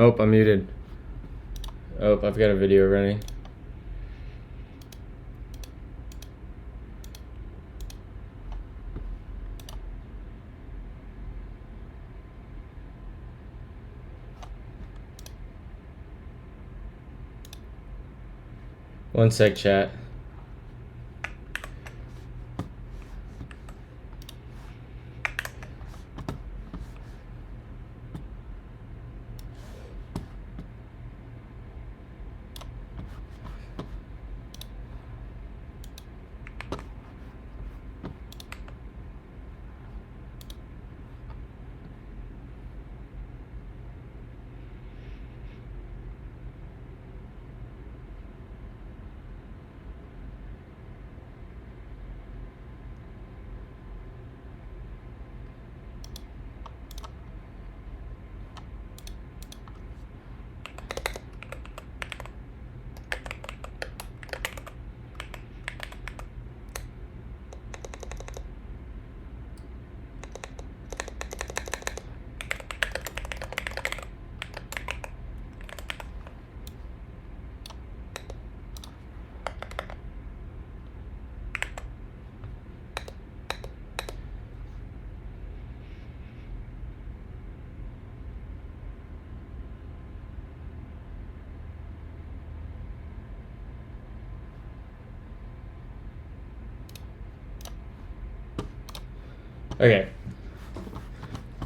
Oh, I'm muted. Oh, I've got a video running. One sec, chat.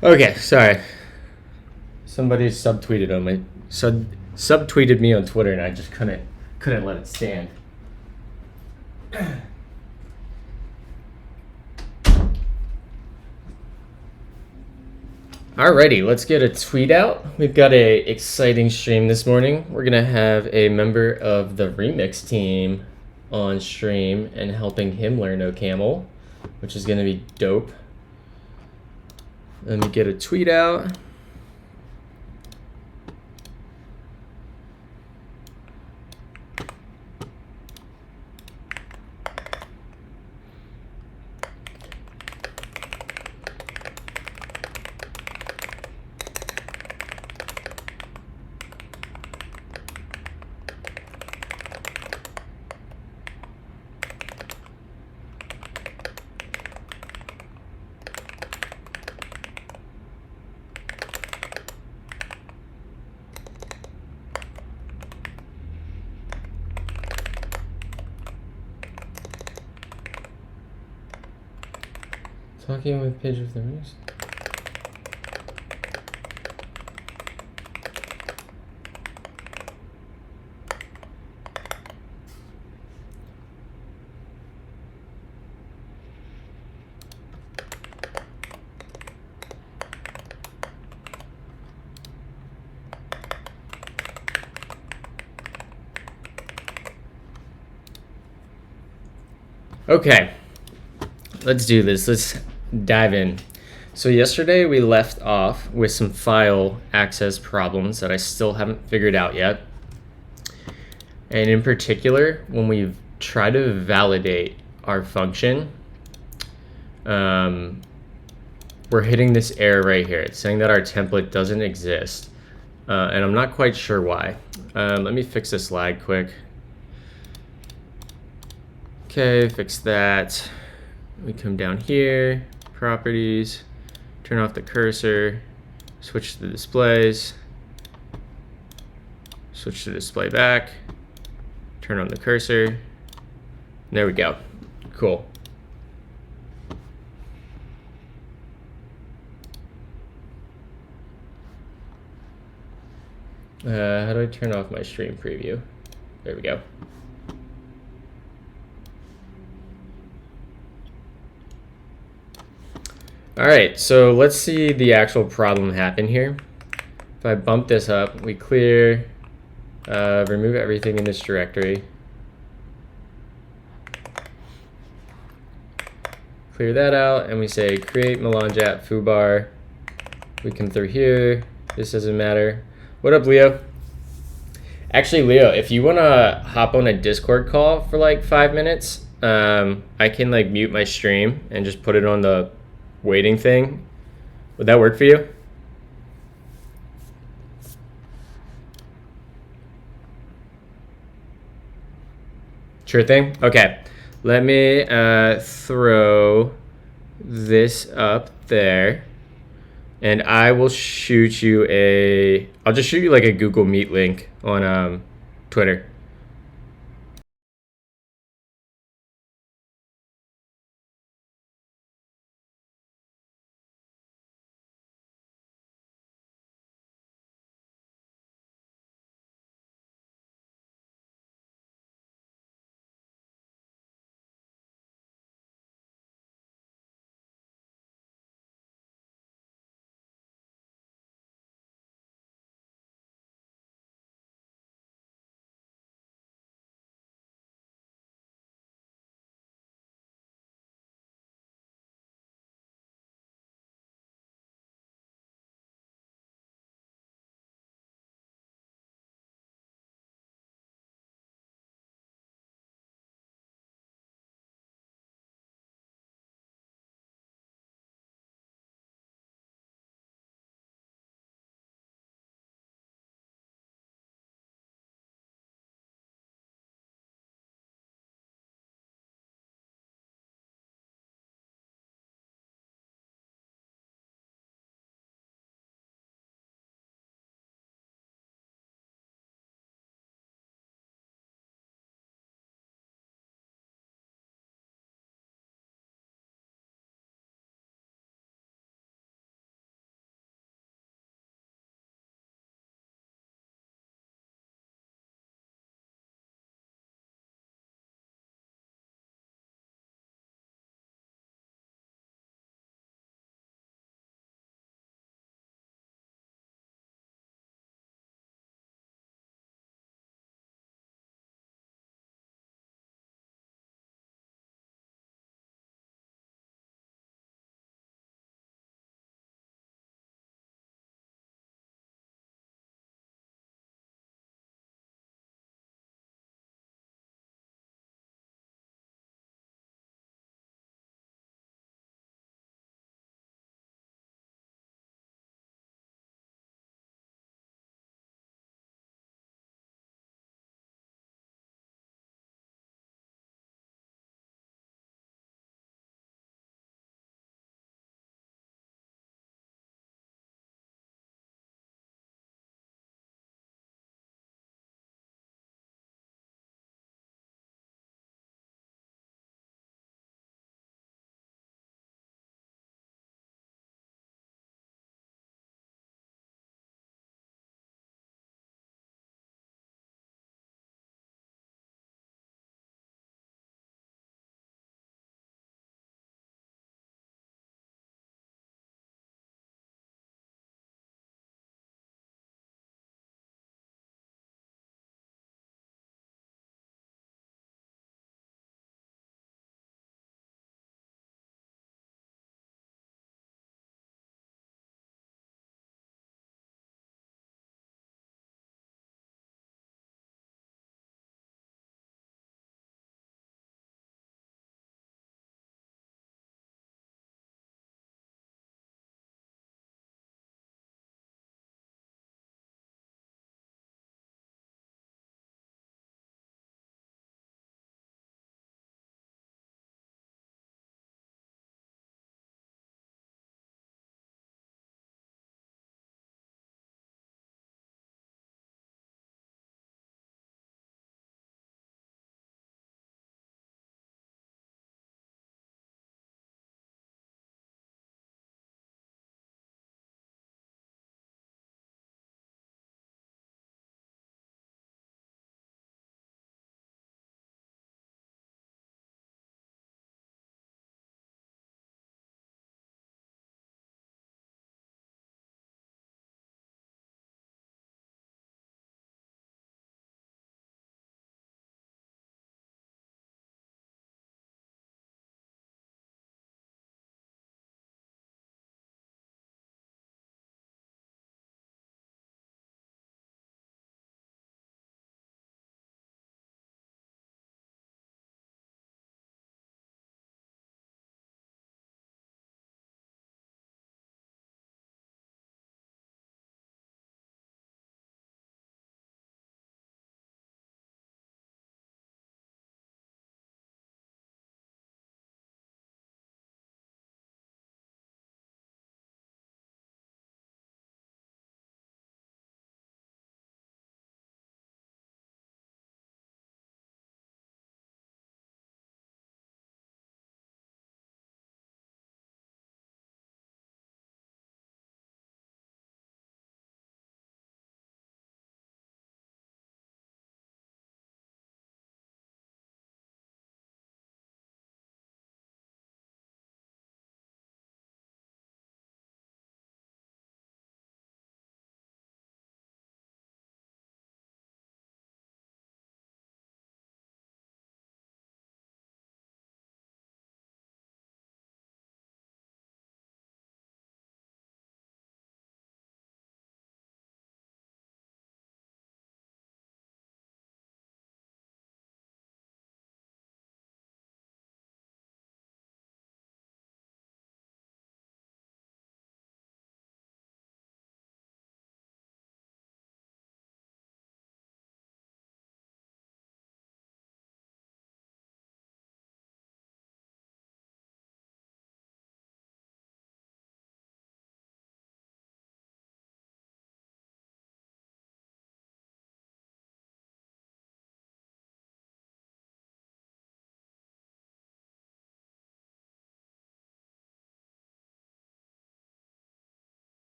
Okay, sorry. Somebody subtweeted on my subtweeted me on Twitter, and I just couldn't let it stand. Alrighty, let's get a tweet out. We've got a exciting stream this morning. We're gonna have a member of the remix team on stream and helping him learn OCaml, which is gonna be dope. Let me get a tweet out. Talking with page of the news. Okay, let's do this. Let's dive in. So yesterday we left off with some file access problems that I still haven't figured out yet. And in particular, when we try to validate our function, we're hitting this error right here. It's saying that our template doesn't exist. And I'm not quite sure why. Let me fix this lag quick. Okay, fix that. We come down here, properties, turn off the cursor, switch to the displays, switch to display back, turn on the cursor. There we go. Cool. How do I turn off my stream preview? There we go. All right, so let's see the actual problem happen here. If I bump this up, we clear, remove everything in this directory. Clear that out, and we say create melange foobar. We come through here. This doesn't matter. What up, Leo? Actually, Leo, if you want to hop on a Discord call for like 5 minutes, I can like mute my stream and just put it on the waiting thing. Would that work for you? Sure thing. Okay, let me throw this up there, and I will shoot you a. I'll just shoot you like a Google Meet link on Twitter.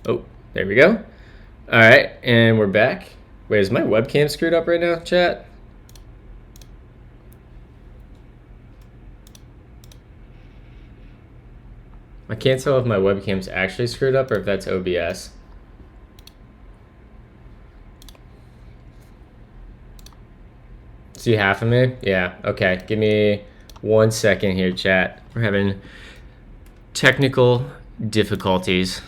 Oh, there we go. All right, and we're back. Wait, is my webcam screwed up right now, chat? I can't tell if my webcam's actually screwed up or if that's OBS. See half of me? Yeah, okay. Give me 1 second here, chat. We're having technical difficulties.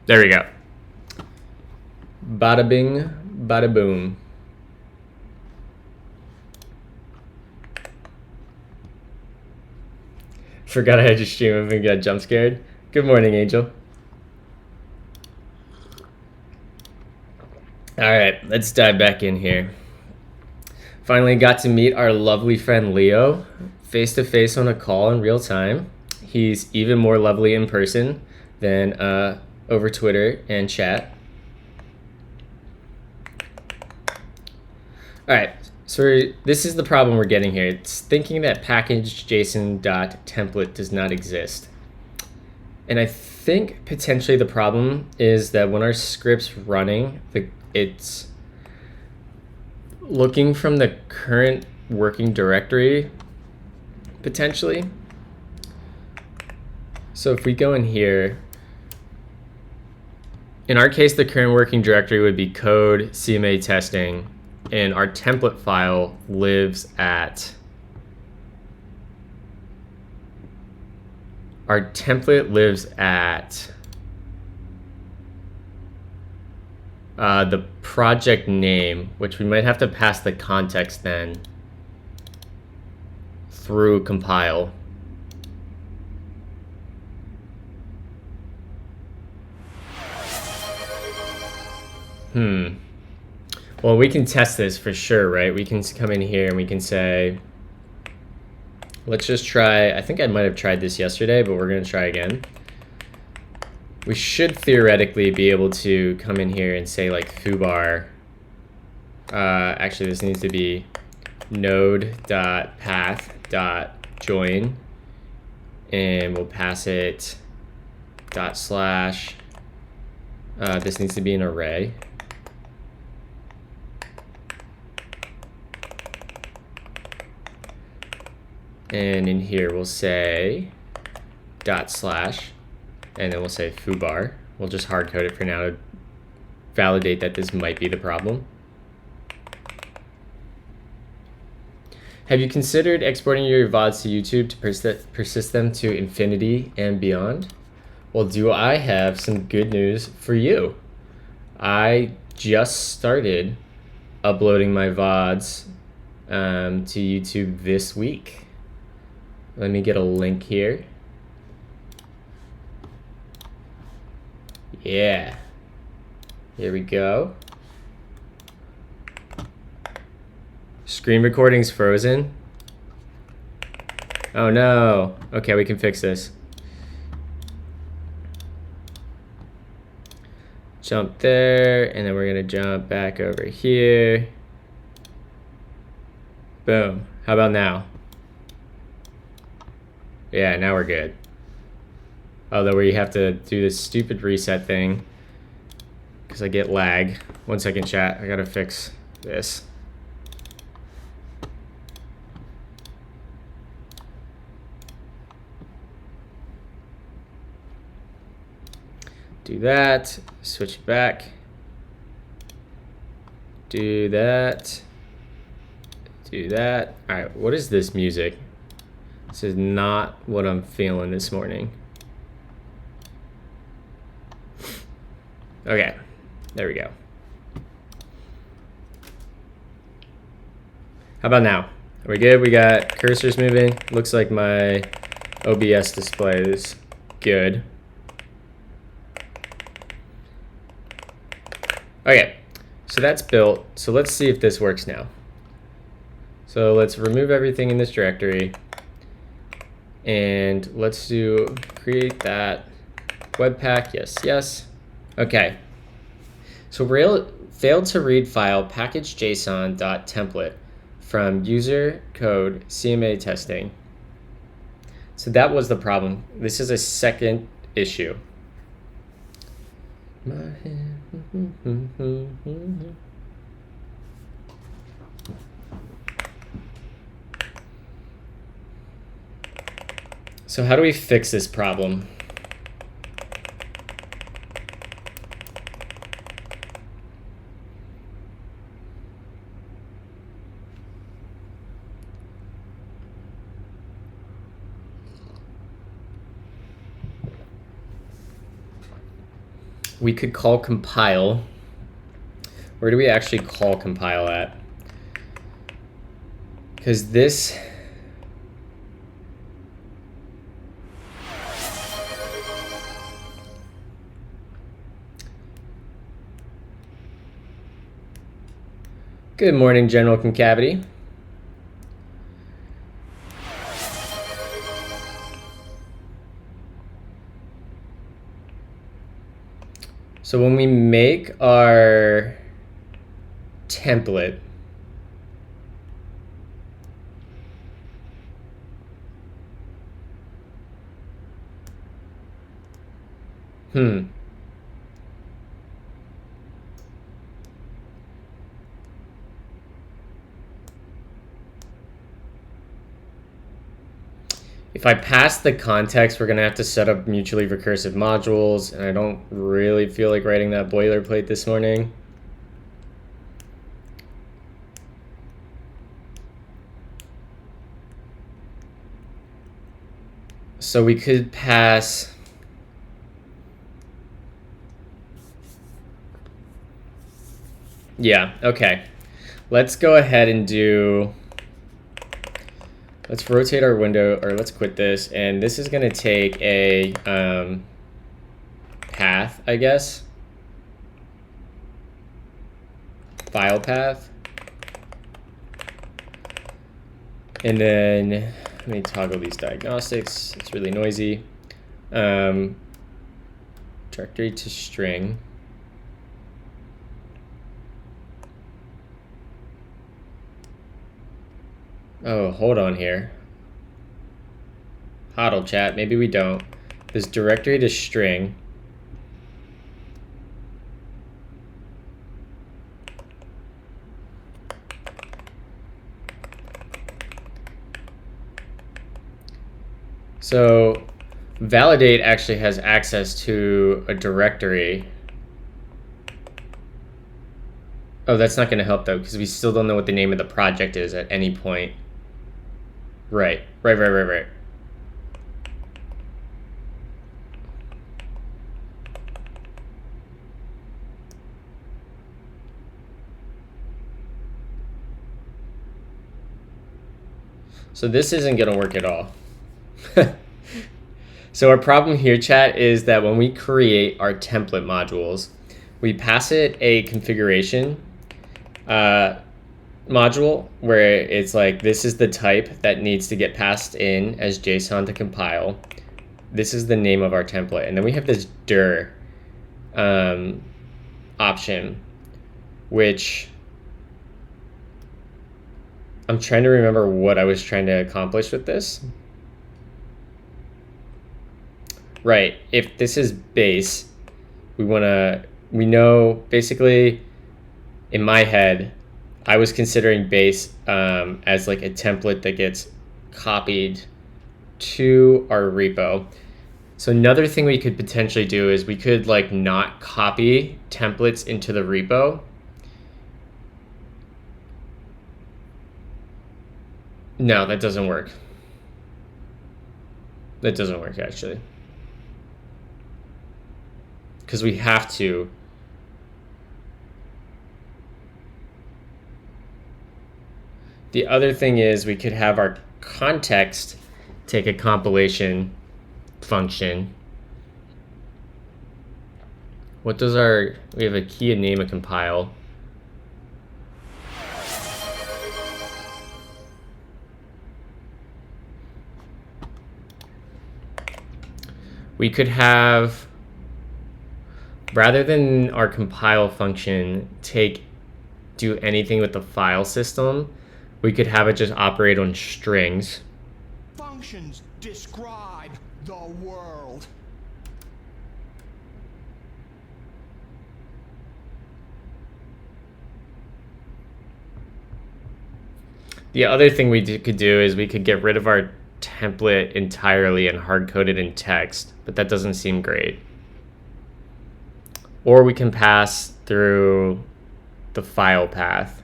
There we go. Bada bing, bada boom. Forgot I had your stream and got jump scared. Good morning, Angel. All right, let's dive back in here. Finally got to meet our lovely friend Leo face to face on a call in real time. He's even more lovely in person than over Twitter and chat. All right, so this is the problem we're getting here. It's thinking that package.json.template does not exist. And I think potentially the problem is that when our script's running, it's looking from the current working directory, potentially. So if we go in here, in our case, the current working directory would be code CMA testing, and our template file lives at the project name, which we might have to pass the context then through compile. Well, we can test this for sure, right? We can come in here and we can say, let's just try, I think I might have tried this yesterday, but we're gonna try again. We should theoretically be able to come in here and say like foobar. Actually, this needs to be node.path.join, and we'll pass it /. This needs to be an array. And in here we'll say /, and then we'll say foobar. We'll just hard code it for now to validate that this might be the problem. Have you considered exporting your VODs to YouTube to persist them to infinity and beyond? Well, do I have some good news for you. I just started uploading my VODs to YouTube this week. Let me get a link here. Yeah. Here we go. Screen recording's frozen. Oh no. Okay, we can fix this. Jump there, and then we're gonna jump back over here. Boom. How about now? Yeah, now we're good. Although we have to do this stupid reset thing because I get lag. 1 second, chat. I gotta fix this. Do that. Switch back. Do that. Do that. All right, what is this music? This is not what I'm feeling this morning. Okay, there we go. How about now? Are we good? We got cursors moving. Looks like my OBS display is good. Okay, so that's built. So let's see if this works now. So let's remove everything in this directory. And let's do create that webpack. Yes, yes. Okay. So failed to read file package.json.template from user code CMA testing. So that was the problem. This is a second issue. So how do we fix this problem? We could call compile. Where do we actually call compile at? Because this... Good morning, General Concavity. So when we make our template, if I pass the context, we're going to have to set up mutually recursive modules, and I don't really feel like writing that boilerplate this morning. So we could pass... Yeah, okay. Let's go ahead and do... Let's rotate our window, or let's quit this, and this is going to take a path, I guess. File path. And then, let me toggle these diagnostics. It's really noisy. Directory to string. Oh, hold on here. Hodl chat, maybe we don't. This directory to string. So validate actually has access to a directory. Oh, that's not going to help though, because we still don't know what the name of the project is at any point. Right. So this isn't going to work at all. So our problem here, chat, is that when we create our template modules, we pass it a configuration module where it's like, this is the type that needs to get passed in as JSON to compile. This is the name of our template. And then we have this dir option, which I'm trying to remember what I was trying to accomplish with this. Right, if this is base, we know basically in my head, I was considering base as like a template that gets copied to our repo. So another thing we could potentially do is we could like not copy templates into the repo. No, that doesn't work. That doesn't work actually. Because we have to. The other thing is we could have our context take a compilation function. What does we have a key and name a compile. We could have rather than our compile function do anything with the file system, we could have it just operate on strings. Functions describe the world. The other thing we could do is we could get rid of our template entirely and hard code it in text, but that doesn't seem great. Or we can pass through the file path.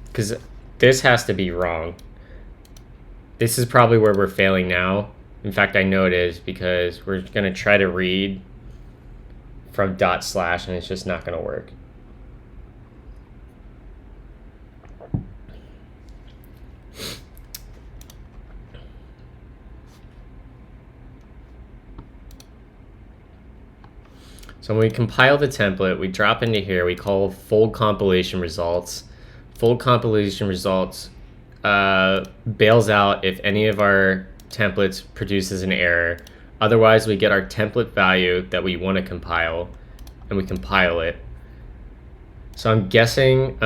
Because this has to be wrong. This is probably where we're failing now. In fact, I know it is, because we're going to try to read from / and it's just not going to work. So when we compile the template, we drop into here, we call fold compilation results. Fold compilation results bails out if any of our templates produces an error. Otherwise, we get our template value that we want to compile, and we compile it. So I'm guessing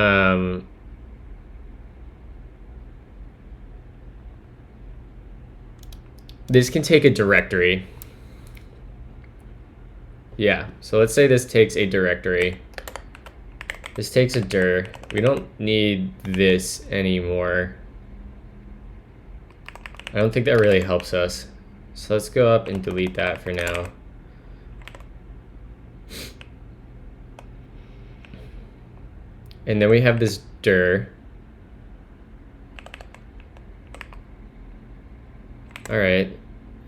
this can take a directory. Yeah, so let's say this takes a directory. This takes a dir. We don't need this anymore. I don't think that really helps us. So let's go up and delete that for now. And then we have this dir. All right,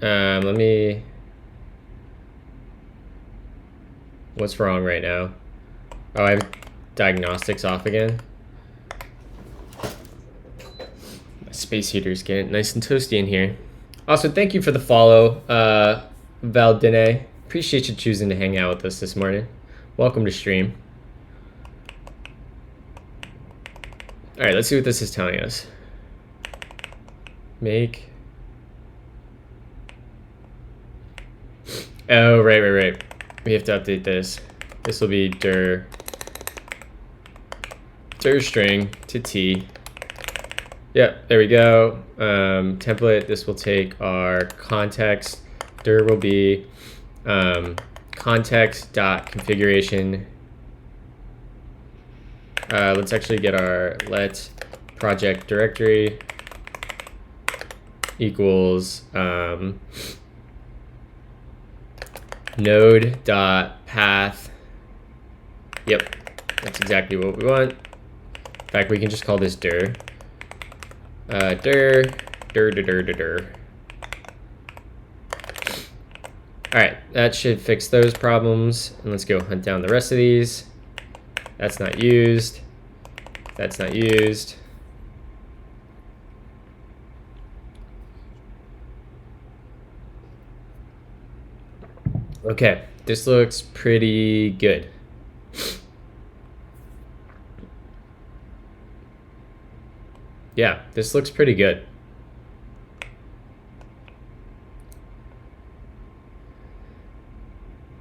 let me, what's wrong right now? Oh, I have diagnostics off again. My space heater's getting nice and toasty in here. Also, thank you for the follow, Valdine. Appreciate you choosing to hang out with us this morning. Welcome to stream. All right, let's see what this is telling us. Make. Oh, right. We have to update this. This will be dir string to t. Yep, there we go. Template, this will take our context. Dir will be context.configuration. Let's actually get our let project directory equals node.path. Yep, that's exactly what we want. In fact, we can just call this dir. Dir. All right, that should fix those problems. And let's go hunt down the rest of these. That's not used. That's not used. Okay, this looks pretty good. Yeah, this looks pretty good.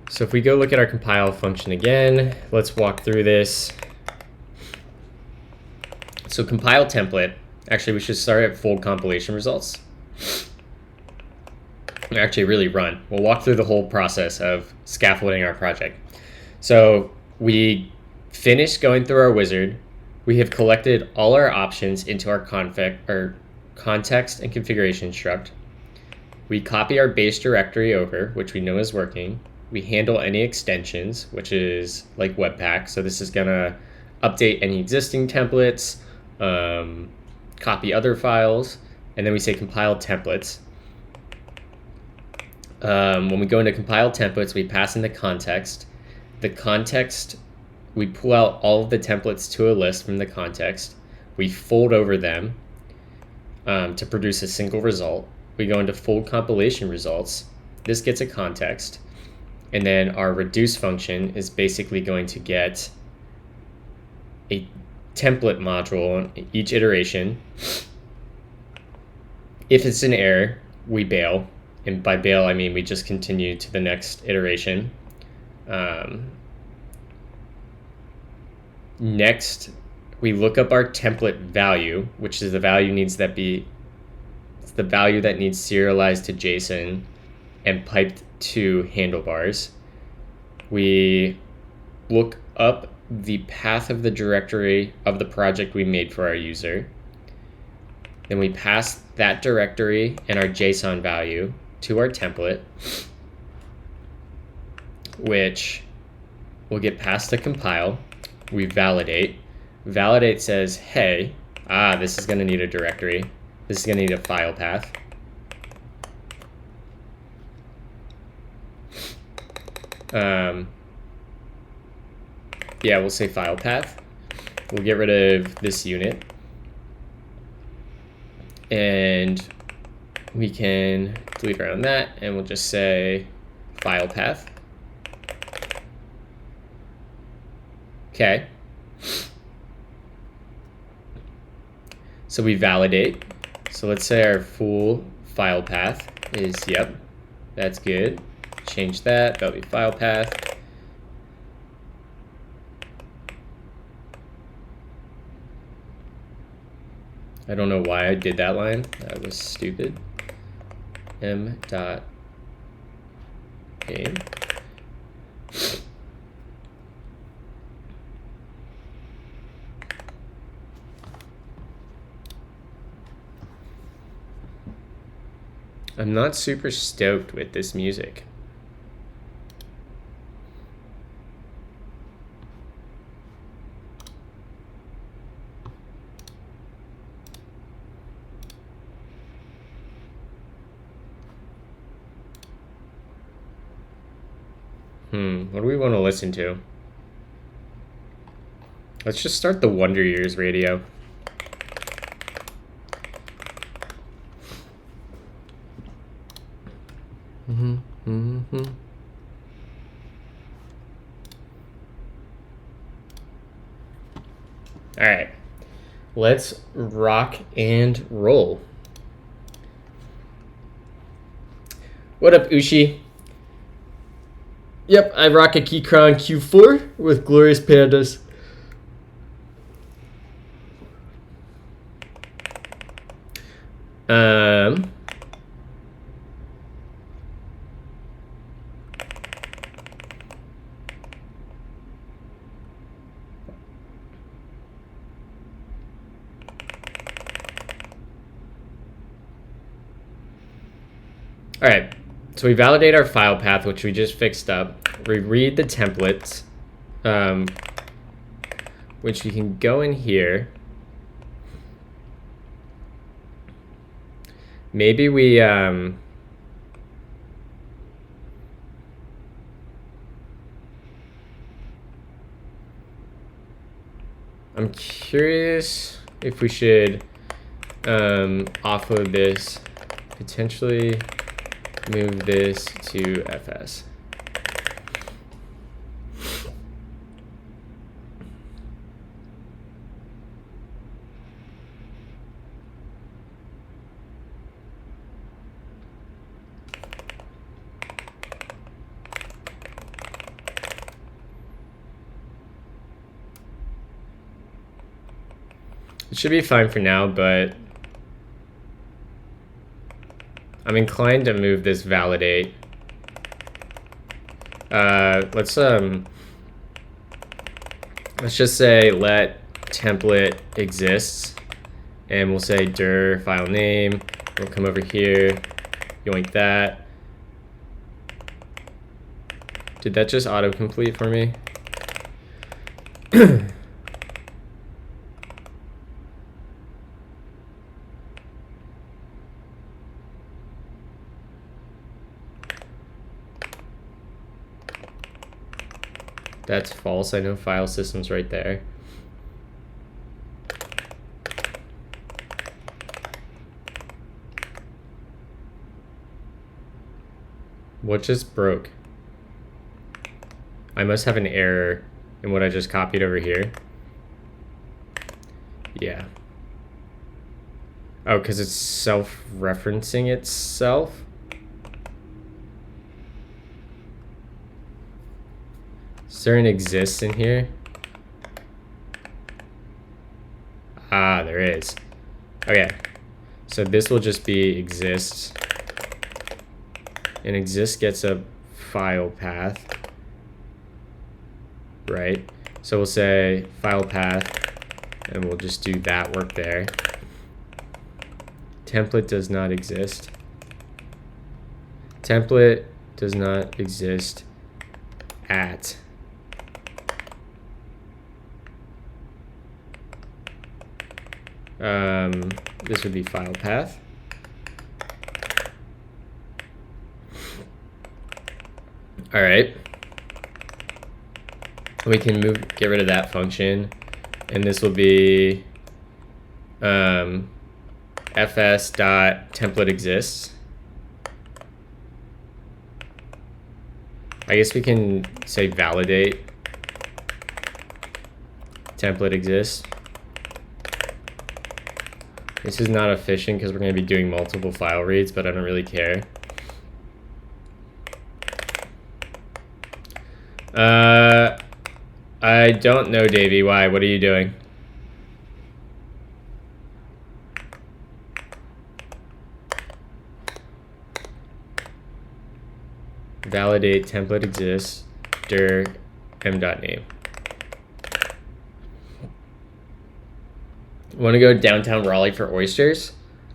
So if we go look at our compile function again, let's walk through this. So compile template, actually we should start at fold compilation results. Actually really run. We'll walk through the whole process of scaffolding our project. So we finished going through our wizard. We have collected all our options into our context and configuration struct. We copy our base directory over, which we know is working. We handle any extensions, which is like Webpack. So this is gonna update any existing templates, copy other files, and then we say compile templates. When we go into compile templates, we pass in the context. The context, we pull out all of the templates to a list from the context. We fold over them to produce a single result. We go into fold compilation results. This gets a context. And then our reduce function is basically going to get a template module on each iteration. If it's an error, we bail and by bail, I mean we just continue to the next iteration. Next, we look up our template value, which is the value needs serialized to JSON and piped to handlebars. We look up the path of the directory of the project we made for our user. Then we pass that directory and our JSON value to our template, which will get passed to compile. We validate. Validate says, hey, this is going to need a directory. This is going to need a file path. Yeah, we'll say file path. We'll get rid of this unit. And we can delete around that, and we'll just say file path. Okay. So we validate. So let's say our full file path is, yep, that's good. Change that, that'll be file path. I don't know why I did that line. That was stupid. m.game. I'm not super stoked with this music. What do we want to listen to? Let's just start the Wonder Years radio. All right, let's rock and roll. What up, Ushi? Yep, I rock a Keychron Q4 with glorious pandas. All right, so we validate our file path, which we just fixed up. We read the templates, which we can go in here. Maybe we, I'm curious if we should offload this, potentially move this to FS. It should be fine for now, but I'm inclined to move this validate. Let's just say let template exists, and we'll say dir file name. We'll come over here, yoink that. Did that just autocomplete for me? That's false. I know file system's right there. What just broke? I must have an error in what I just copied over here. Yeah. Oh, because it's self-referencing itself? Is there an exists in here? Ah, there is. Okay, so this will just be exists. And exist gets a file path, right? So we'll say file path, and we'll just do that work there. Template does not exist. Template does not exist at this would be file path. All right. We can get rid of that function, and this will be fs.templateExists. I guess we can say validate template exists. This is not efficient because we're going to be doing multiple file reads, but I don't really care. I don't know, Davey. Why? What are you doing? Validate template exists dir m.name. Want to go downtown Raleigh for oysters?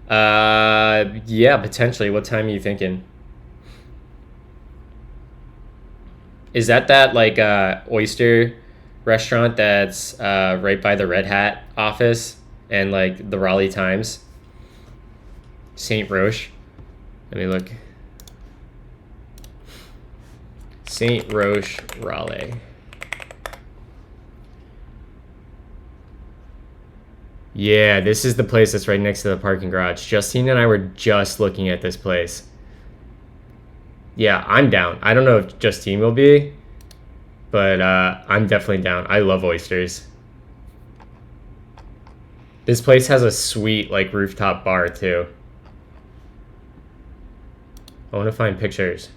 Yeah, potentially. What time are you thinking? Is that like oyster restaurant that's right by the Red Hat office and like the Raleigh Times? St. Roche. Let me look. St. Roche, Raleigh. Yeah, this is the place that's right next to the parking garage. Justine and I were just looking at this place. Yeah, I'm down. I don't know if Justine will be, but I'm definitely down. I love oysters. This place has a sweet like rooftop bar too. I want to find pictures.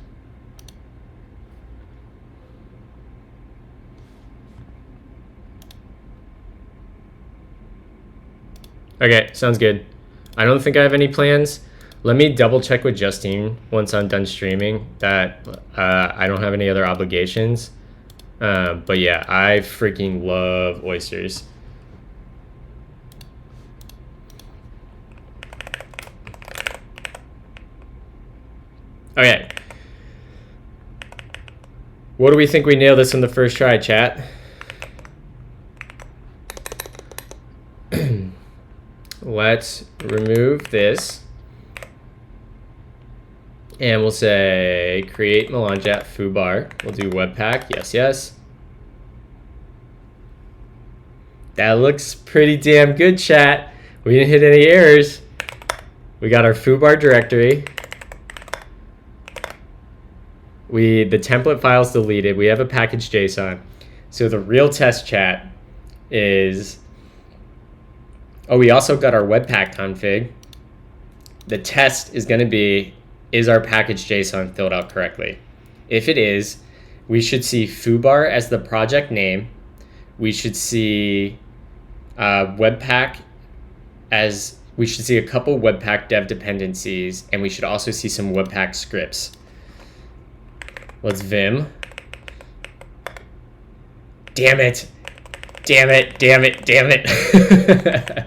Okay, sounds good. I don't think I have any plans. Let me double check with Justine once I'm done streaming that I don't have any other obligations. But yeah, I freaking love oysters. Okay. What do we think we nailed this in the first try, chat? Let's remove this. And we'll say create melange foobar. We'll do webpack. Yes, yes. That looks pretty damn good, chat. We didn't hit any errors. We got our foobar directory. The template file's deleted. We have a package JSON. So the real test, chat, is... Oh, we also got our webpack config. The test is going to be, is our package JSON filled out correctly? If it is, we should see foobar as the project name. We should see webpack as, we should see a couple webpack dev dependencies, and we should also see some webpack scripts. Let's vim. Damn it. Damn it, damn it, damn it.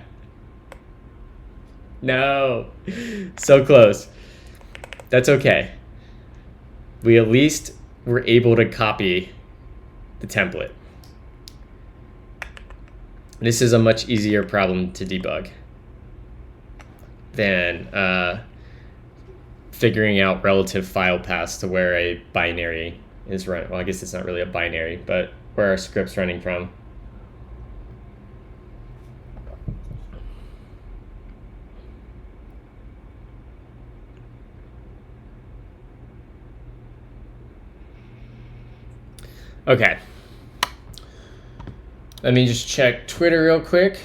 No. So close. That's okay. We at least were able to copy the template. This is a much easier problem to debug than figuring out relative file paths to where a binary is running. Well, I guess it's not really a binary, but where our script's running from. Okay. Let me just check Twitter real quick.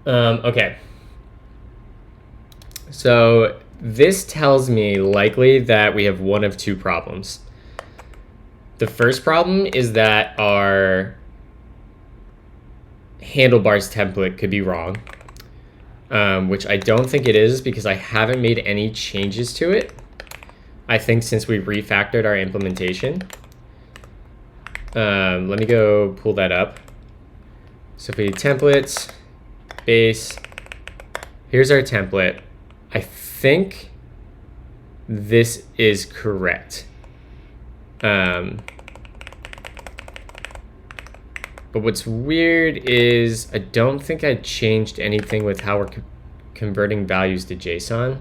Okay. So this tells me likely that we have one of two problems. The first problem is that our handlebars template could be wrong, which I don't think it is because I haven't made any changes to it. I think since we refactored our implementation. Let me go pull that up. So if we do templates, base, here's our template. I think this is correct. But what's weird is I don't think I changed anything with how we're converting values to JSON.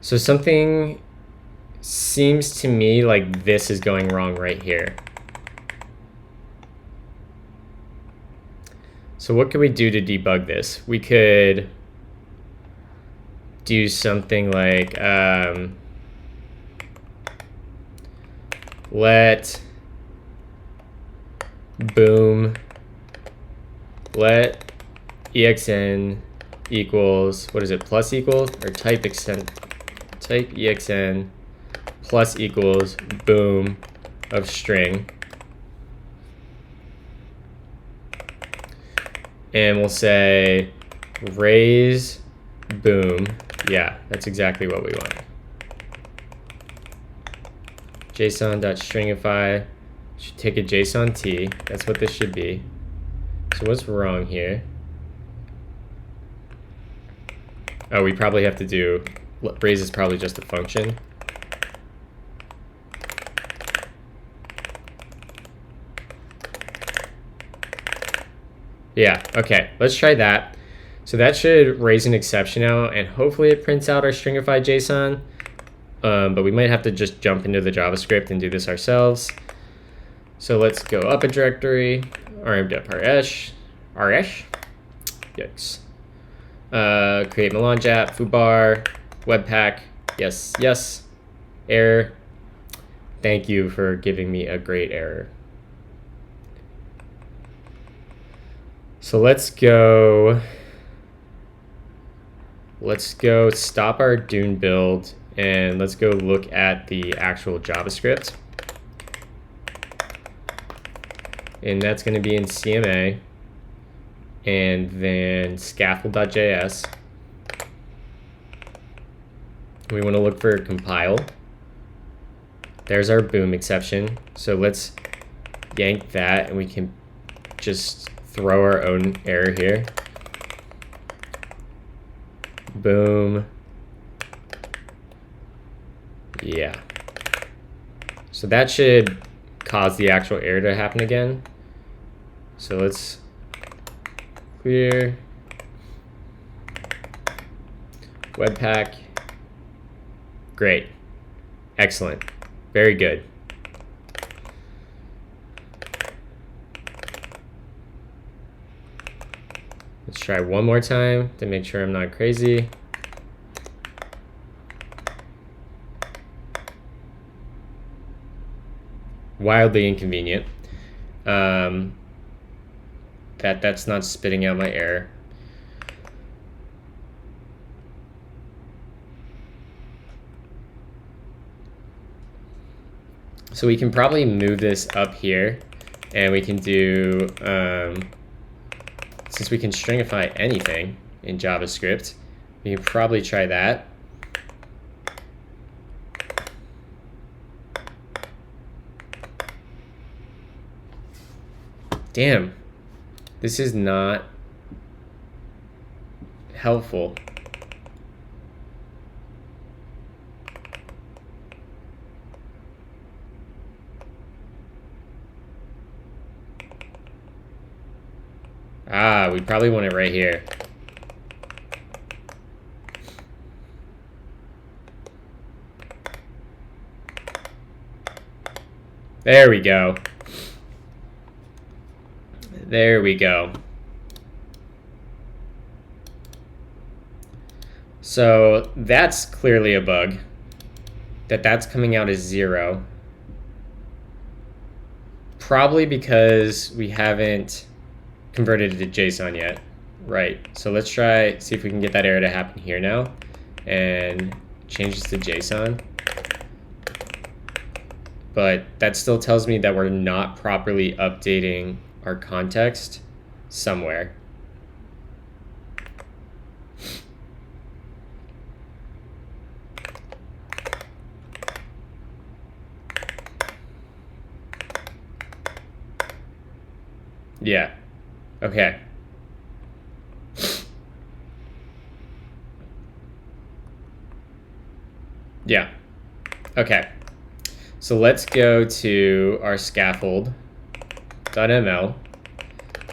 So something seems to me like this is going wrong right here. So what could we do to debug this? We could do something like let exn equals, what is it, plus equals, or type exn plus equals boom of string. And we'll say raise boom. Yeah, that's exactly what we want. JSON.stringify should take a JSON T. That's what this should be. So what's wrong here? Oh, we probably have to do, raise is probably just a function. Yeah, okay, let's try that. So that should raise an exception now, and hopefully it prints out our stringify JSON. But we might have to just jump into the JavaScript and do this ourselves. So let's go up a directory, rm.rs, yikes. Create melange app, foobar, webpack, yes, yes, error. Thank you for giving me a great error. So let's go stop our Dune build and let's go look at the actual JavaScript. And that's going to be in CMA and then scaffold.js. We want to look for compile. There's our boom exception. So let's yank that and we can just throw our own error here. Boom. Yeah. So that should cause the actual error to happen again. So let's clear webpack. Great. Excellent. Very good. Let's try one more time to make sure I'm not crazy. Wildly inconvenient. That's not spitting out my error. So we can probably move this up here and we can do, since we can stringify anything in JavaScript, we can probably try that. Damn, this is not helpful. Ah, we probably want it right here. There we go. There we go. So that's clearly a bug. That's coming out as 0. Probably because we haven't converted it to JSON yet. Right, so let's try, see if we can get that error to happen here now. And change this to JSON. But that still tells me that we're not properly updating our context somewhere. Yeah, okay. Yeah, okay. So let's go to our scaffold.ml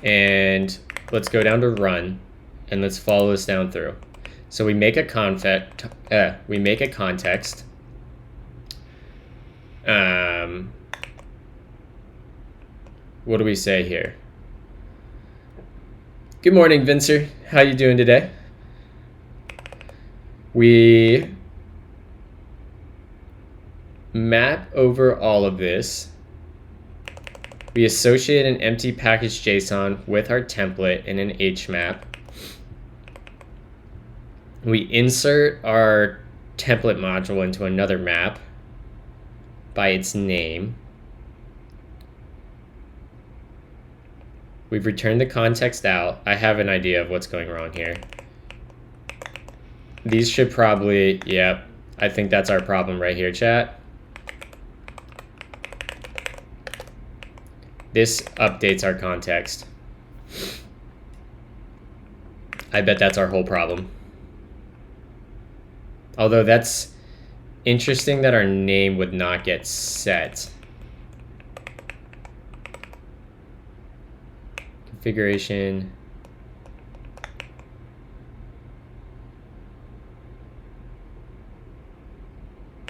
and let's go down to run and let's follow this down through. So we make a context. What do we say here? Good morning, Vincer. How you doing today? We map over all of this. We associate an empty package JSON with our template in an HMap. We insert our template module into another map by its name. We've returned the context out. I have an idea of what's going wrong here. These should probably, yep, I think that's our problem right here, chat. This updates our context. I bet that's our whole problem. Although that's interesting that our name would not get set. Configuration.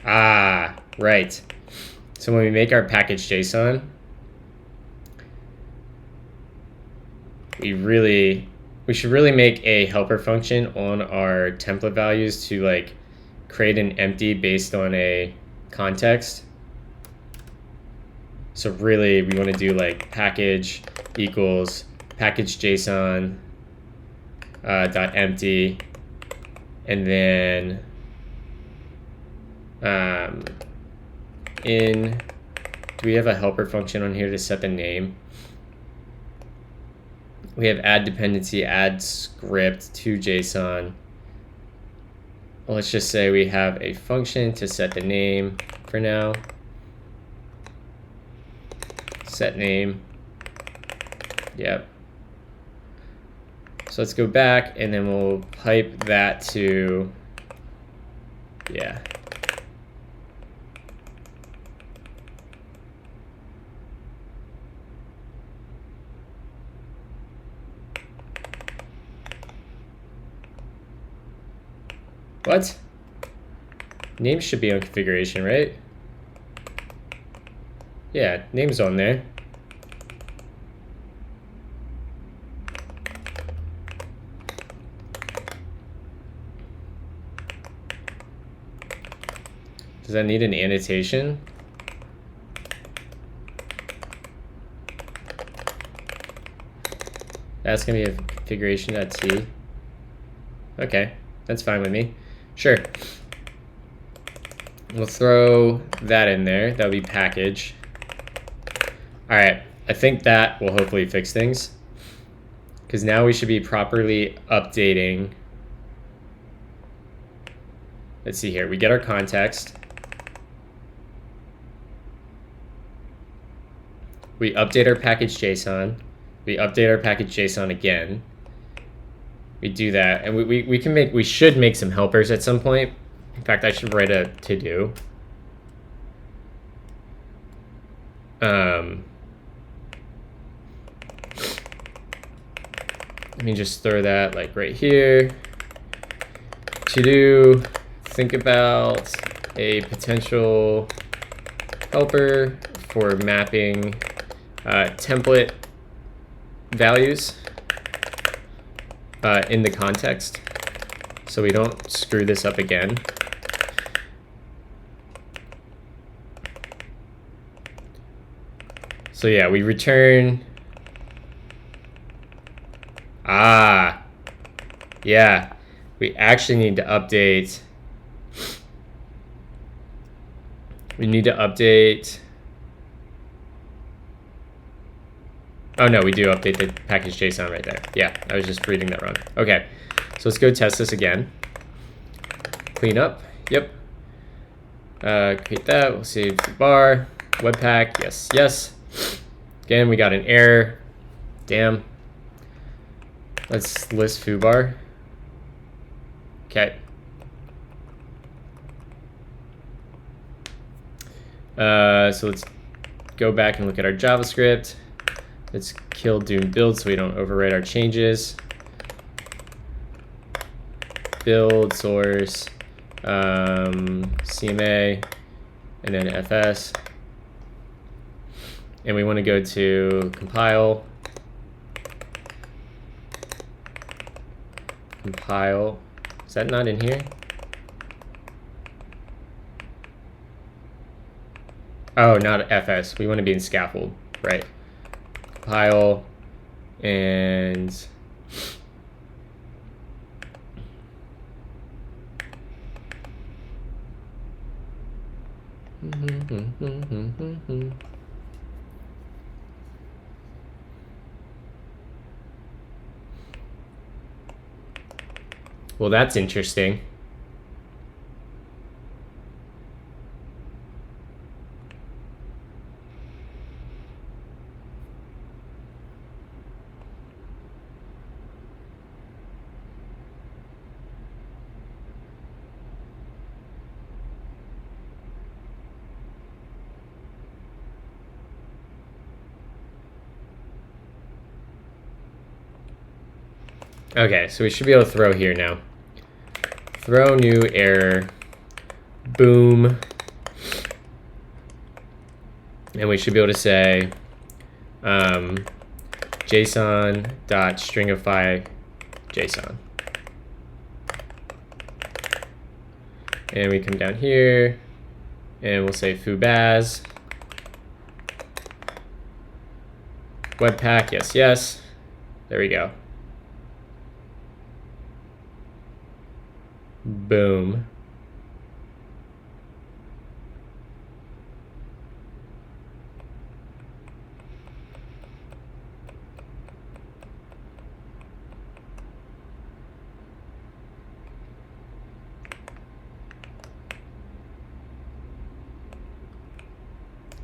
Ah, right. So when we make our package JSON, we should really make a helper function on our template values to like create an empty based on a context. So really we want to do like package equals package JSON dot empty, and then do we have a helper function on here to set the name? We have add dependency, add script to JSON. Let's just say we have a function to set the name for now. Set name. Yep. So let's go back and then we'll pipe that to, yeah. What? Name should be on configuration, right? Yeah, name's on there. Does that need an annotation? That's gonna be a configuration.t. Okay, that's fine with me. Sure. We'll throw that in there. That'll be package. All right, I think that will hopefully fix things, because now we should be properly updating. Let's see here. We get our context. We update our package JSON. We update our package JSON again. We do that, and we should make some helpers at some point. In fact, I should write a to-do. Let me just throw that like right here. To-do, think about a potential helper for mapping template values in the context so we don't screw this up again. So yeah, we return. Yeah, we actually need to update. We need to update. Oh no, we do update the package JSON right there. Yeah, I was just reading that wrong. Okay, so let's go test this again. Clean up. Yep. Create that. We'll save bar. Webpack. Yes, yes. Again, we got an error. Damn. Let's list foobar. Okay. So let's go back and look at our JavaScript. Let's kill doom build so we don't overwrite our changes. Build source, CMA, and then FS. And we want to go to compile. Compile. Is that not in here? Oh, not FS. We want to be in scaffold, right? Compile and well, that's interesting. Okay, so we should be able to throw here now. Throw new error. Boom. And we should be able to say JSON.stringify JSON. And we come down here and we'll say foo_baz. Webpack, yes, yes. There we go. Boom.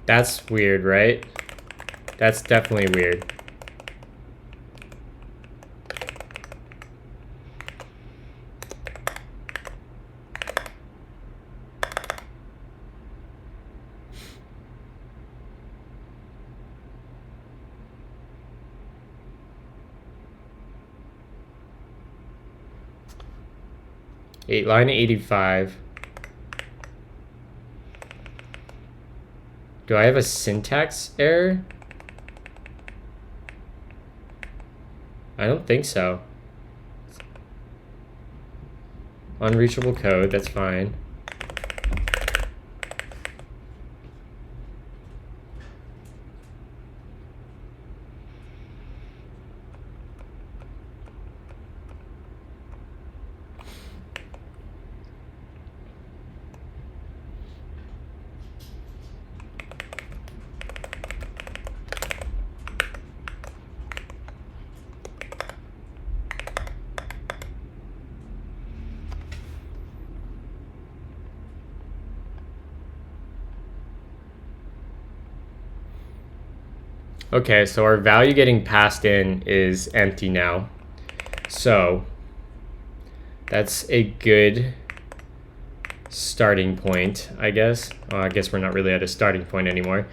That's weird, right? That's definitely weird. Line 85. Do I have a syntax error? I don't think so. Unreachable code, that's fine. Okay, so our value getting passed in is empty now. So that's a good starting point, I guess. Well, I guess we're not really at a starting point anymore.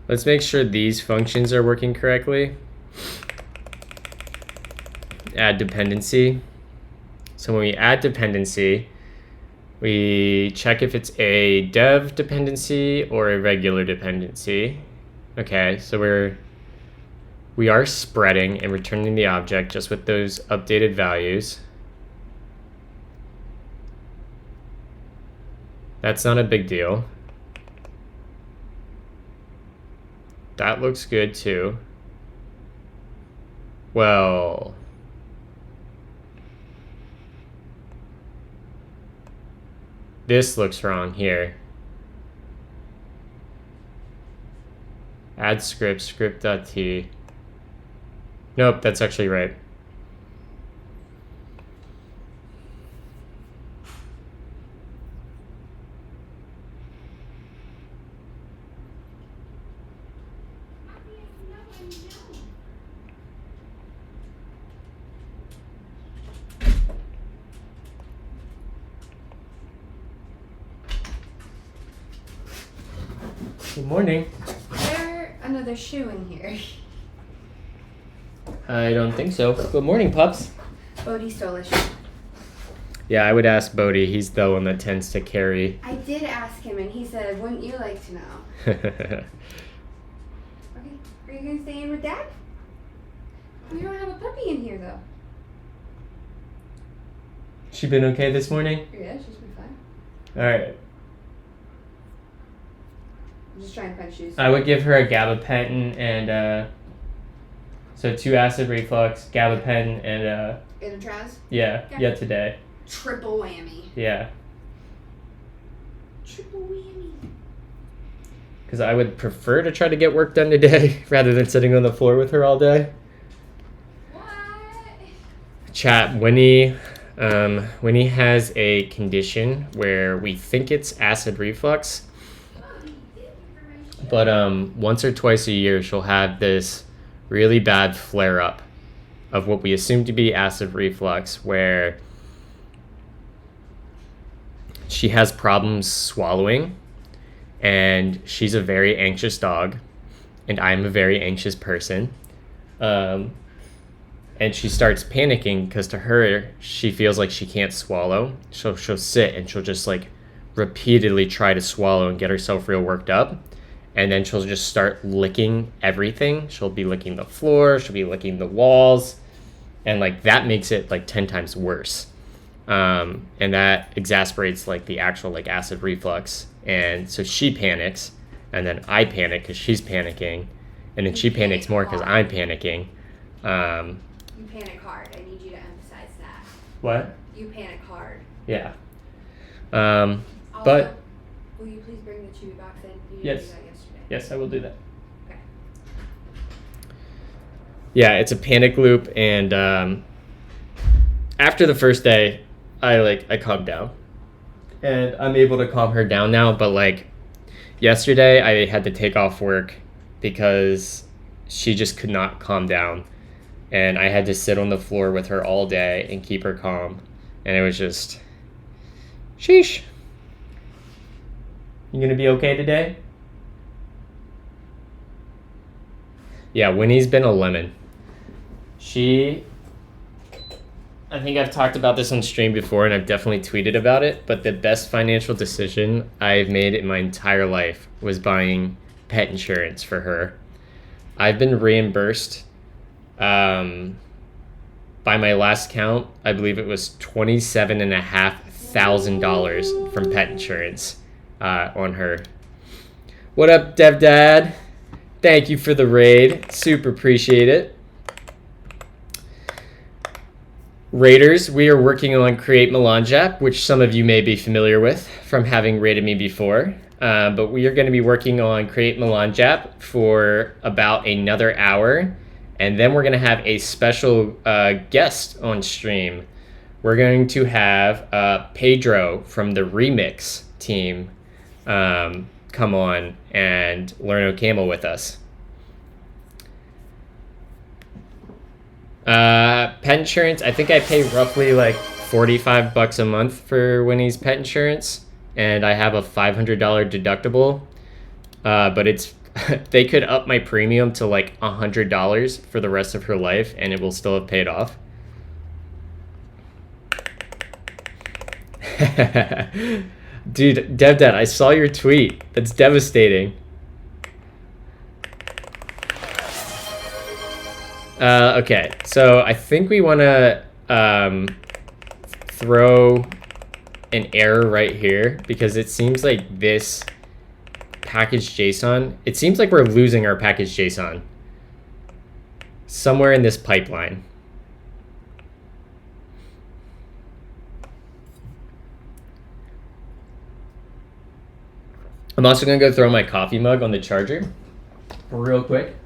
Let's make sure these functions are working correctly. Add dependency. So when we add dependency, we check if it's a dev dependency or a regular dependency. Okay, so we are spreading and returning the object just with those updated values. That's not a big deal. That looks good too. Well, this looks wrong here. Add script, script.t. Nope, that's actually right. Good morning. Is there another shoe in here? I don't think so. Good morning, pups. Bodhi stole a shoe. Yeah, I would ask Bodhi. He's the one that tends to carry. I did ask him, and he said, "Wouldn't you like to know?" Okay. Are you gonna stay in with Dad? We don't have a puppy in here, though. She been okay this morning? Yeah, she's been fine. All right. I'm just trying to find shoes. I would give her a gabapentin and so 2 acid reflux, gabapentin, and Inatraz? yeah, Okay. yeah today. Triple whammy. Yeah, Triple whammy. because I would prefer to try to get work done today rather than sitting on the floor with her all day. What? Chat, Winnie has a condition where we think it's acid reflux, but once or twice a year she'll have this really bad flare-up of what we assume to be acid reflux, where she has problems swallowing, and she's a very anxious dog, and I'm a very anxious person. And she starts panicking because to her, she feels like she can't swallow. So she'll sit and she'll just like repeatedly try to swallow and get herself real worked up. And then she'll just start licking everything. She'll be licking the floor, she'll be licking the walls. And like that makes it like 10 times worse. And that exasperates like the actual like acid reflux. And so she panics, and then I panic because she's panicking. And then she panics more because I'm panicking. You panic hard. I need you to emphasize that. What? You panic hard. Yeah. Also, But will you please bring the chewy box in? You didn't Yes. do that yesterday. yes, I will do that. Okay. Yeah, it's a panic loop, and after the first day, I calmed down, and I'm able to calm her down now. But like yesterday, I had to take off work because she just could not calm down, and I had to sit on the floor with her all day and keep her calm, and it was just, sheesh. You gonna be okay today? Yeah, Winnie's been a lemon. I think I've talked about this on stream before, and I've definitely tweeted about it, but the best financial decision I've made in my entire life was buying pet insurance for her. I've been reimbursed, by my last count, I believe it was $27,500 from pet insurance on her. What up, Dev Dad? Thank you for the raid. Super appreciate it. Raiders, we are working on Create Melange app, which some of you may be familiar with from having raided me before. But we are going to be working on Create Melange app for about another hour. And then we're going to have a special guest on stream. We're going to have Pedro from the Remix team come on and learn OCaml with us. Pet insurance, I think I pay roughly like $45 a month for Winnie's pet insurance, and I have a $500 deductible, but it's they could up my premium to like $100 for the rest of her life and it will still have paid off. Dude, DevDad, I saw your tweet. That's devastating. Okay, so I think we want to throw an error right here because it seems like this package JSON, it seems like we're losing our package JSON somewhere in this pipeline. I'm also going to go throw my coffee mug on the charger real quick.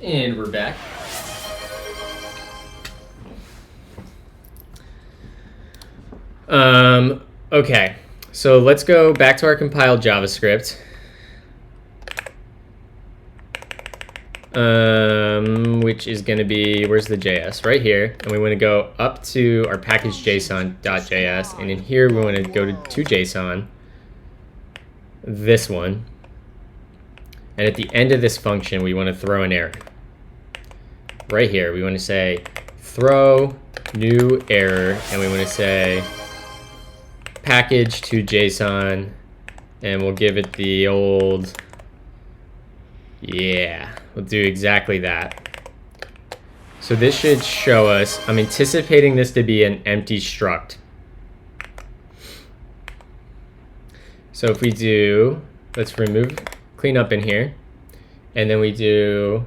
And we're back. Okay, so let's go back to our compiled JavaScript. Which is going to be, where's the JS? Right here. And we want to go up to our package JSON.js. And in here, we want to go to JSON, this one. And at the end of this function, we want to throw an error. Right here, we want to say throw new error. And we want to say package to JSON. And we'll give it the old, yeah, we'll do exactly that. So this should show us, I'm anticipating this to be an empty struct. So if we do, let's remove, clean up in here. And then we do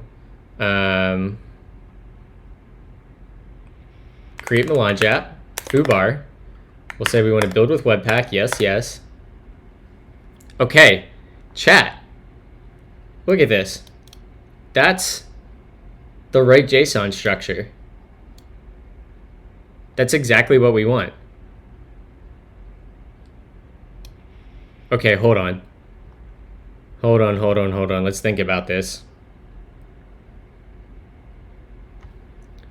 create melange app, foobar. We'll say we want to build with Webpack, yes, yes. Okay, chat. Look at this. That's the right JSON structure. That's exactly what we want. Okay, hold on. Hold on. Let's think about this.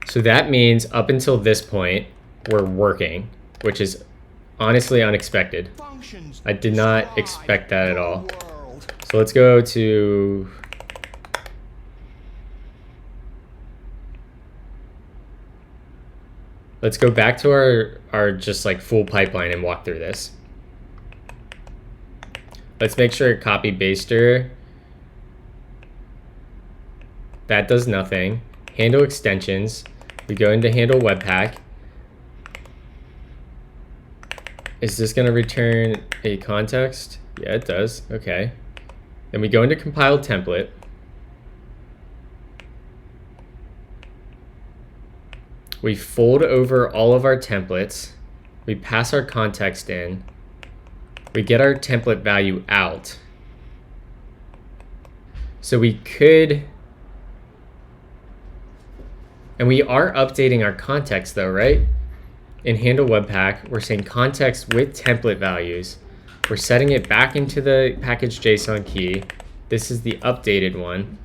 So that means up until this point, we're working, which is honestly unexpected. I did not expect that at all. So let's go to, let's go back to our just like full pipeline and walk through this. Let's make sure copy baster. That does nothing. Handle extensions. We go into handle Webpack. Is this going to return a context? Yeah, it does. Okay. Then we go into compiled template. We fold over all of our templates. We pass our context in. We get our template value out. So we could, and we are updating our context though, right? In handle Webpack, we're saying context with template values. We're setting it back into the package JSON key. This is the updated one.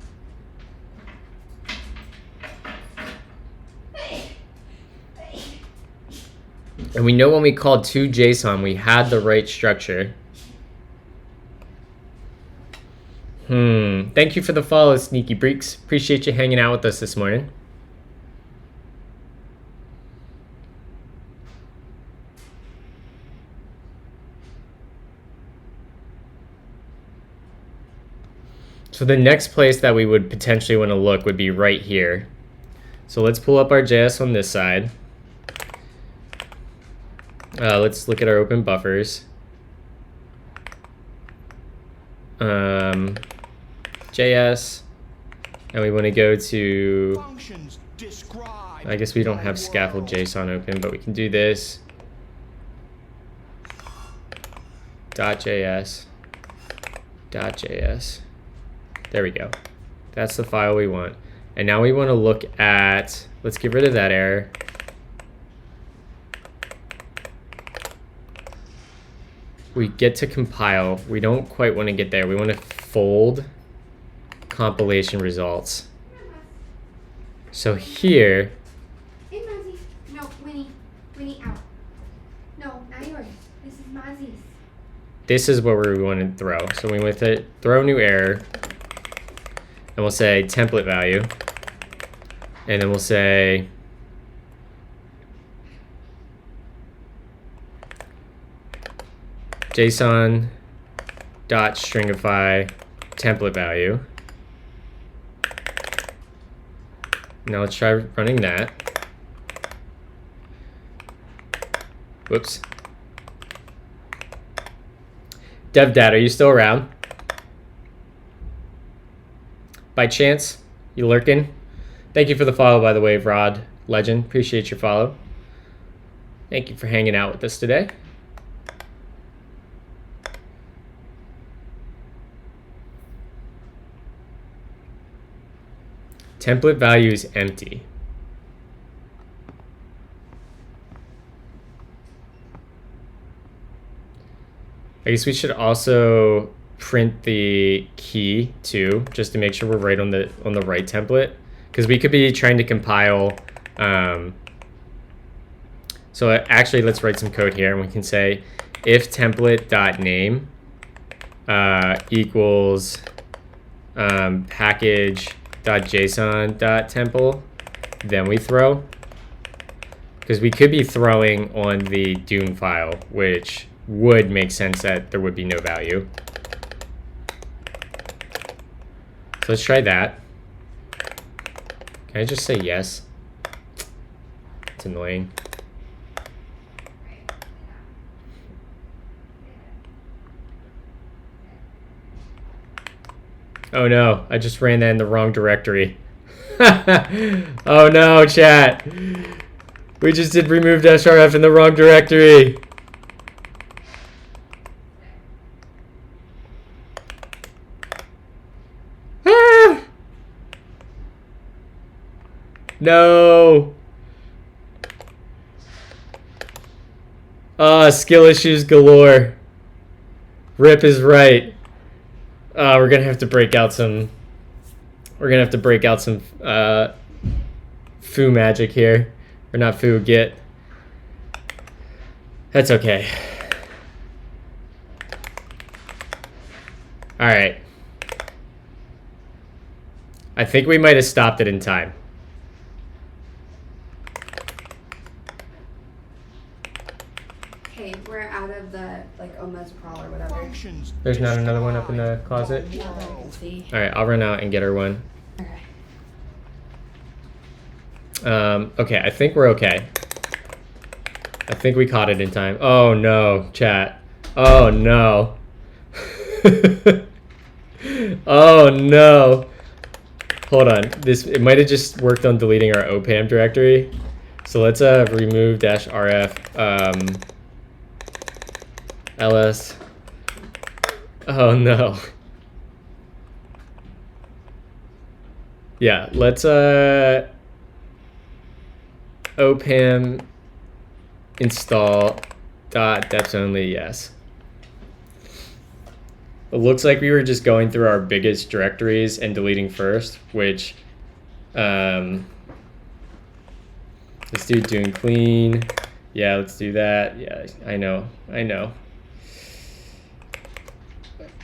And we know when we called to JSON, we had the right structure. Thank you for the follow, Sneaky Breeks. Appreciate you hanging out with us this morning. So the next place that we would potentially want to look would be right here. So let's pull up our JS on this side. Let's look at our open buffers. JS, and we want to go to, I guess we don't have scaffold JSON open, but we can do this. .js. There we go. That's the file we want. And now we want to look at, let's get rid of that error. We get to compile. We don't quite want to get there. We want to fold compilation results. So here, Hey, Muzzy. No, Winnie. Winnie, out. No, not yours. This is Muzzy's. this is what we want to throw. So we want to throw new error, and we'll say template value, and then we'll say JSON dot stringify template value. Now let's try running that. Whoops. DevDad, are you still around? By chance, you lurking? Thank you for the follow, by the way, Rod Legend. Appreciate your follow. Thank you for hanging out with us today. Template value is empty. I guess we should also print the key too, just to make sure we're right on the right template, because we could be trying to compile. So actually, let's write some code here, and we can say if template.name equals package.json.temple, then we throw, because we could be throwing on the Dune file, which would make sense that there would be no value. So let's try that. Can I just say yes? It's annoying. Oh no, I just ran that in the wrong directory. Oh no, chat. We just did remove-rf in the wrong directory. Ah! No. Skill issues galore. Rip is right. We're gonna have to break out some. We're gonna have to break out some foo magic here, or not foo, git. That's okay. All right. I think we might have stopped it in time. Okay, we're out of the omezrazole or whatever. Functions There's not another one up in the describe closet? the Yeah, I world. can see. All right, I'll run out and get her one. Okay. Okay, I think we're okay. I think we caught it in time. Oh no, chat. Oh no. Oh no. Hold on. It might have just worked on deleting our OCaml directory. So let's remove -rf ls. Oh no. Yeah, let's OCaml install .deps only, yes. It looks like we were just going through our biggest directories and deleting first, which let's do doing clean. Yeah, let's do that. Yeah, I know.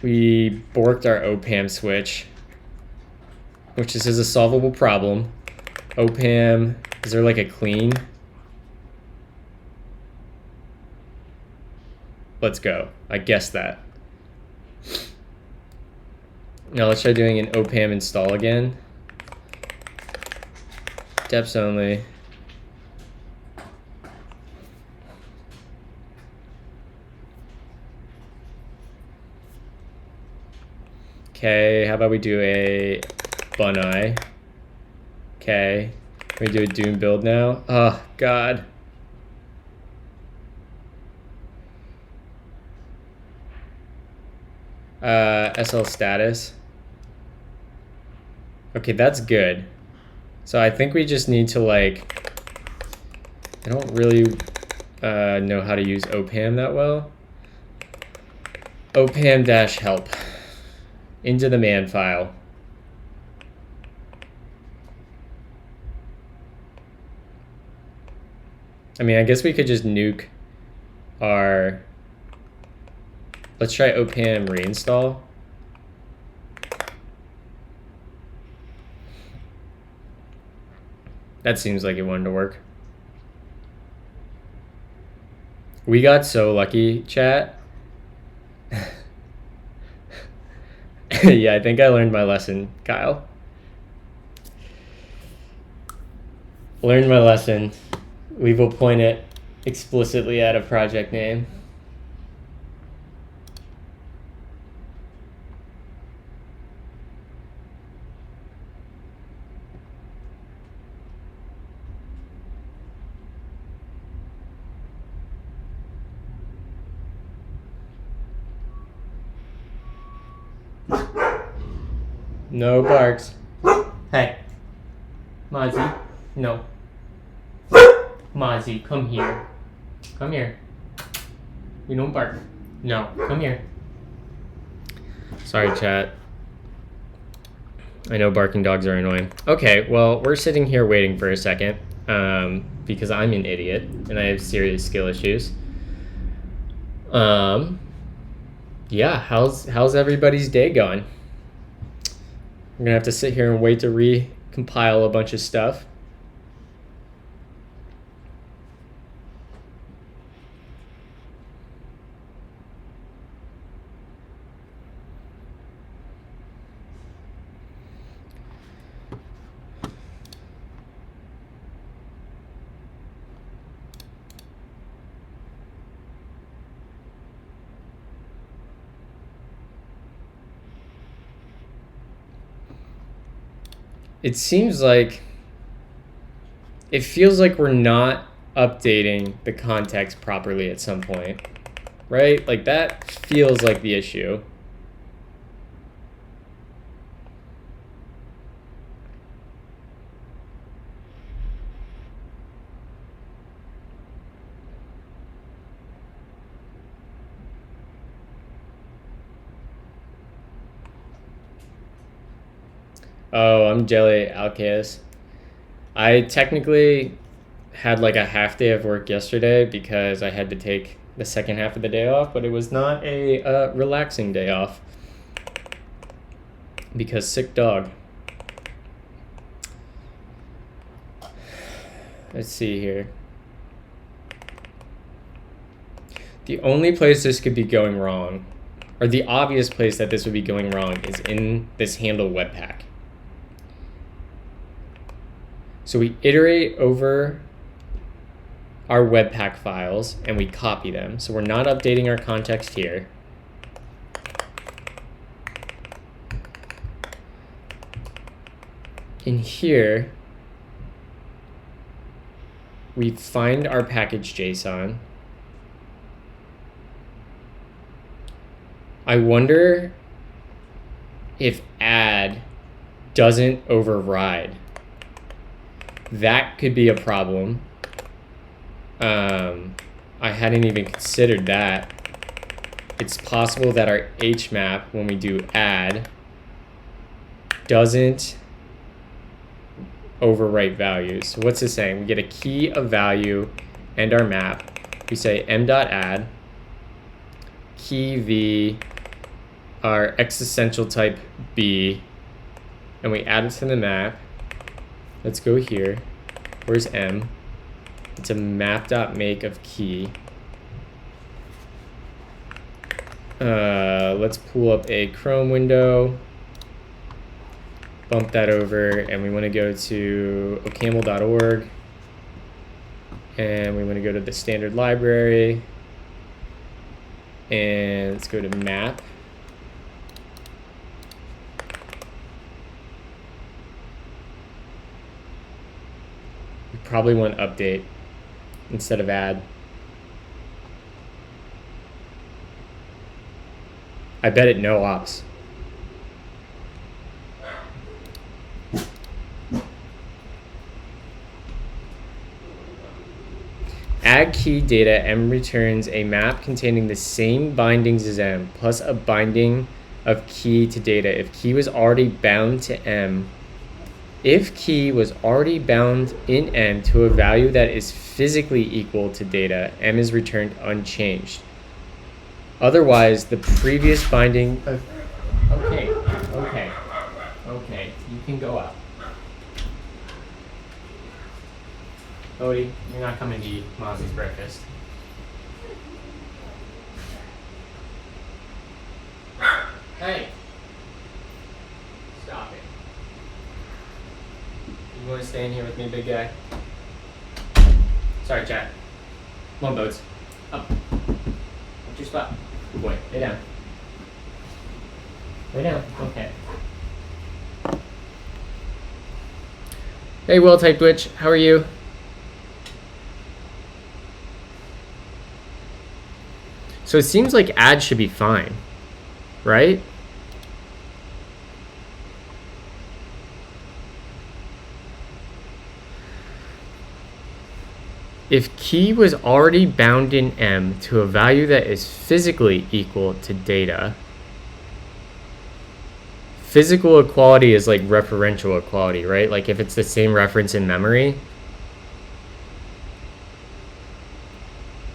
We borked our OCaml switch, which is a solvable problem. OCaml, is there like a clean? Let's go. I guessed that. Now let's try doing an OCaml install again. Deps only. Okay, how about we do a bunai? Okay, can we do a Doom build now? Oh, God. SL status. Okay, that's good. So I think we just need to I don't really know how to use OCaml that well. OCaml-help into the man file. I mean, I guess we could just nuke our... Let's try OCaml reinstall. That seems like it wanted to work. We got so lucky, chat. Yeah, I think I learned my lesson, Kyle. Learned my lesson. We will point it explicitly at a project name. No barks. Hey. Mozzie. No. Mozzie, come here. Come here. You don't bark. No, come here. Sorry, chat. I know barking dogs are annoying. Okay, well, we're sitting here waiting for a second because I'm an idiot and I have serious skill issues. Yeah, how's everybody's day going? I'm gonna have to sit here and wait to recompile a bunch of stuff. It seems like, it feels like we're not updating the context properly at some point, right? Like that feels like the issue. Oh, I'm Jelly Alcaeus. I technically had like a half day of work yesterday because I had to take the second half of the day off, but it was not a relaxing day off because sick dog. Let's see here. The only place this could be going wrong, or the obvious place that this would be going wrong, is in this handle webpack. So we iterate over our webpack files and we copy them. So we're not updating our context here. In here, we find our package JSON. I wonder if add doesn't override. That could be a problem. I hadn't even considered that. It's possible that our HMAP, when we do add, doesn't overwrite values. So what's this saying? We get a key, a value, and our map. We say m.add, key v, our existential type b, and we add it to the map. Let's go here. Where's M? It's a map.make of key. Let's pull up a Chrome window. Bump that over, and we want to go to OCaml.org. And we want to go to the standard library. And let's go to map. Probably want update instead of add. I bet it no ops. Add key data, M returns a map containing the same bindings as M plus a binding of key to data. If key was already bound to M, if key was already bound in M to a value that is physically equal to data, M is returned unchanged. Otherwise, the previous binding of... Okay, you can go up. Odie, you're not coming to eat Mozzie's breakfast. Hey! Stop it. You want to stay in here with me, big guy? Sorry, chat. Come on, Boats. Up. What's your spot? Good boy. Lay down. Lay down. Okay. Hey, well-typed witch. How are you? So it seems like add should be fine, right? If key was already bound in M to a value that is physically equal to data, physical equality is like referential equality, right? Like if it's the same reference in memory.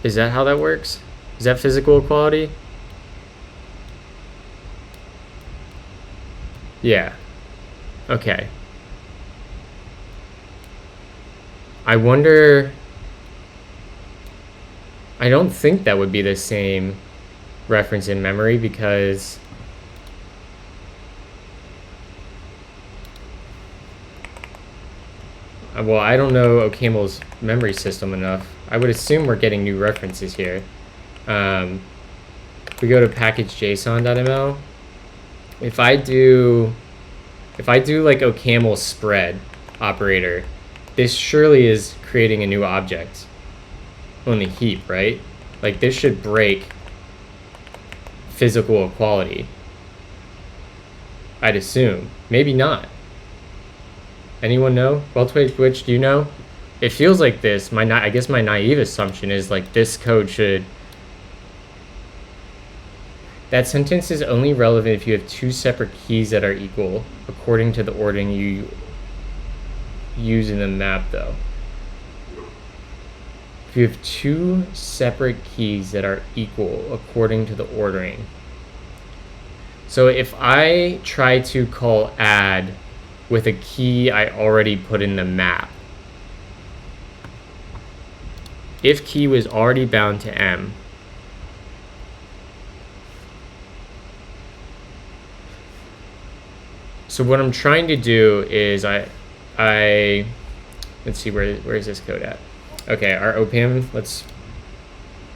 Is that how that works? Is that physical equality? Yeah. Okay. I wonder... I don't think that would be the same reference in memory because... Well, I don't know OCaml's memory system enough. I would assume we're getting new references here. If we go to package.json.ml, if I do like OCaml spread operator, this surely is creating a new object on the heap, right? Like this should break physical equality. I'd assume. Maybe not. Anyone know? Well-typed witch, do you know? It feels like this. I guess my naive assumption is like this code should... That sentence is only relevant if you have two separate keys that are equal, according to the ordering you use in the map, though. If you have two separate keys that are equal, according to the ordering. So if I try to call add with a key I already put in the map, if key was already bound to M, so what I'm trying to do is I let's see, where is this code at? Okay, our OPAM, let's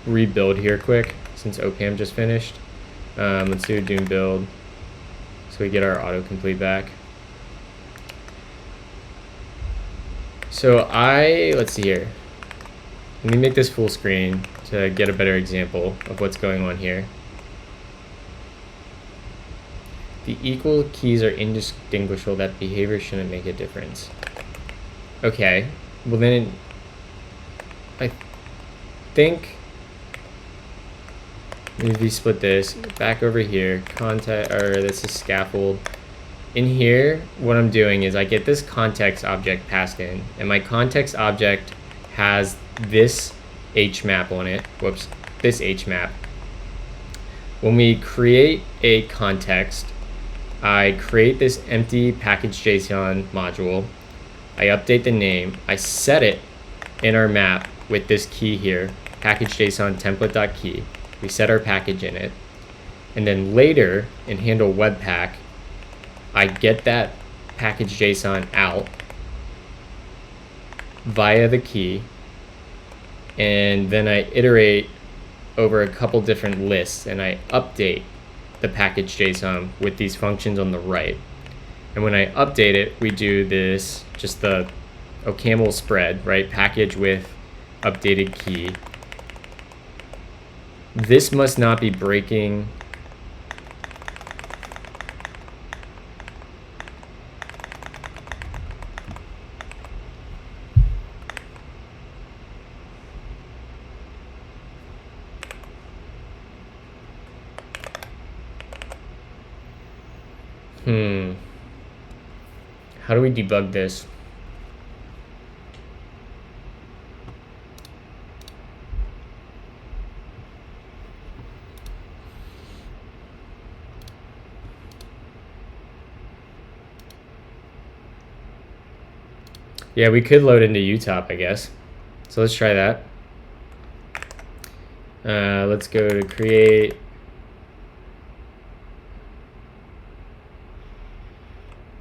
rebuild here quick since OPAM just finished. Let's do a doom build so we get our autocomplete back. So let's see here. Let me make this full screen to get a better example of what's going on here. The equal keys are indistinguishable. That behavior shouldn't make a difference. Okay, well then I think maybe split this back over here. This is scaffold. In here, what I'm doing is I get this context object passed in, and my context object has this HMap on it. Whoops, this HMap. When we create a context, I create this empty package.json module. I update the name. I set it in our map with this key here, package.json template.key. We set our package in it. And then later in handle webpack, I get that package.json out via the key. And then I iterate over a couple different lists and I update the package.json with these functions on the right. And when I update it, we do this, just the OCaml spread, right? Package with updated key. This must not be breaking. how do we debug this? Yeah, we could load into UTOP, I guess. So let's try that. Let's go to create.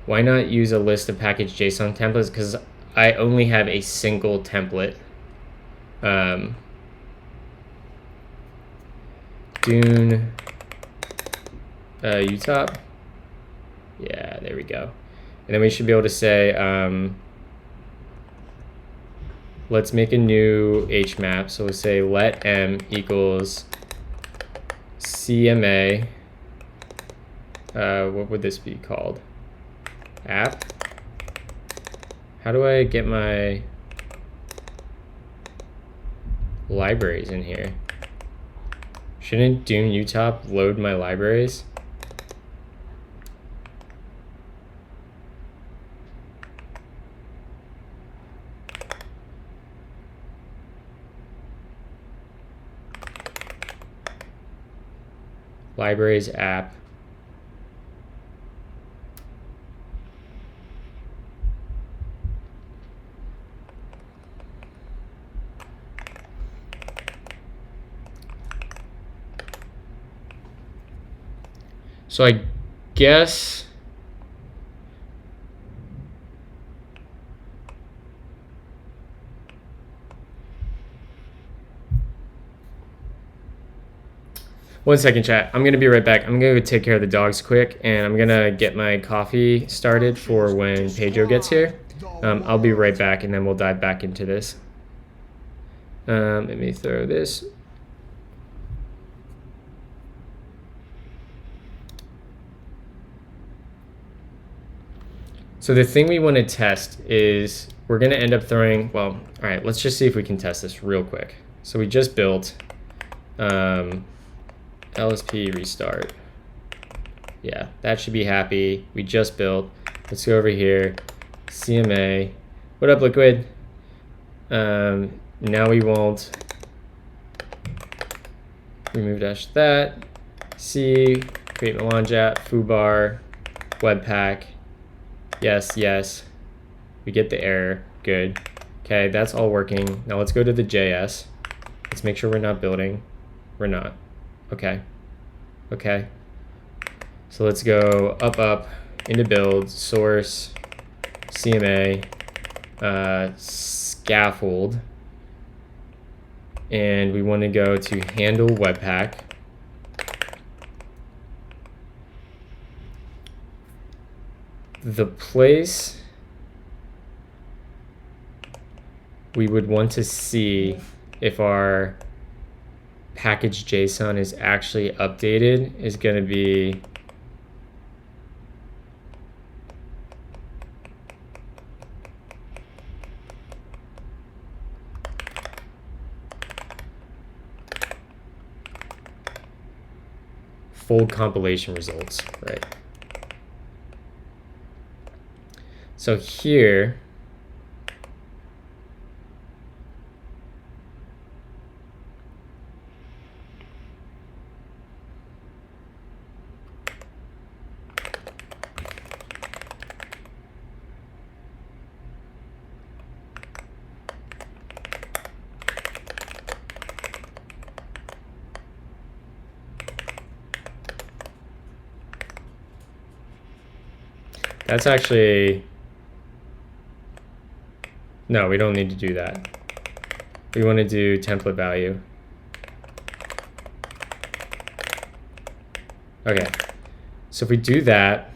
Why not use a list of package JSON templates? Because I only have a single template. Dune UTOP. Yeah, there we go. And then we should be able to say, let's make a new HMAP. So we'll say let m equals CMA. What would this be called? App. How do I get my libraries in here? Shouldn't Dune UTOP load my libraries? Libraries app. So I guess one second, chat. I'm gonna be right back. I'm gonna go take care of the dogs quick, and I'm gonna get my coffee started for when Pedro gets here. I'll be right back, and then we'll dive back into this. Let me throw this. So the thing we want to test is we're going to end up throwing, well, all right, let's just see if we can test this real quick. So we just built LSP restart. Yeah, that should be happy. We just built. Let's go over here. CMA. What up, Liquid? Now we won't remove dash that. C, create melange foobar, webpack. Yes, yes. We get the error. Good. Okay, that's all working. Now let's go to the JS. Let's make sure we're not building. We're not. Okay. Okay. So let's go up, into build, source, CMA, scaffold. And we want to go to handle webpack. The place we would want to see if our package JSON is actually updated is going to be fold compilation results, right? So here, that's actually, no, we don't need to do that. We want to do template value. Okay, so if we do that,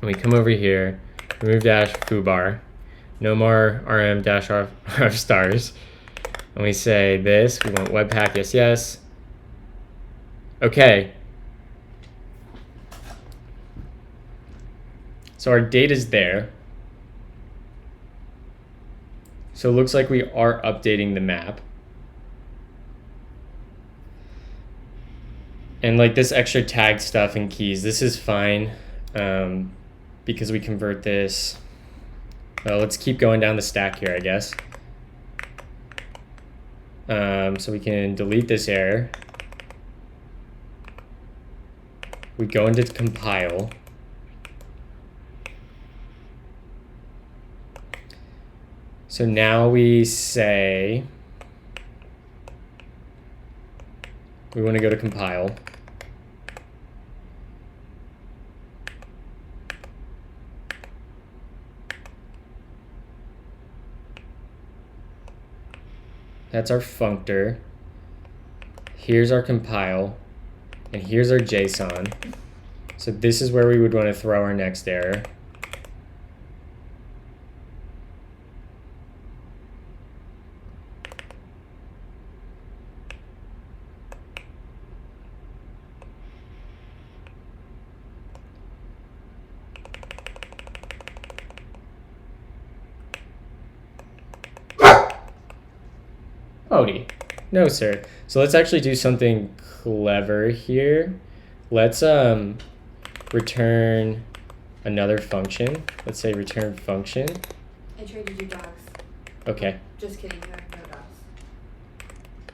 and we come over here, remove dash foobar, no more rm dash r stars, and we say this, we want webpack, yes, yes. Okay. So our data's there. So it looks like we are updating the map. And like this extra tag stuff and keys, this is fine because we convert this. Well, let's keep going down the stack here, I guess. So we can delete this error. We go into compile. So now we say we want to go to compile. That's our functor. Here's our compile. And here's our JSON. So this is where we would want to throw our next error. Odie. No, sir. So let's actually do something clever here. Let's return another function. Let's say return function. I traded you dogs. Okay. Just kidding, there are no dogs.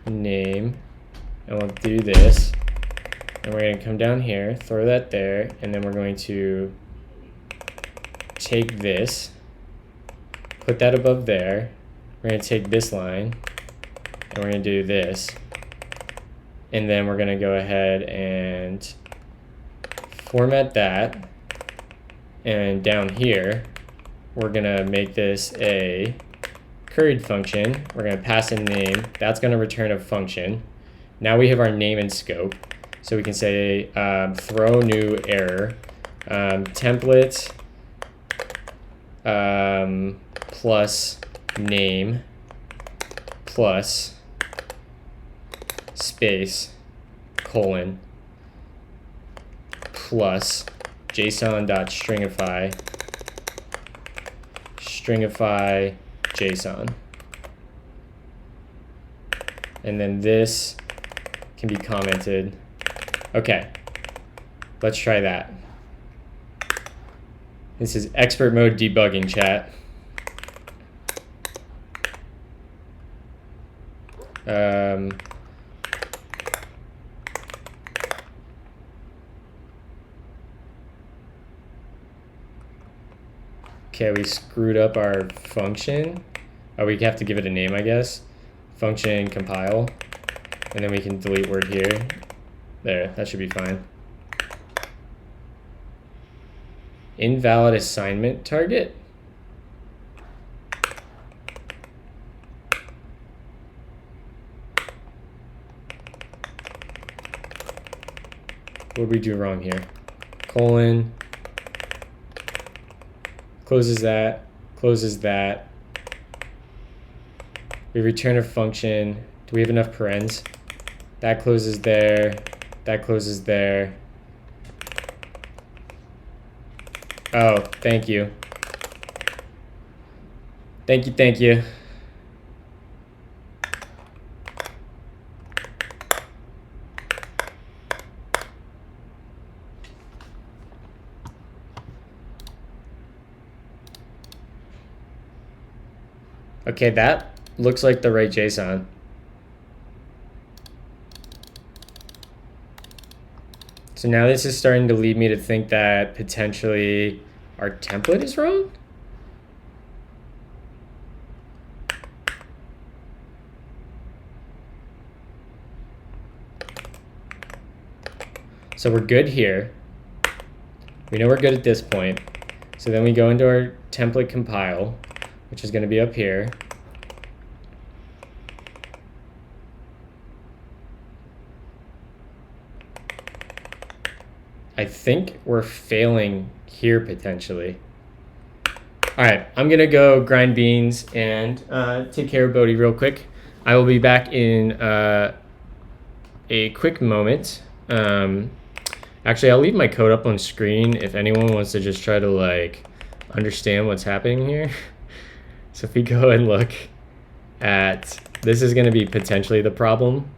Name. And we'll do this. And we're going to come down here, throw that there, and then we're going to take this, put that above there. We're going to take this line, and we're going to do this. And then we're going to go ahead and format that. And down here, we're going to make this a curried function. We're going to pass a name. That's going to return a function. Now we have our name and scope. So we can say throw new error, template plus name plus space colon plus json.stringify JSON. And then this can be commented. Okay, let's try that. This is expert mode debugging, chat. Okay, we screwed up our function. Oh, we have to give it a name, I guess. Function compile. And then we can delete word here. There, that should be fine. Invalid assignment target. What did we do wrong here? Colon. Closes that. Closes that. We return a function. Do we have enough parens? That closes there. That closes there. Oh, thank you. Thank you, thank you. Okay, that looks like the right JSON. So now this is starting to lead me to think that potentially our template is wrong. So we're good here. We know we're good at this point. So then we go into our template compile, which is going to be up here. I think we're failing here potentially. All right, I'm gonna go grind beans and take care of Bodhi real quick. I will be back in a quick moment. Actually, I'll leave my code up on screen if anyone wants to just try to like understand what's happening here. So if we go and look at, this is gonna be potentially the problem.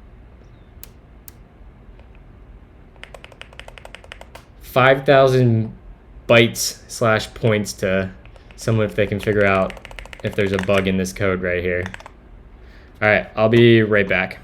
5,000 bytes / points to someone if they can figure out if there's a bug in this code right here. All right, I'll be right back.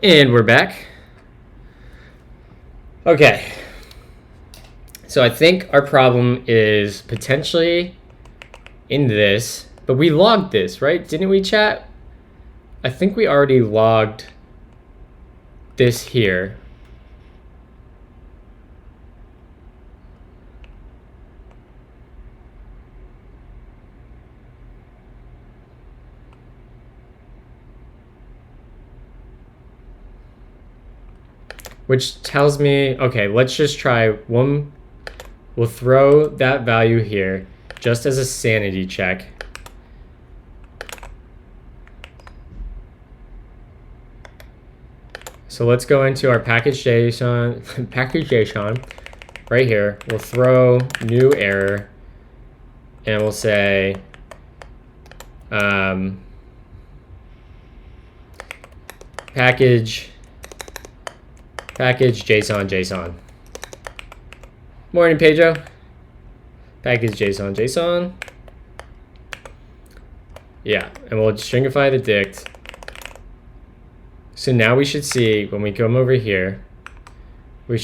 And we're back. Okay. So I think our problem is potentially in this, but we logged this, right? Didn't we, chat? I think we already logged this here. Which tells me, okay, let's just try one. We'll throw that value here just as a sanity check. So let's go into our package.json, package.json right here. We'll throw new error and we'll say package JSON. Morning, Pedro. Package JSON. Yeah, and we'll stringify the dict. So now we should see when we come over here, we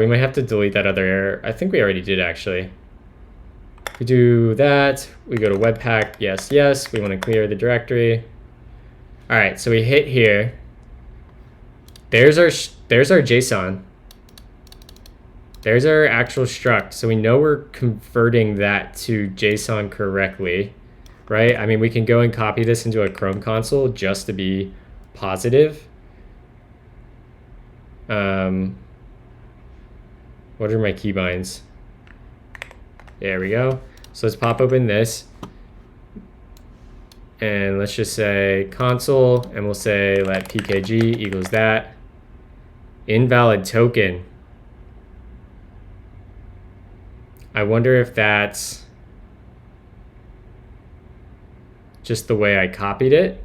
might have to delete that other error. I think we already did actually. We do that, we go to webpack, yes, yes, we want to clear the directory. All right, so we hit here. There's our JSON. There's our actual struct. So we know we're converting that to JSON correctly, right? I mean, we can go and copy this into a Chrome console just to be positive. What are my keybinds? There we go. So let's pop open this. And let's just say console, and we'll say let pkg equals that. Invalid token. I wonder if that's just the way I copied it.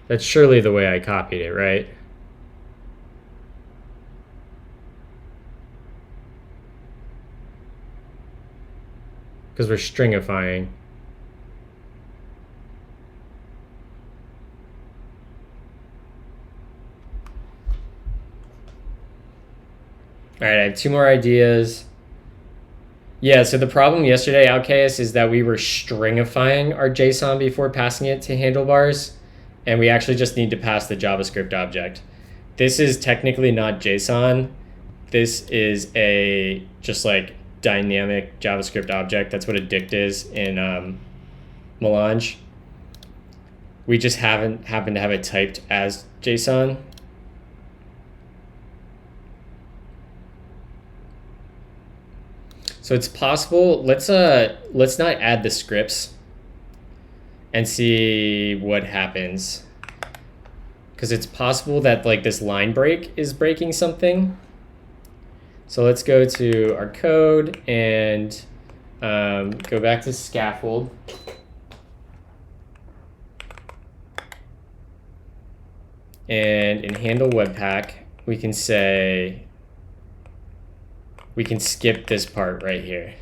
That's surely the way I copied it, right? Because we're stringifying. All right, I have 2 more ideas. Yeah, so the problem yesterday, Outcast, is that we were stringifying our JSON before passing it to handlebars, and we actually just need to pass the JavaScript object. This is technically not JSON. This is a just like dynamic JavaScript object. That's what a dict is in Melange. We just haven't happened to have it typed as JSON. So it's possible. Let's not add the scripts and see what happens, because it's possible that like this line break is breaking something. So let's go to our code and go back to scaffold. And in handle webpack, we can say, we can skip this part right here.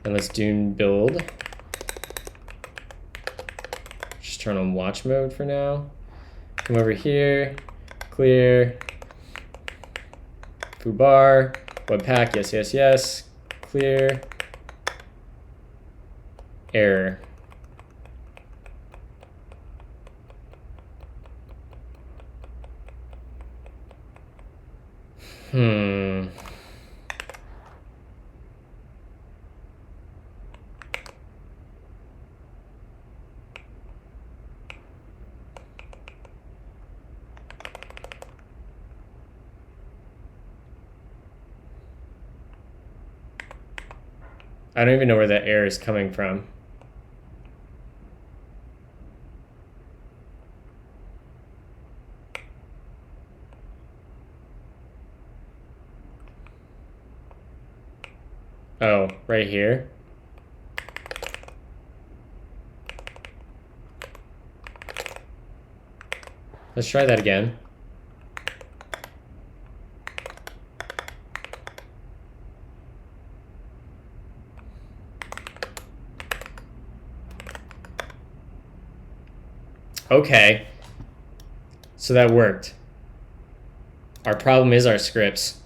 And let's do build. Just turn on watch mode for now. Come over here, clear, foobar, webpack, yes, yes, yes, clear, error. I don't even know where that error is coming from. Oh, right here. Let's try that again. Okay, so that worked. Our problem is our scripts.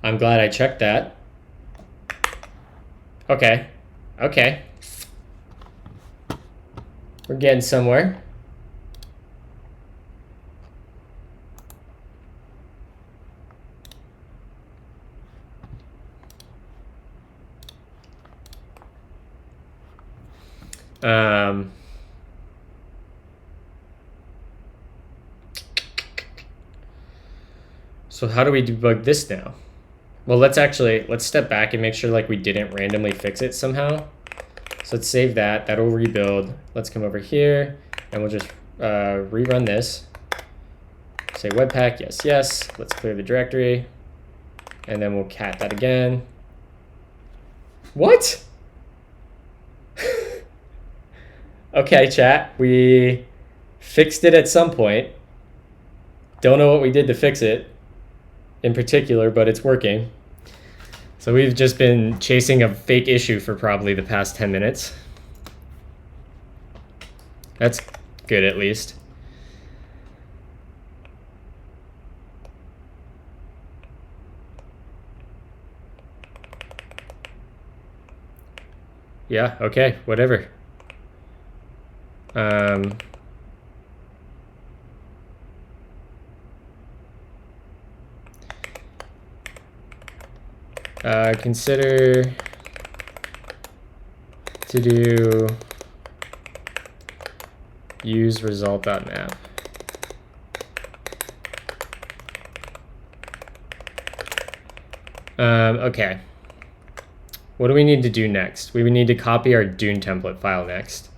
I'm glad I checked that. Okay, okay. We're getting somewhere. So how do we debug this now? Well, let's step back and make sure like we didn't randomly fix it somehow. So let's save that. That'll rebuild. Let's come over here and we'll just rerun this. Say webpack, yes, yes. Let's clear the directory. And then we'll cat that again. What? Okay, chat. We fixed it at some point. Don't know what we did to fix it in particular, but it's working. So we've just been chasing a fake issue for probably the past 10 minutes. That's good, at least. Yeah, okay, whatever. Consider to do use result.map. Okay. What do we need to do next? We would need to copy our Dune template file next.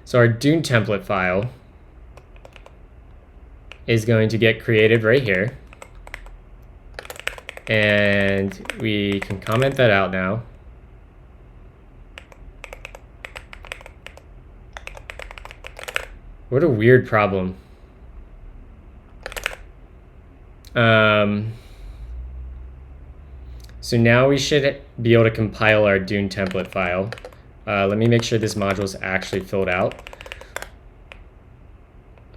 So our Dune template file is going to get created right here. And we can comment that out now. What a weird problem. So now we should be able to compile our Dune template file. Let me make sure this module is actually filled out.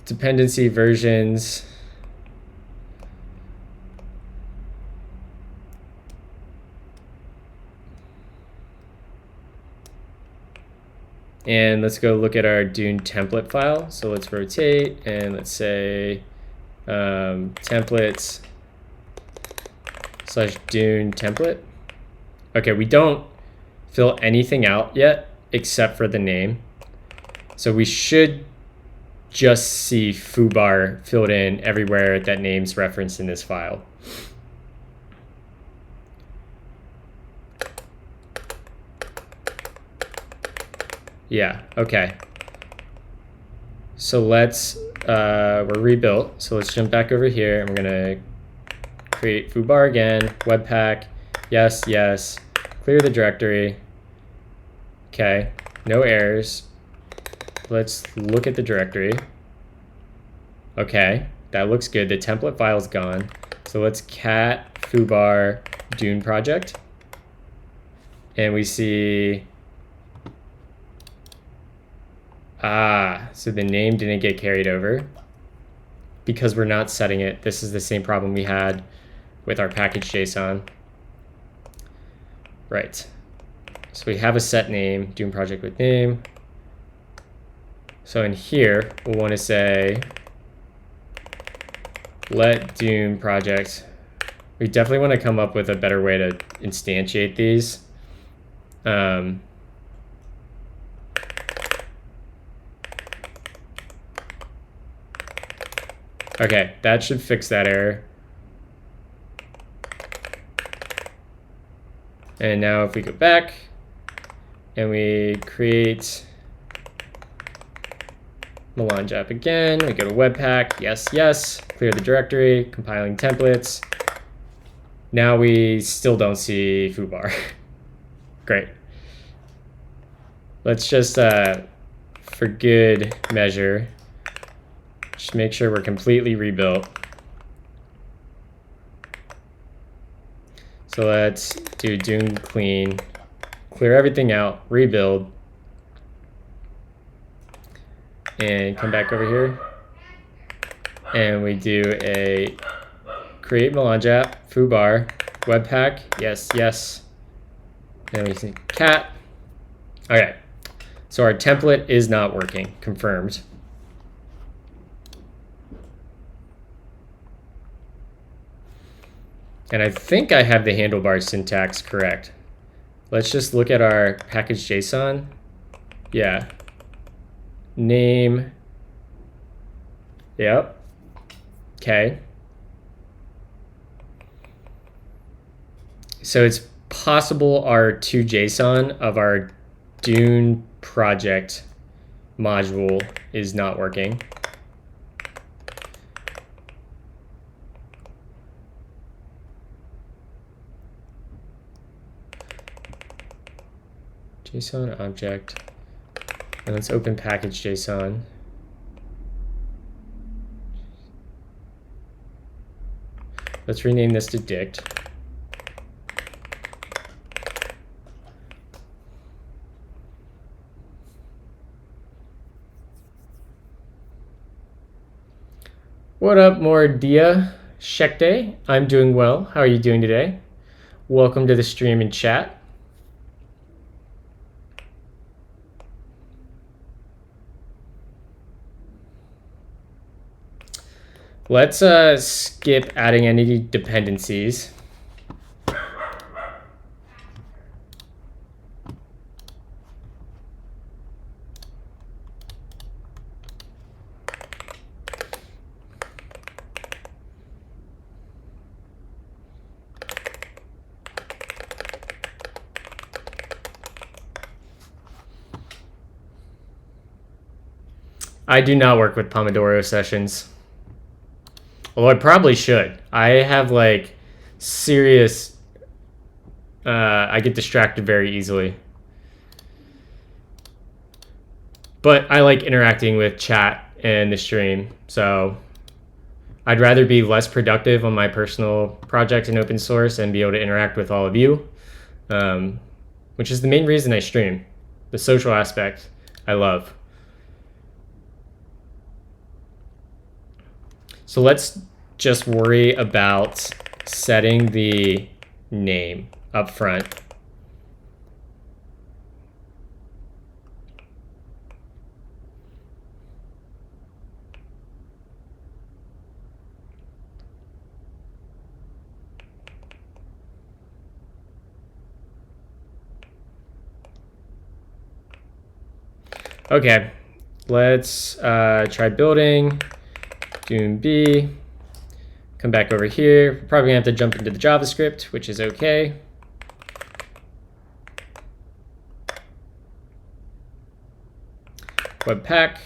Dependency versions. And let's go look at our Dune template file. So let's rotate and let's say templates / Dune template. Okay, we don't fill anything out yet except for the name. So we should just see foobar filled in everywhere that name's referenced in this file. Yeah, okay. So let's, we're rebuilt. So let's jump back over here and we're gonna create foobar again, webpack, yes, yes, clear the directory. Okay, no errors. Let's look at the directory. Okay, that looks good. The template file's gone. So let's cat foobar Dune project. And we see, so the name didn't get carried over because we're not setting it. This is the same problem we had with our package.json. Right. So we have a set name, Dune project with name. So in here, we'll want to say, let Dune project. We definitely want to come up with a better way to instantiate these. Okay, that should fix that error. And now if we go back and we create melange app again, we go to webpack, yes, yes, clear the directory, compiling templates. Now we still don't see foobar. Great. Let's just, for good measure, just make sure we're completely rebuilt. So let's do Dune clean, clear everything out, rebuild, and come back over here. And we do a create melange app, foobar, webpack, yes, yes. And we say cat. Okay, so our template is not working, confirmed. And I think I have the handlebar syntax correct. Let's just look at our package.json. Yeah. Name. Yep. Okay. So it's possible our to.json of our Dune project module is not working. JSON object, and let's open package.json. Let's rename this to dict. What up, Mordia Shekte? I'm doing well. How are you doing today? Welcome to the stream and chat. Let's skip adding any dependencies. I do not work with Pomodoro sessions. Although I probably should. I have like serious, I get distracted very easily. But I like interacting with chat and the stream. So I'd rather be less productive on my personal project in open source and be able to interact with all of you, which is the main reason I stream. The social aspect I love. So let's just worry about setting the name up front. Okay, let's try building. Doom B, come back over here. We're probably gonna have to jump into the JavaScript, which is okay. Webpack,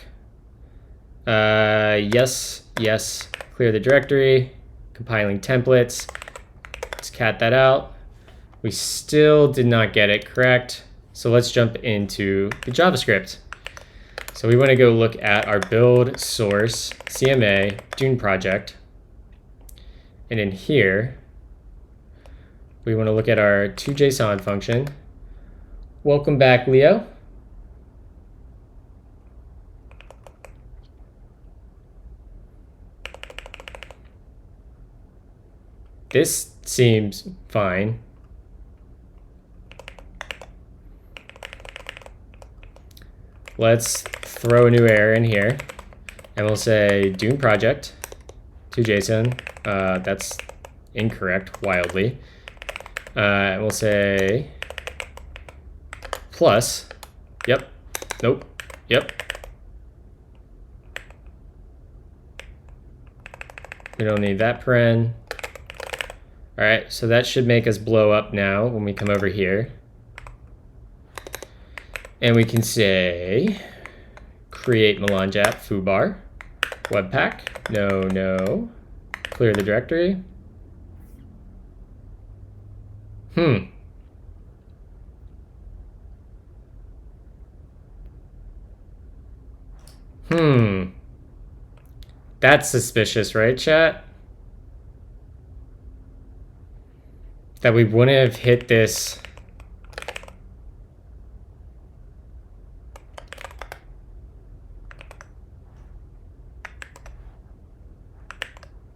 yes, clear the directory, compiling templates. Let's cat that out. We still did not get it correct. So let's jump into the JavaScript. So we want to go look at our build source CMA Dune project. And in here, we want to look at our toJSON function. Welcome back, Leo. This seems fine. Let's throw a new error in here, and we'll say Dune project to JSON. That's incorrect, wildly. And we'll say plus. Yep. Nope. Yep. We don't need that paren. All right, so that should make us blow up now when we come over here. And we can say create melange app foobar, webpack, no, clear the directory. That's suspicious, right, chat? That we wouldn't have hit this.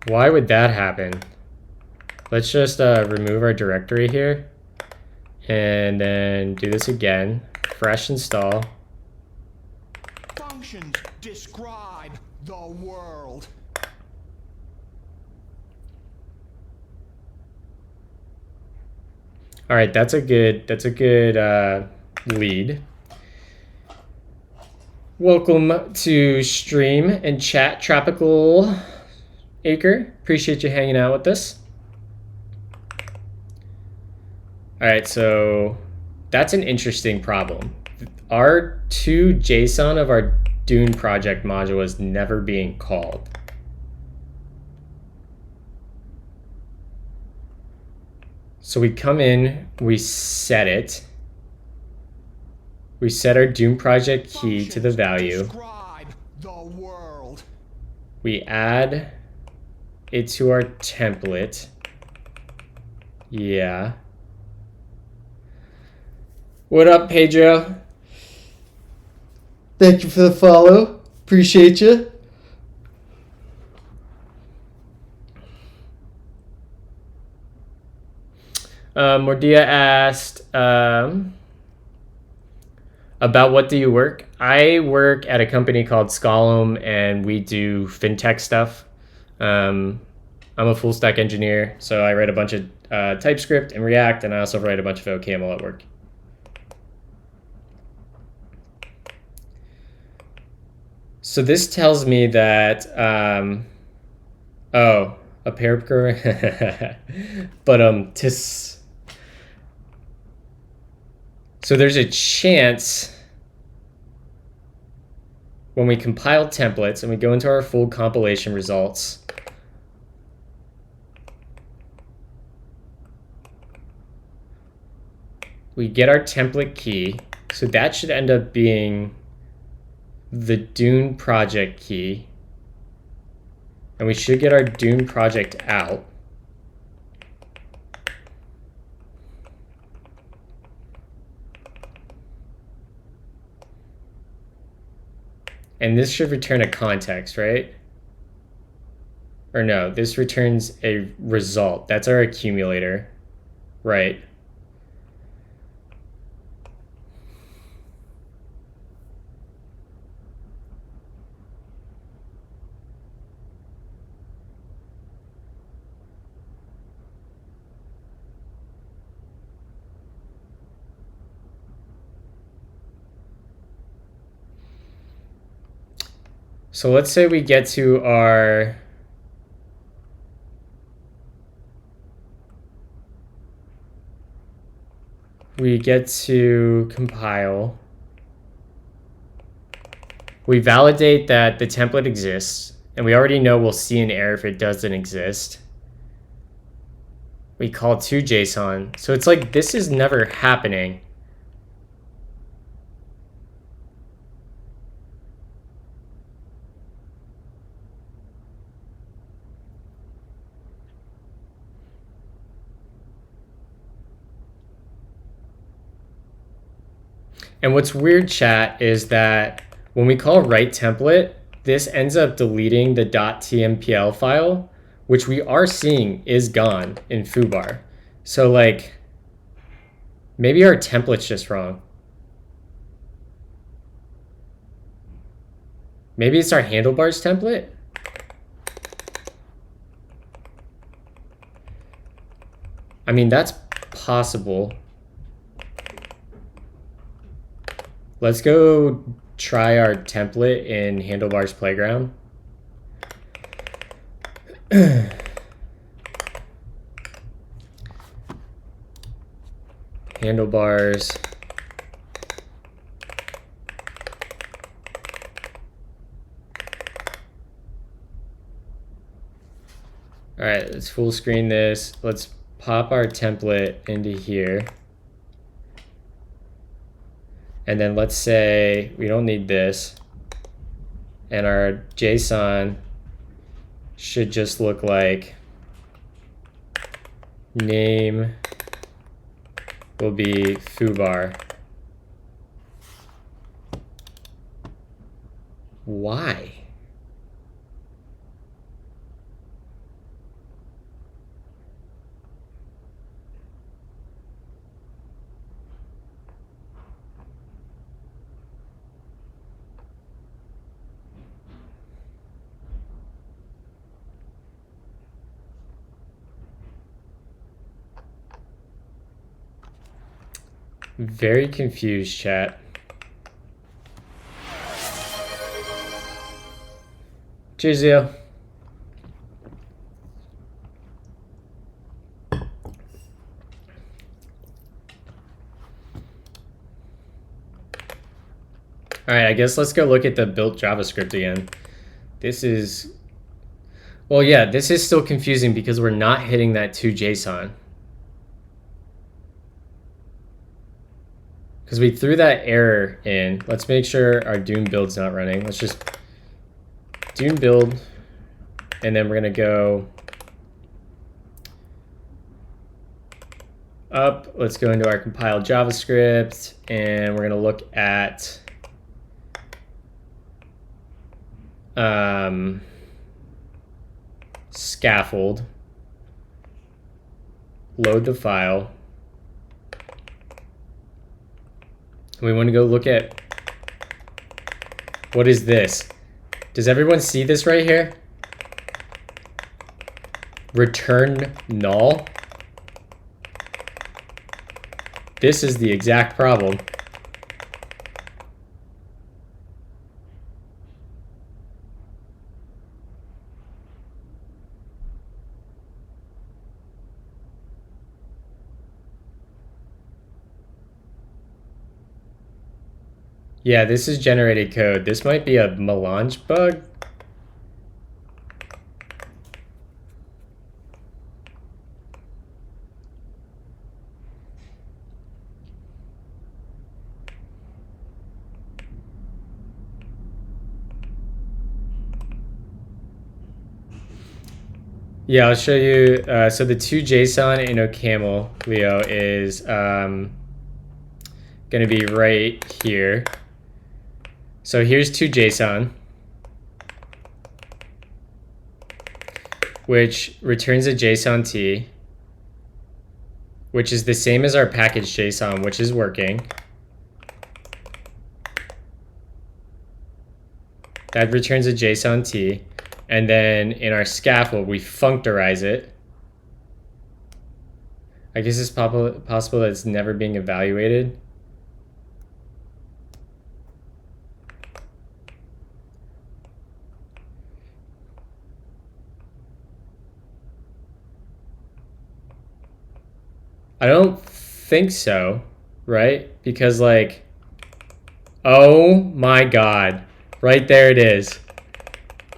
Why would that happen? Let's just remove our directory here and then do this again. Fresh install. Functions describe the world. All right, that's a good lead. Welcome to stream and chat, Tropical Acre. Appreciate you hanging out with us. All right, so that's an interesting problem. Our toJSON of our Dune project module is never being called. So we come in, we set it. We set our Dune project key to the value. Describe the world. We add it to our template. Yeah. What up, Pedro? Thank you for the follow. Appreciate you. Mordia asked about what do you work? I work at a company called Scalum, and we do fintech stuff. I'm a full stack engineer, so I write a bunch of TypeScript and React, and I also write a bunch of OCaml at work. So this tells me that, oh, a pair program, but so there's a chance when we compile templates and we go into our full compilation results, we get our template key. So that should end up being the Dune project key. And we should get our Dune project out. And this should return a context, right? Or no, this returns a result. That's our accumulator, right? So let's say we get to our compile. We validate that the template exists, and we already know we'll see an error if it doesn't exist. We call toJSON. So it's like this is never happening. And what's weird, chat, is that when we call write template, this ends up deleting the .tmpl file, which we are seeing is gone in foobar. So like, maybe our template's just wrong. Maybe it's our handlebars template. I mean, that's possible. Let's go try our template in handlebars playground. Handlebars. All right, let's full screen this. Let's pop our template into here. And then let's say we don't need this. And our JSON should just look like name will be foobar. Why? Very confused, chat. Cheers, Zio. All right, I guess let's go look at the built JavaScript again. This is, well, yeah, this is still confusing because we're not hitting that toJSON. Because we threw that error in. Let's make sure our Dune build's not running. Let's just Dune build, and then we're gonna go up. Let's go into our compiled JavaScript, and we're going to look at scaffold. Load the file. We want to go look at, what is this? Does everyone see this right here? Return null. This is the exact problem. Yeah, this is generated code. This might be a melange bug. Yeah, I'll show you. So the to JSON in OCaml, Leo, is going to be right here. So here's to JSON, which returns a JSON T, which is the same as our package JSON, which is working. That returns a JSON T. And then in our scaffold, we functorize it. I guess it's possible that it's never being evaluated. I don't think so, right? Because like, oh my God, right there it is.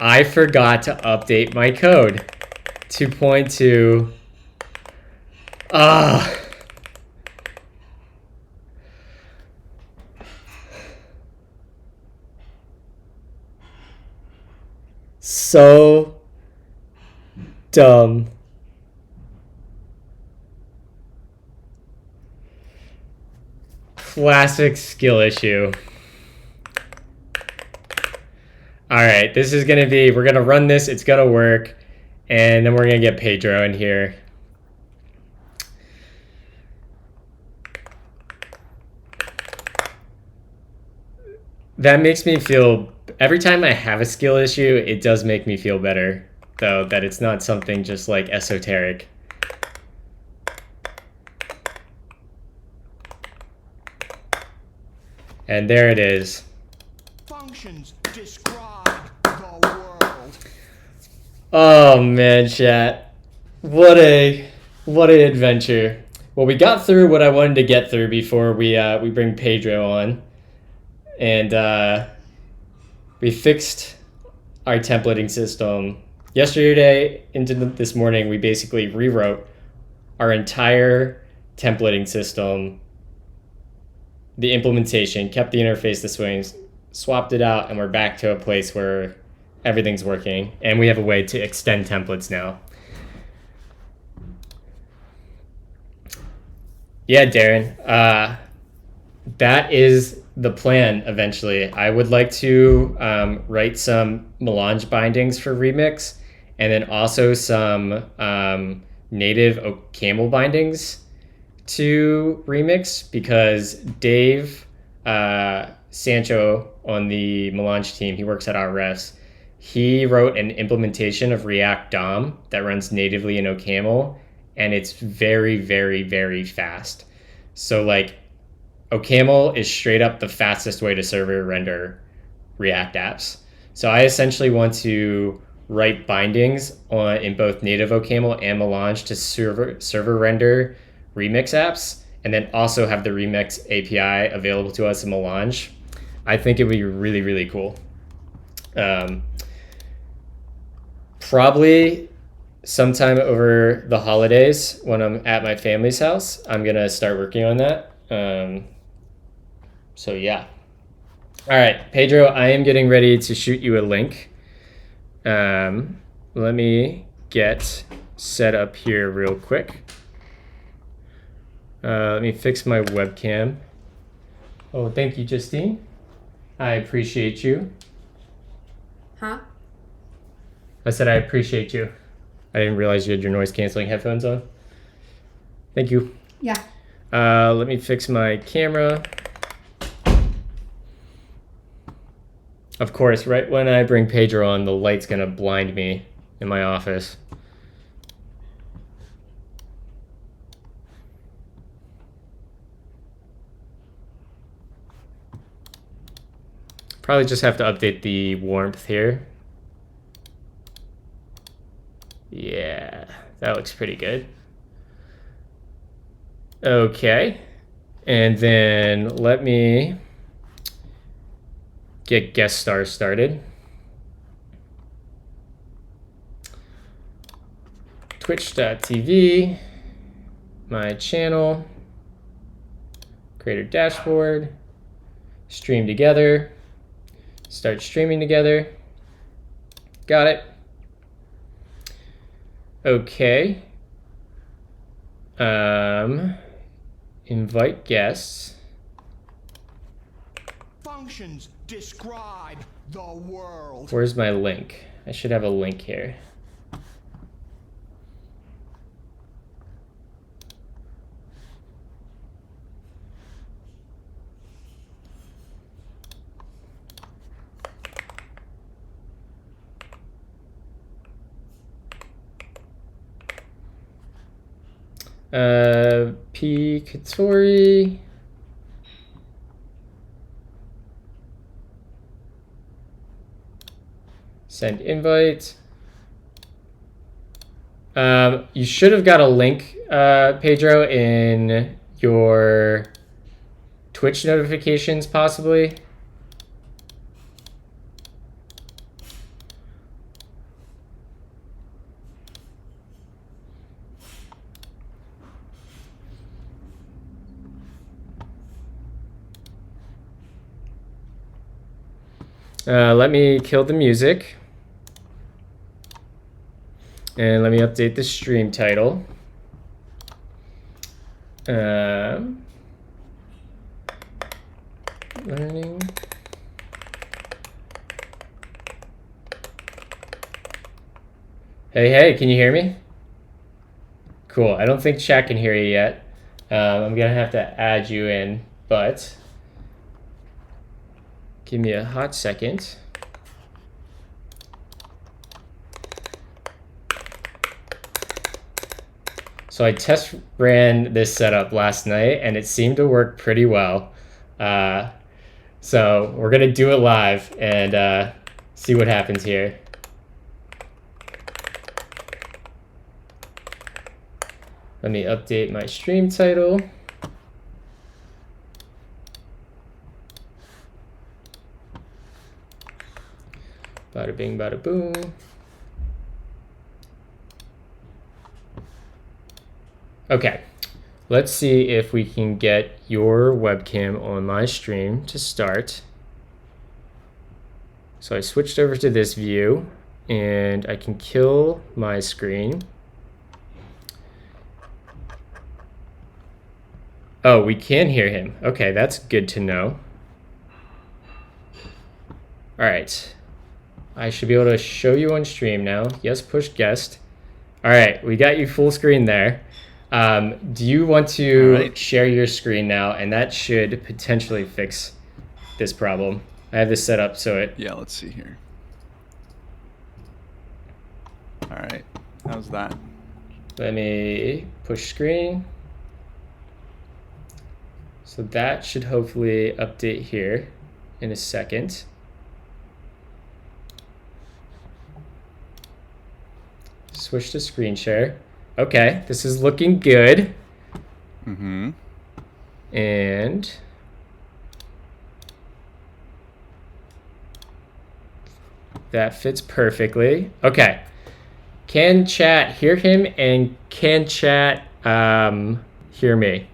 I forgot to update my code to point to, so dumb. Classic skill issue. All right, this is gonna be, we're gonna run this, it's gonna work, and then we're gonna get Pedro in here. That makes me feel, every time I have a skill issue, it does make me feel better, though, that it's not something just like esoteric. And there it is. Functions describe the world. Oh man, chat. What an adventure. Well, we got through what I wanted to get through before we bring Pedro on. And we fixed our templating system. Yesterday into this morning, we basically rewrote our entire templating system, the implementation, kept the interface the same, swapped it out, and we're back to a place where everything's working, and we have a way to extend templates now. Yeah, Darren, that is the plan eventually. I would like to write some melange bindings for Remix, and then also some native OCaml bindings to Remix, because Dave Sancho on the melange team, he works at RS, he wrote an implementation of React DOM that runs natively in OCaml, and it's very, very, very fast. So like, OCaml is straight up the fastest way to server render React apps. So I essentially want to write bindings in both native OCaml and melange to server render Remix apps, and then also have the Remix API available to us in melange. I think it would be really, really cool. Probably sometime over the holidays when I'm at my family's house, I'm gonna start working on that. So yeah. All right, Pedro, I am getting ready to shoot you a link. Let me get set up here real quick. Let me fix my webcam. Oh, thank you, Justine. I appreciate you. Huh? I said I appreciate you. I didn't realize you had your noise canceling headphones on. Thank you. Yeah. Let me fix my camera. Of course, right when I bring Pedro on, the light's gonna blind me in my office. Probably just have to update the warmth here. Yeah, that looks pretty good. Okay, and then let me get guest stars started. Twitch.tv, my channel, creator dashboard, stream together, start streaming together. Got it. Okay. Invite guests. Functions describe the world. Where's my link? I should have a link here. P. Katori. Send invite. You should have got a link, Pedro, in your Twitch notifications, possibly. Let me kill the music. And let me update the stream title. Learning. Hey, can you hear me? Cool. I don't think chat can hear you yet. I'm gonna have to add you in, but give me a hot second. So I test ran this setup last night and it seemed to work pretty well. So we're gonna do it live and see what happens here. Let me update my stream title. Bada bing, bada boom. Okay, let's see if we can get your webcam on my stream to start. So I switched over to this view and I can kill my screen. Oh, we can hear him. Okay, that's good to know. All right, I should be able to show you on stream now. Yes, push guest. All right, we got you full screen there. Do you want to share your screen now? And that should potentially fix this problem. I have this set up so it... Yeah, let's see here. All right, how's that? Let me push screen. So that should hopefully update here in a second. Switch to screen share. Okay, this is looking good. Mm-hmm. And that fits perfectly. Okay. Can chat hear him and can chat hear me?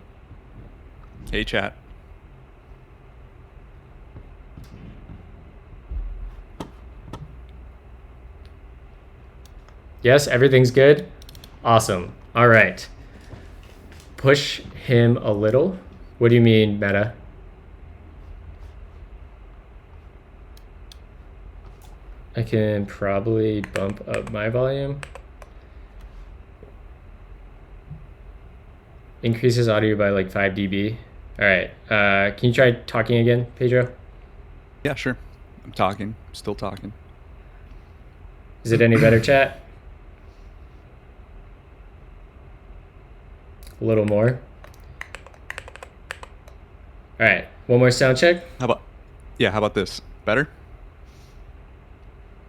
Hey, chat. Yes, everything's good? Awesome. All right. push him a little. What do you mean, Meta? I can probably bump up my volume. Increases audio by like 5 dB. All right. Can you try talking again, Pedro? Yeah, sure. I'm talking. Still talking. Is it any better, chat? A little more. All right. One more sound check. How about this? Better?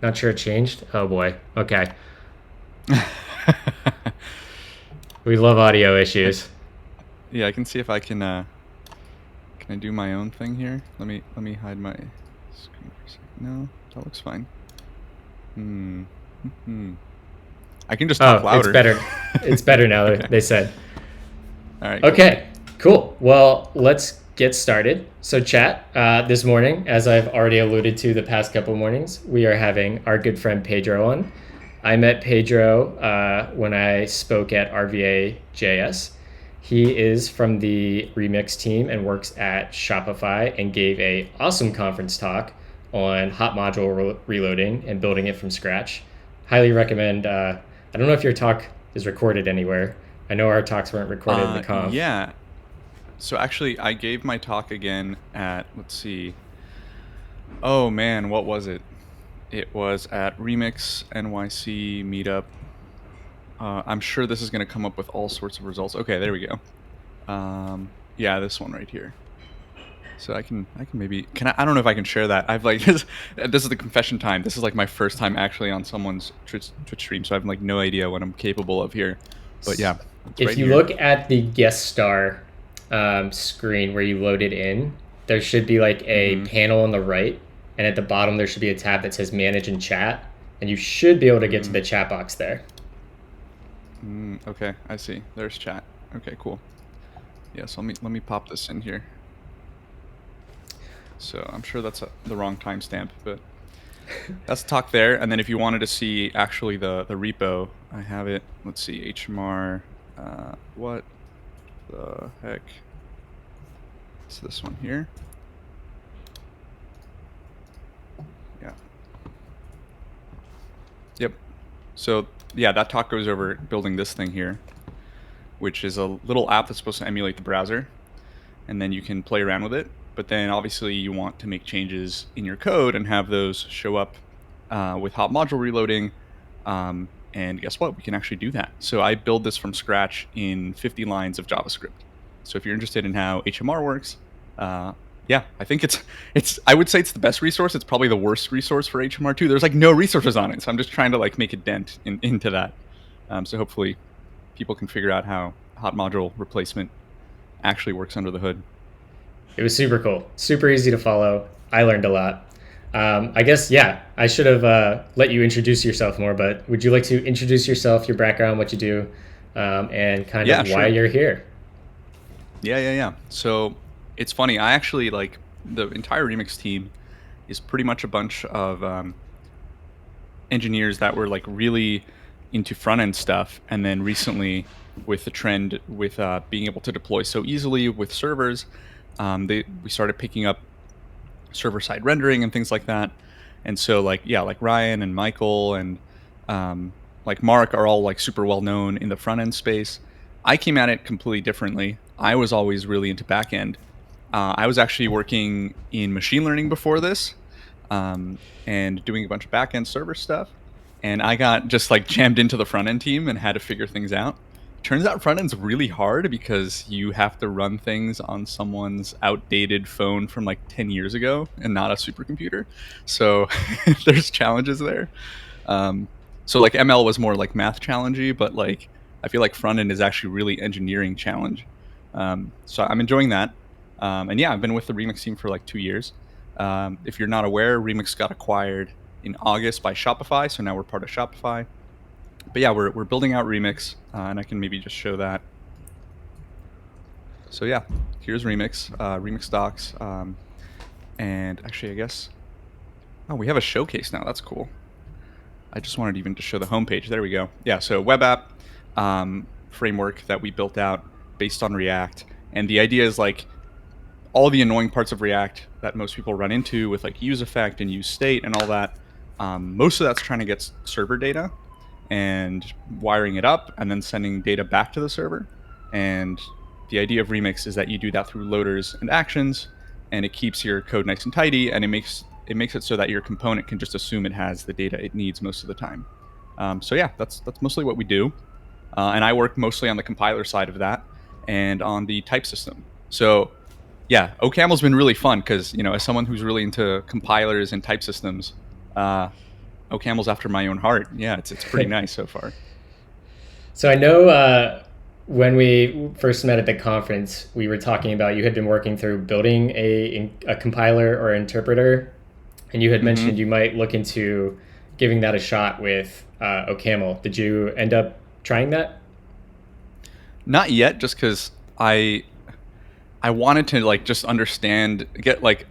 Not sure it changed. Oh boy. Okay. We love audio issues. Yeah, I can see if I can I do my own thing here? Let me hide my screen for a second. No, that looks fine. I can just talk louder. It's better. It's better now, Okay. they said. All right. Okay, cool. Well, let's get started. So chat, this morning, as I've already alluded to the past couple mornings, we are having our good friend Pedro on. I met Pedro when I spoke at RVA JS. He is from the Remix team and works at Shopify and gave a awesome conference talk on hot module reloading and building it from scratch. Highly recommend. I don't know if your talk is recorded anywhere. I know our talks weren't recorded in the conf. Yeah. So actually, I gave my talk again at, let's see. Oh man, what was it? It was at Remix NYC meetup. I'm sure this is going to come up with all sorts of results. Okay, there we go. Yeah, this one right here. So I can maybe, I don't know if I can share that. I've like, this is the confession time. This is like my first time actually on someone's Twitch stream, so I have like no idea what I'm capable of here. But yeah. If right you here. look at the guest star screen where you load it in, there should be like a panel on the right, and at the bottom there should be a tab that says manage and chat, and you should be able to get to the chat box there. Okay, I see. There's chat. Okay, cool. Yeah, so let me pop this in here. So I'm sure that's the wrong timestamp, but that's the talk there. And then if you wanted to see actually the repo, I have it. Let's see, HMR. What the heck? It's this one here. Yeah. Yep. So yeah, that talk goes over building this thing here, which is a little app that's supposed to emulate the browser, and then you can play around with it. But then obviously you want to make changes in your code and have those show up with hot module reloading. And guess what? We can actually do that. So I build this from scratch in 50 lines of JavaScript. So if you're interested in how HMR works, yeah, I think I would say it's the best resource. It's probably the worst resource for HMR too. There's like no resources on it. So I'm just trying to like make a dent into that. So hopefully people can figure out how hot module replacement actually works under the hood. It was super cool, super easy to follow. I learned a lot. I guess, yeah, I should have let you introduce yourself more, but would you like to introduce yourself, your background, what you do, and kind of why you're here? Yeah. So it's funny. I actually like the entire Remix team is pretty much a bunch of engineers that were like really into front end stuff. And then recently with the trend with being able to deploy so easily with servers, we started picking up server-side rendering and things like that. And so like Ryan and Michael and like Mark are all like super well known in the front end space. I came at it completely differently. I was always really into back end. I was actually working in machine learning before this, and doing a bunch of back end server stuff. And I got just like jammed into the front end team and had to figure things out. Turns out front end's really hard because you have to run things on someone's outdated phone from like 10 years ago and not a supercomputer. So there's challenges there. So like ML was more like math challengey, but like I feel like front end is actually really engineering challenge. So I'm enjoying that. And yeah, I've been with the Remix team for like 2 years. If you're not aware, Remix got acquired in August by Shopify. So now we're part of Shopify. But yeah, we're building out Remix, and I can maybe just show that. So yeah, here's Remix, Remix docs, and actually I guess, oh, we have a showcase now. That's cool. I just wanted even to show the homepage. There we go. Yeah, so web app framework that we built out based on React. And the idea is like all the annoying parts of React that most people run into with like use effect and use state and all that. Most of that's trying to get server data and wiring it up and then sending data back to the server. And the idea of Remix is that you do that through loaders and actions, and it keeps your code nice and tidy, and it makes it so that your component can just assume it has the data it needs most of the time. So yeah, that's mostly what we do. And I work mostly on the compiler side of that and on the type system. So yeah, OCaml's been really fun because, as someone who's really into compilers and type systems, OCaml's after my own heart. Yeah, it's pretty nice so far. So I know when we first met at the conference, we were talking about you had been working through building a compiler or interpreter, and you had mentioned you might look into giving that a shot with OCaml. Did you end up trying that? Not yet, just because I wanted to like just understand, get like,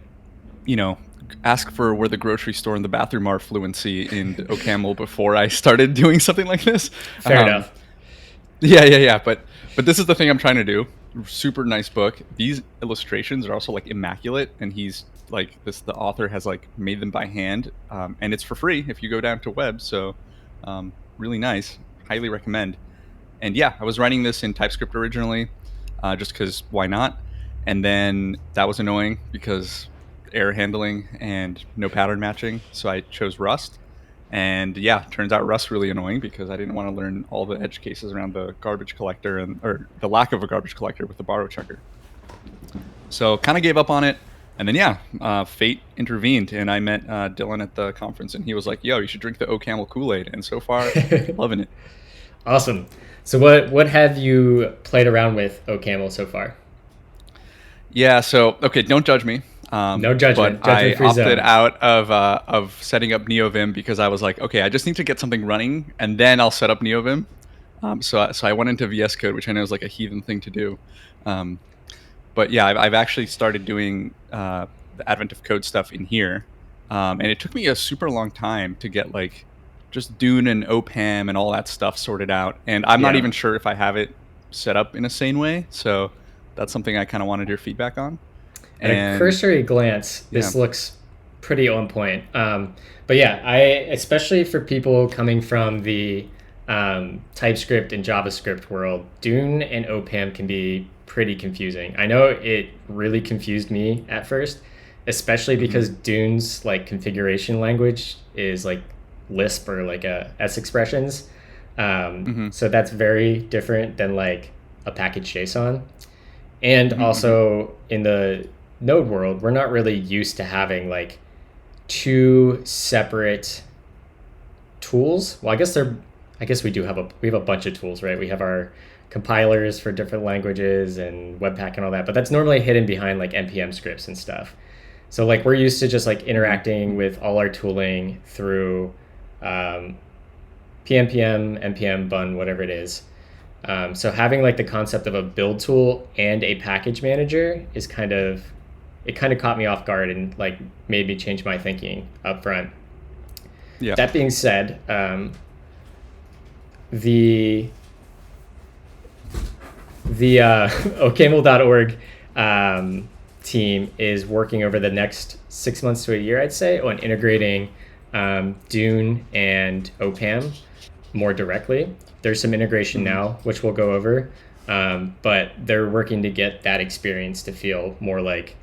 ask for where the grocery store and the bathroom are fluency in OCaml before I started doing something like this. Fair enough. Yeah. But this is the thing I'm trying to do. Super nice book. These illustrations are also like immaculate, and he's like the author has like made them by hand, and it's for free if you go down to web. So really nice. Highly recommend. And yeah, I was writing this in TypeScript originally, just because why not? And then that was annoying because error handling and no pattern matching. So I chose Rust. And yeah, turns out Rust's really annoying because I didn't want to learn all the edge cases around the garbage collector or the lack of a garbage collector with the borrow checker. So kind of gave up on it. And then fate intervened, and I met Dylan at the conference, and he was like, "Yo, you should drink the OCaml Kool-Aid." And so far, loving it. Awesome. So what have you played around with OCaml so far? Yeah. So okay, don't judge me. No judgment. But I Judgment-free opted zone. out of setting up NeoVim because I was like, okay, I just need to get something running, and then I'll set up NeoVim. So I went into VS Code, which I know is like a heathen thing to do. But yeah, I've actually started doing the Advent of Code stuff in here, and it took me a super long time to get like just Dune and OPAM and all that stuff sorted out. And I'm not even sure if I have it set up in a sane way. So that's something I kind of wanted your feedback on. At a cursory glance, this looks pretty on point. But yeah, especially for people coming from the TypeScript and JavaScript world, Dune and OPAM can be pretty confusing. I know it really confused me at first, especially because Dune's like configuration language is like Lisp or like S expressions. So that's very different than like a package JSON. And also in the Node world, we're not really used to having like two separate tools. Well, I guess we have a bunch of tools, right? We have our compilers for different languages and Webpack and all that, but that's normally hidden behind like npm scripts and stuff. So like we're used to just like interacting with all our tooling through PNPM, npm, bun, whatever it is. So having like the concept of a build tool and a package manager is kind of caught me off guard and like made me change my thinking up front. Yeah. That being said, the OCaml.org team is working over the next 6 months to a year, I'd say, on integrating Dune and OPAM more directly. There's some integration now, which we'll go over, but they're working to get that experience to feel more like,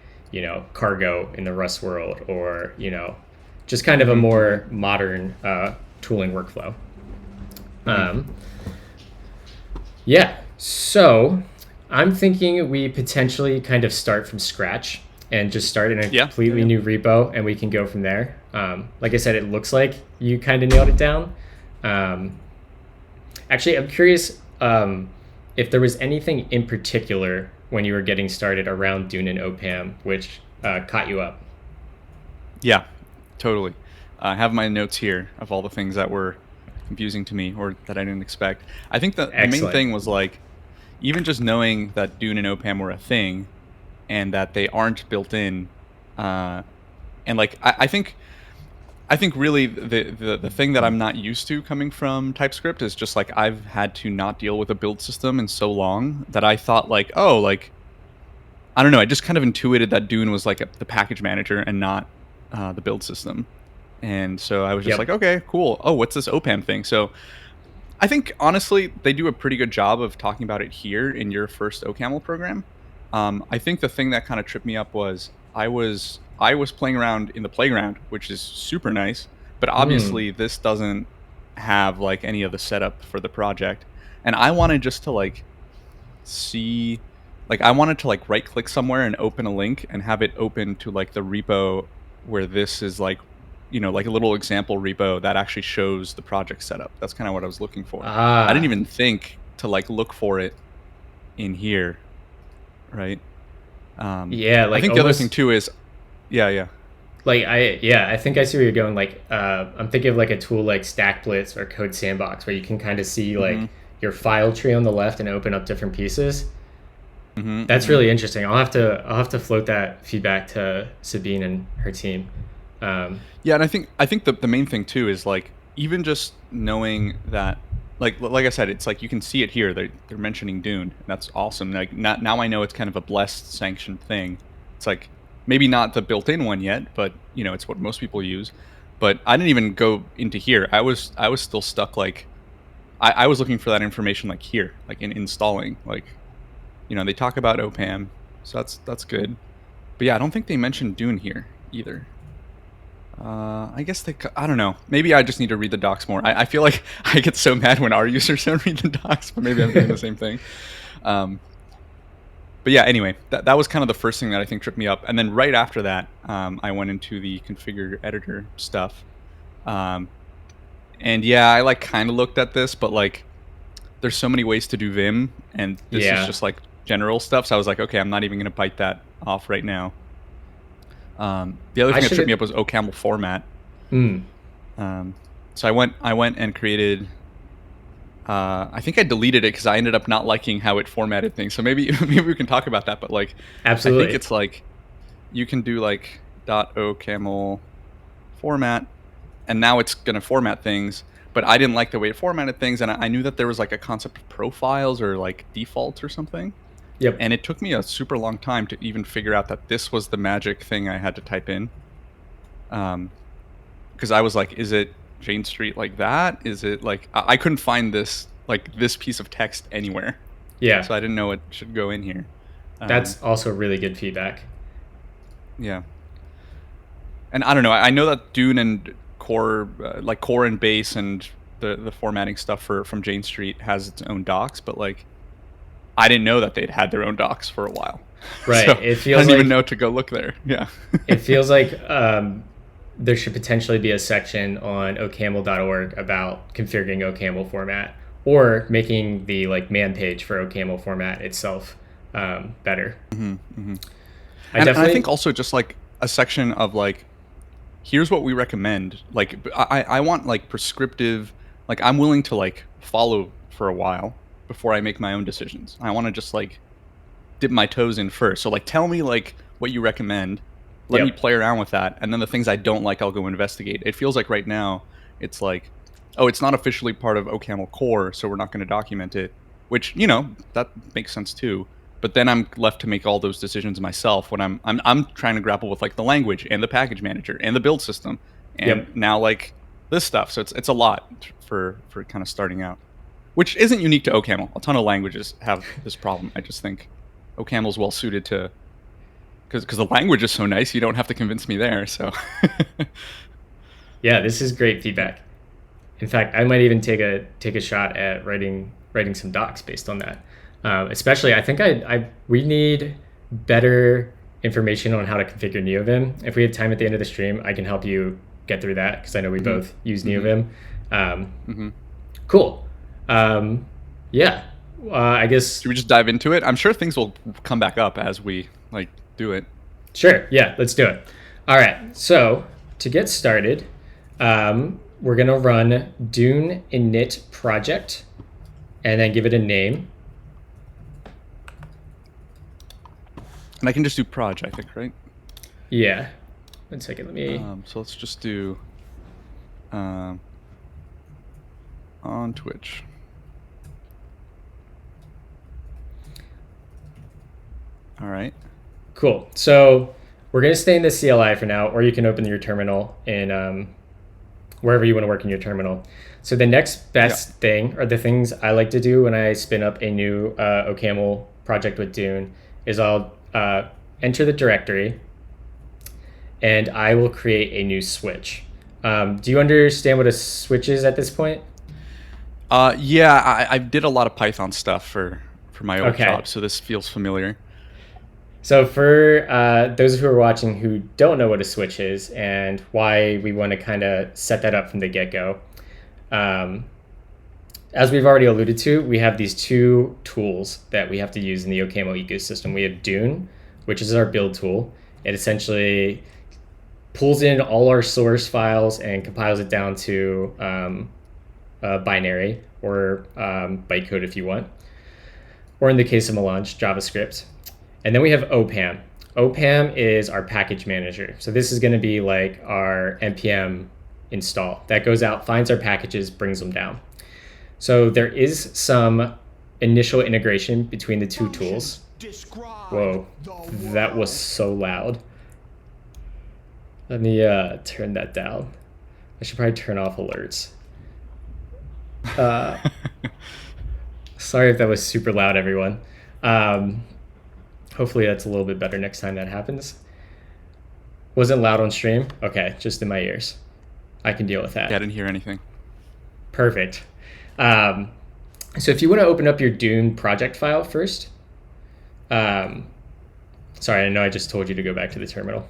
Cargo in the Rust world, or, just kind of a more modern tooling workflow. So I'm thinking we potentially kind of start from scratch and just start in a completely new repo, and we can go from there. Like I said, it looks like you kind of nailed it down. Actually, I'm curious if there was anything in particular when you were getting started around Dune and OPAM which caught you up. Yeah, totally. I have my notes here of all the things that were confusing to me or that I didn't expect. I think the main thing was like, even just knowing that Dune and OPAM were a thing and that they aren't built in. And like, I think I think really the thing that I'm not used to coming from TypeScript is just like I've had to not deal with a build system in so long that I thought like, oh, like I don't know, I just kind of intuited that Dune was like the package manager and not the build system. And so I was just Yep. like, okay, cool. Oh, what's this OPAM thing? So I think honestly they do a pretty good job of talking about it here in your first OCaml program. I think the thing that kind of tripped me up was I was playing around in the playground, which is super nice, but Hmm. obviously this doesn't have like any of the setup for the project, and I wanted just to like see, like I wanted to like right click somewhere and open a link and have it open to like the repo where this is like, like a little example repo that actually shows the project setup. That's kind of what I was looking for. I didn't Ah, even think to like look for it in here, right? yeah, I like think the other thing almost too is, yeah, yeah. like I think I see where you're going. Like I'm thinking of like a tool like StackBlitz or Code Sandbox where you can kind of see Mm-hmm. like your file tree on the left and open up different pieces. Mm-hmm. That's Mm-hmm. really interesting. I'll have to float that feedback to Sabine and her team. Um, Yeah, and I think the main thing too is like even just knowing that like I said, it's like you can see it here. They're mentioning Dune. That's awesome. Like now I know it's kind of a blessed sanctioned thing. It's like maybe not the built-in one yet, but it's what most people use. But I didn't even go into here. I was still stuck like I was looking for that information like here, like in installing. Like, they talk about OPAM, so that's good. But yeah, I don't think they mentioned Dune here either. I guess I don't know. Maybe I just need to read the docs more. I feel like I get so mad when our users don't read the docs, but maybe I'm doing the same thing. Um, but yeah, anyway, that was kind of the first thing that I think tripped me up. And then right after that, I went into the configure editor stuff. Um, and yeah, I like kind of looked at this, but like there's so many ways to do Vim, and this is yeah, just like general stuff. So I was like, okay, I'm not even going to bite that off right now. The other I thing that should tripped me have. up was OCaml format. Mm, So I went and created. I think I deleted it because I ended up not liking how it formatted things. So maybe maybe we can talk about that. But like, I think absolutely. it's like you can do like .ocaml format, and now it's gonna format things. But I didn't like the way it formatted things, and I knew that there was like a concept of profiles or like defaults or something. Yep. And it took me a super long time to even figure out that this was the magic thing I had to type in. Because I was like, is it Jane Street like that? Is it like I couldn't find this piece of text anywhere, Yeah. so I didn't know it should go in here. Um, That's also really good feedback. yeah, and I don't know. I know that Dune and Core, like Core and Base and the formatting stuff from Jane Street has its own docs, but like I didn't know that they'd had their own docs for a while, Right. so I didn't even know to go look there. Yeah. It feels like there should potentially be a section on OCaml.org about configuring OCaml format or making the like man page for OCaml format itself better. I And I think definitely, also just like a section of like, here's what we recommend. Like I want like prescriptive, like I'm willing to like follow for a while before I make my own decisions. I want to just like dip my toes in first. So like tell me like what you recommend. Let me yep, play around with that. And then the things I don't like, I'll go investigate. It feels like right now it's like, oh, it's not officially part of OCaml core, so we're not going to document it, which, that makes sense too. But then I'm left to make all those decisions myself when I'm trying to grapple with like the language and the package manager and the build system and yep, now like this stuff. So it's a lot for kind of starting out, which isn't unique to OCaml. A ton of languages have this problem. I just think OCaml is well suited to because the language is so nice. You don't have to convince me there. So yeah. This is great feedback. In fact, I might even take a shot at writing some docs based on that. Especially, I think we need better information on how to configure NeoVim. If we have time at the end of the stream, I can help you get through that because I know we hmm both use hmm NeoVim. Um, hmm cool. Um, yeah. I guess should we just dive into it? I'm sure things will come back up as we like do it. sure. Yeah, let's do it. All right. So to get started, we're gonna run Dune init project and then give it a name. And I can just do proj, I think, right? Yeah. 1 second. Let me. So let's just do on Twitch. All right. Cool. So we're going to stay in the CLI for now, or you can open your terminal in wherever you want to work in your terminal. So the next best thing, or the things I like to do when I spin up a new OCaml project with Dune, is I'll enter the directory, and I will create a new switch. Do you understand what a switch is at this point? Yeah, I did a lot of Python stuff for my old Okay. job, so this feels familiar. So for those who are watching who don't know what a switch is and why we want to kind of set that up from the get-go, as we've already alluded to, we have these two tools that we have to use in the OCaml ecosystem. We have Dune, which is our build tool. It essentially pulls in all our source files and compiles it down to binary or bytecode if you want, or in the case of Melange, JavaScript. And then we have OPAM. OPAM is our package manager. So this is going to be like our npm install that goes out, finds our packages, brings them down. So there is some initial integration between the two tools. Whoa, that was so loud. Let me turn that down. I should probably turn off alerts. Sorry if that was super loud, everyone. Hopefully that's a little bit better next time that happens. Wasn't loud on stream? Okay, just in my ears. I can deal with that. Yeah, I didn't hear anything. Perfect. So if you want to open up your Dune project file first. Sorry, I know I just told you to go back to the terminal.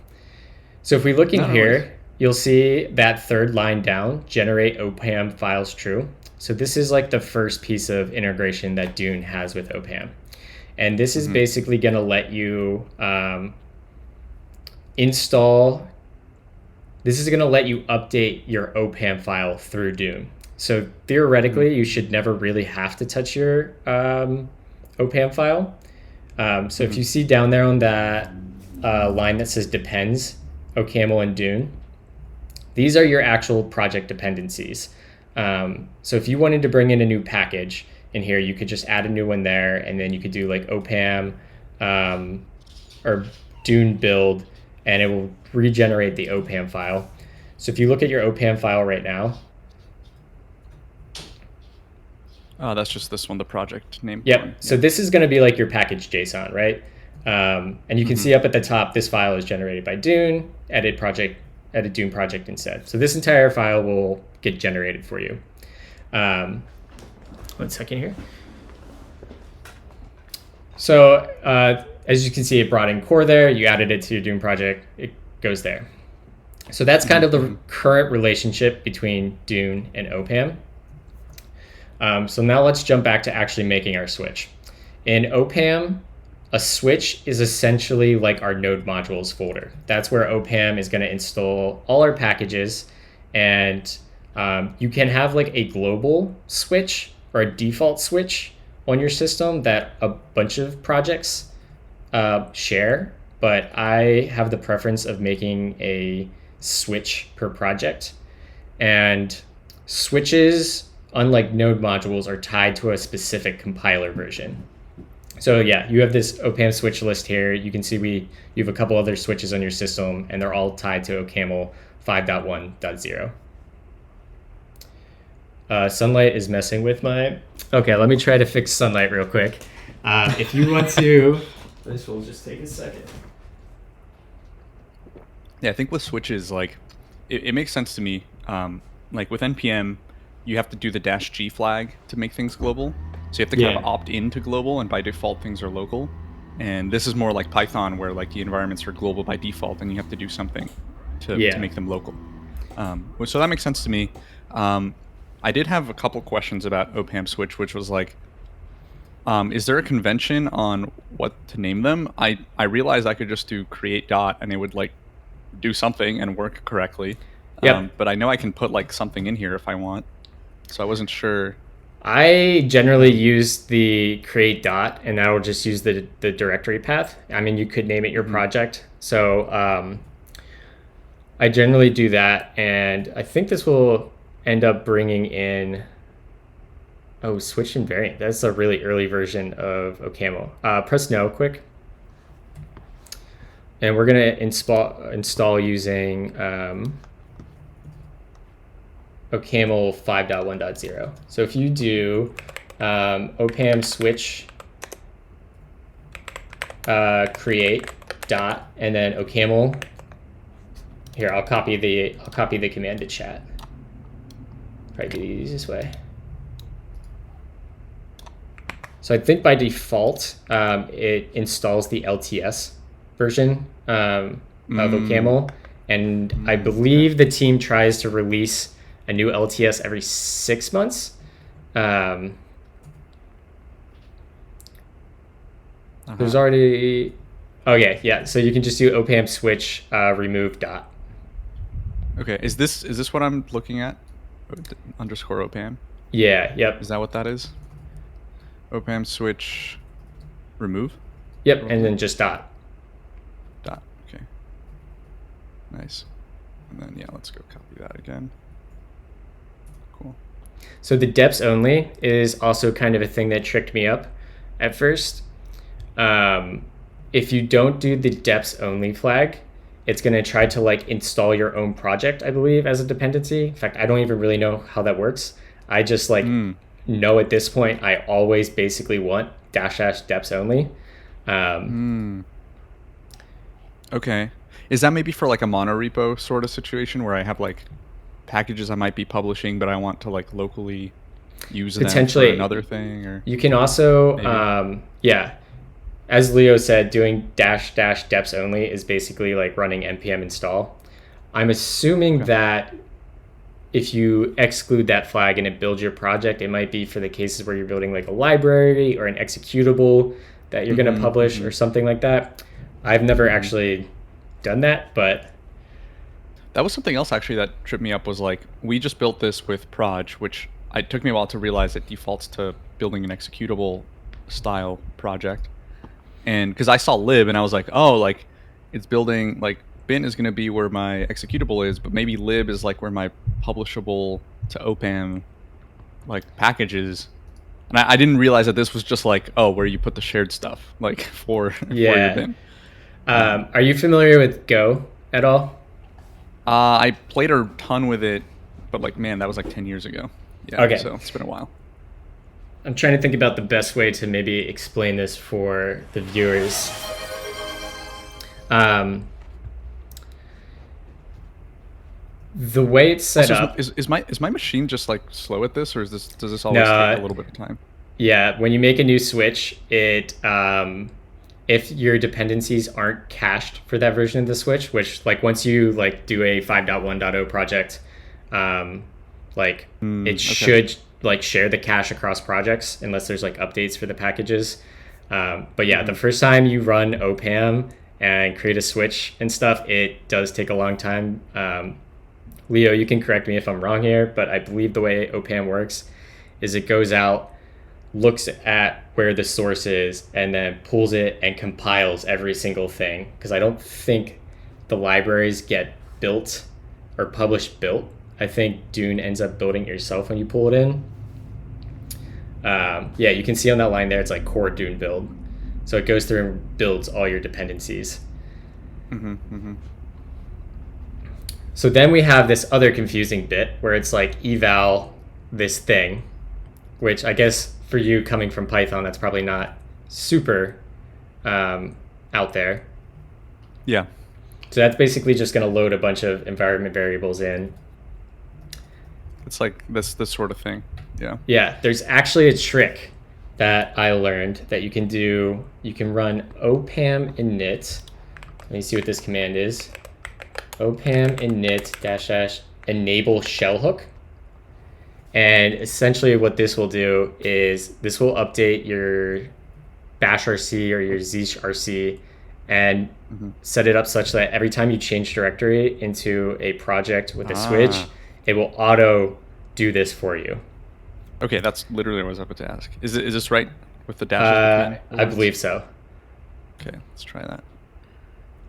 So if we look in here, you'll see that third line down, generate OPAM files true. So this is like the first piece of integration that Dune has with OPAM. And this is basically going to let you install. This is going to let you update your OPAM file through Dune. So theoretically, you should never really have to touch your OPAM file. So if you see down there on that line that says depends, OCaml and Dune, these are your actual project dependencies. So if you wanted to bring in a new package in here, you could just add a new one there, and then you could do like OPAM or Dune build, and it will regenerate the OPAM file. So if you look at your OPAM file right now. Oh, that's just this one, the project name. Yep. One. So this is going to be like your package JSON, right? And you can see up at the top, this file is generated by Dune, edit Dune project instead. So this entire file will get generated for you. 1 second here. So as you can see, it brought in core there. You added it to your Dune project. It goes there. So that's kind of the current relationship between Dune and OPAM. So now let's jump back to actually making our switch. In OPAM, a switch is essentially like our node modules folder. That's where OPAM is going to install all our packages. And you can have like a global switch or a default switch on your system that a bunch of projects share. But I have the preference of making a switch per project. And switches, unlike node modules, are tied to a specific compiler version. So yeah, you have this OPAM switch list here. You can see you have a couple other switches on your system, and they're all tied to OCaml 5.1.0. Sunlight is messing with my... Okay, let me try to fix Sunlight real quick. If you want to... This will just take a second. Yeah, I think with switches, like, it makes sense to me. Like with NPM, you have to do the -G flag to make things global. So you have to kind of opt into global, and by default things are local. And this is more like Python, where like the environments are global by default, and you have to do something to make them local. So that makes sense to me. I did have a couple questions about OPAM switch, which was like, is there a convention on what to name them? I realized I could just do create dot, and it would like do something and work correctly. But I know I can put like something in here if I want. So I wasn't sure. I generally use the create dot, and that will just use the directory path. I mean, you could name it your project. So I generally do that, and I think this will end up bringing in, oh, switch invariant. That's a really early version of OCaml. Press no quick. And we're going to install using OCaml 5.1.0. So if you do OPAM switch create dot and then OCaml. Here, I'll copy the command to chat. Probably be the easiest way. So I think by default it installs the LTS version of OCaml, and I believe the team tries to release a new LTS every 6 months. There's already, okay, yeah. So you can just do OPAM switch remove dot. Okay, is this what I'm looking at? Underscore OPAM. Yeah. Yep. Is that what that is? OPAM switch remove. Yep, and then just dot. Dot. Okay. Nice. And then yeah, let's go copy that again. Cool. So the deps only is also kind of a thing that tricked me up at first. If you don't do the deps only flag, it's going to try to like install your own project, I believe, as a dependency. In fact, I don't even really know how that works. I just like know at this point, I always basically want -- deps only. Okay. Is that maybe for like a monorepo sort of situation where I have like packages I might be publishing, but I want to like locally use them for another thing? Or you can also, yeah, as Leo said, doing -- deps only is basically like running npm install. I'm assuming that if you exclude that flag and it builds your project, it might be for the cases where you're building like a library or an executable that you're going to publish or something like that. I've never actually done that, but that was something else actually that tripped me up. Was like, we just built this with proj, which it took me a while to realize it defaults to building an executable style project. And because I saw lib and I was like, oh, like it's building, like bin is going to be where my executable is, but maybe lib is like where my publishable to OPAM like packages. And I didn't realize that this was just like, oh, where you put the shared stuff like for your bin. Are you familiar with Go at all? I played a ton with it, but like, man, that was like 10 years ago. Yeah, okay. So it's been a while. I'm trying to think about the best way to maybe explain this for the viewers. The way it's set up is my machine just like slow at this, or does this always take a little bit of time? Yeah, when you make a new switch, it if your dependencies aren't cached for that version of the switch, which like once you like do a 5.1.0 project, it should like share the cache across projects unless there's like updates for the packages. But yeah, the first time you run OPAM and create a switch and stuff, it does take a long time. Leo, you can correct me if I'm wrong here, but I believe the way OPAM works is it goes out, looks at where the source is, and then pulls it and compiles every single thing. Because I don't think the libraries get built or published built. I think Dune ends up building it yourself when you pull it in. Yeah, you can see on that line there, it's like core Dune build. So it goes through and builds all your dependencies. So then we have this other confusing bit where it's like eval this thing, which I guess for you coming from Python, that's probably not super out there. Yeah. So that's basically just going to load a bunch of environment variables in. It's like this sort of thing. Yeah. Yeah, there's actually a trick that I learned that you can do. You can run OPAM init. Let me see what this command is. OPAM init -- enable shell hook. And essentially what this will do is this will update your bash RC or your zeech RC and set it up such that every time you change directory into a project with a switch, it will auto do this for you. Okay, that's literally what I was about to ask. Is this right with the dashes? I believe so. Okay, let's try that.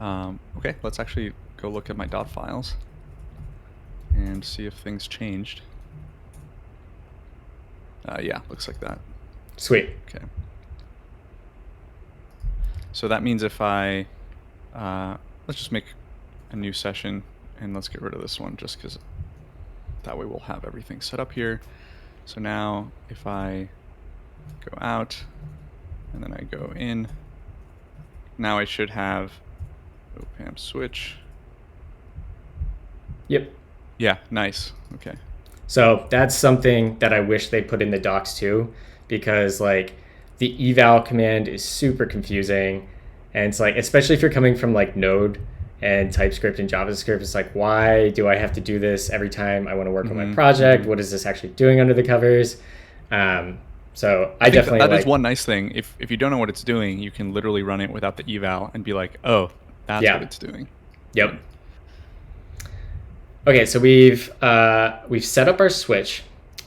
Okay, let's actually go look at my dot files and see if things changed. Yeah, looks like that. Sweet. Okay. So that means if I, let's just make a new session and let's get rid of this one just because that way we'll have everything set up here. So now if I go out and then I go in, now I should have OCaml switch. Yep. Yeah, nice. Okay. So that's something that I wish they put in the docs too, because like the eval command is super confusing. And it's like, especially if you're coming from like Node and TypeScript and JavaScript, it's like, why do I have to do this every time I want to work on my project? What is this actually doing under the covers? So I think definitely that like, is one nice thing. If you don't know what it's doing, you can literally run it without the eval and be like, oh, that's Yeah. what it's doing. Yep. Okay, so we've set up our switch.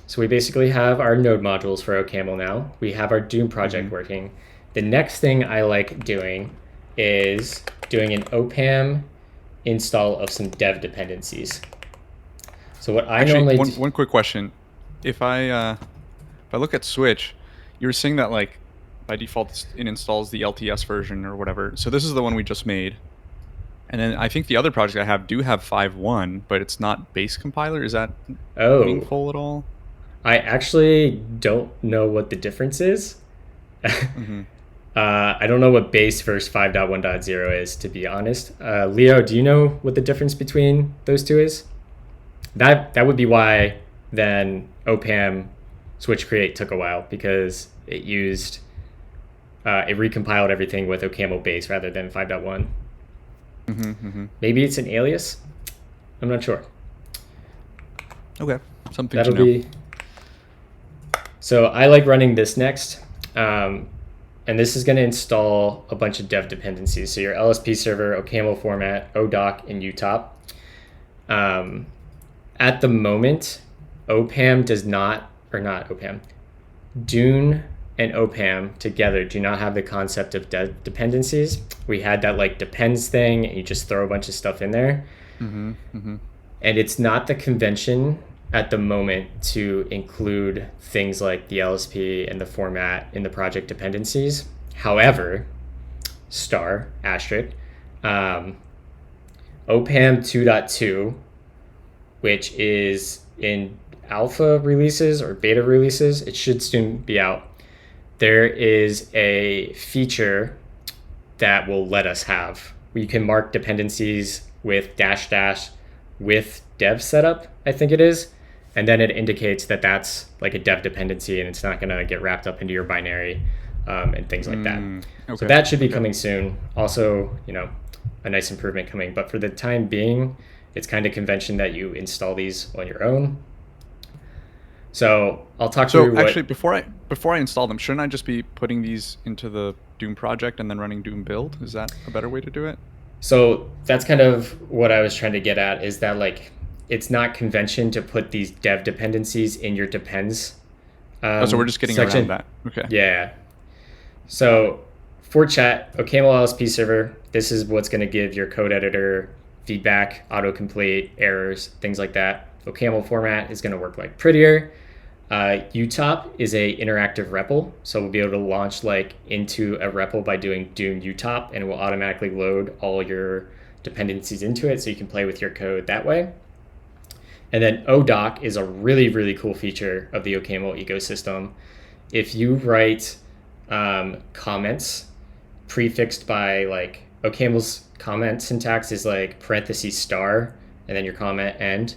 So we basically have our node modules for OCaml now. We have our Doom project working. The next thing I like doing is doing an OPAM install of some dev dependencies. So what I normally Actually, one quick question. If I look at Switch, you were saying that like by default it installs the LTS version or whatever. So this is the one we just made. And then I think the other projects I have do have 5.1, but it's not base compiler. Is that meaningful at all? I actually don't know what the difference is. I don't know what base versus 5.1.0 is, to be honest. Leo, do you know what the difference between those two is? That would be why then OPAM switch create took a while, because it used it recompiled everything with OCaml base rather than 5.1. Maybe it's an alias. I'm not sure. Okay, something That'll to know. be. So I like running this next. And this is going to install a bunch of dev dependencies. So your LSP server, OCaml format, ODoc, and UTOP. At the moment, OPAM does not, or not OPAM, Dune and OPAM together do not have the concept of dev dependencies. We had that like depends thing, and you just throw a bunch of stuff in there. And it's not the convention at the moment to include things like the LSP and the format in the project dependencies. However, OPAM 2.2, which is in alpha releases or beta releases, it should soon be out. There is a feature that will let us have. We can mark dependencies with -- with dev setup, I think it is. And then it indicates that that's like a dev dependency and it's not going to get wrapped up into your binary and things like that. Okay. So that should be coming soon. Also, a nice improvement coming. But for the time being, it's kind of convention that you install these on your own. So I'll talk through what... actually, before I install them, shouldn't I just be putting these into the Doom project and then running Doom build? Is that a better way to do it? So that's kind of what I was trying to get at, is that like it's not convention to put these dev dependencies in your depends. So we're just getting section. around that. Okay. Yeah. So for chat, OCaml LSP server, this is what's going to give your code editor feedback, autocomplete, errors, things like that. OCaml format is going to work like prettier. UTOP is a interactive REPL, so we'll be able to launch like into a REPL by doing Doom UTOP, and it will automatically load all your dependencies into it, so you can play with your code that way. And then ODoc is a really, really cool feature of the OCaml ecosystem. If you write comments prefixed by like OCaml's comment syntax is like parentheses star and then your comment end.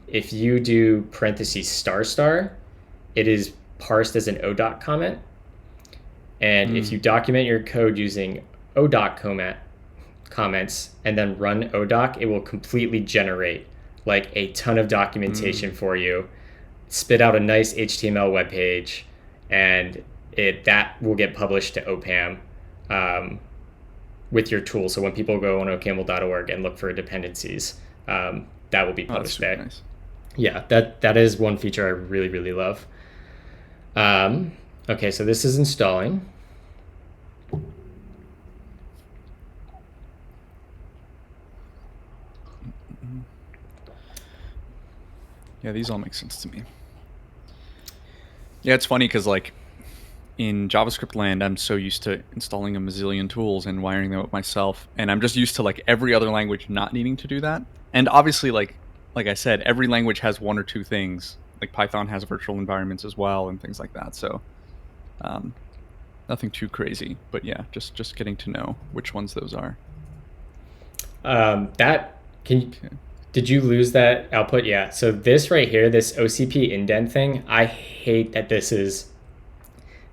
If you do parentheses star star, it is parsed as an ODoc comment. And if you document your code using ODoc comments and then run ODoc, it will completely generate like a ton of documentation for you, spit out a nice HTML web page, and that will get published to OPAM with your tool. So when people go on OCaml.org and look for dependencies, that will be published there. Nice. Yeah, that is one feature I really, really love. Okay, so this is installing. Yeah, these all make sense to me. Yeah, it's funny because like in JavaScript land, I'm so used to installing a mazillion tools and wiring them up myself, and I'm just used to like every other language not needing to do that. And obviously, like I said, every language has one or two things. Like Python has virtual environments as well and things like that. So um, nothing too crazy, but yeah, just getting to know which ones those are. That can you, Okay. did you lose that output? Yeah. So this right here, this OCP indent thing, I hate that this is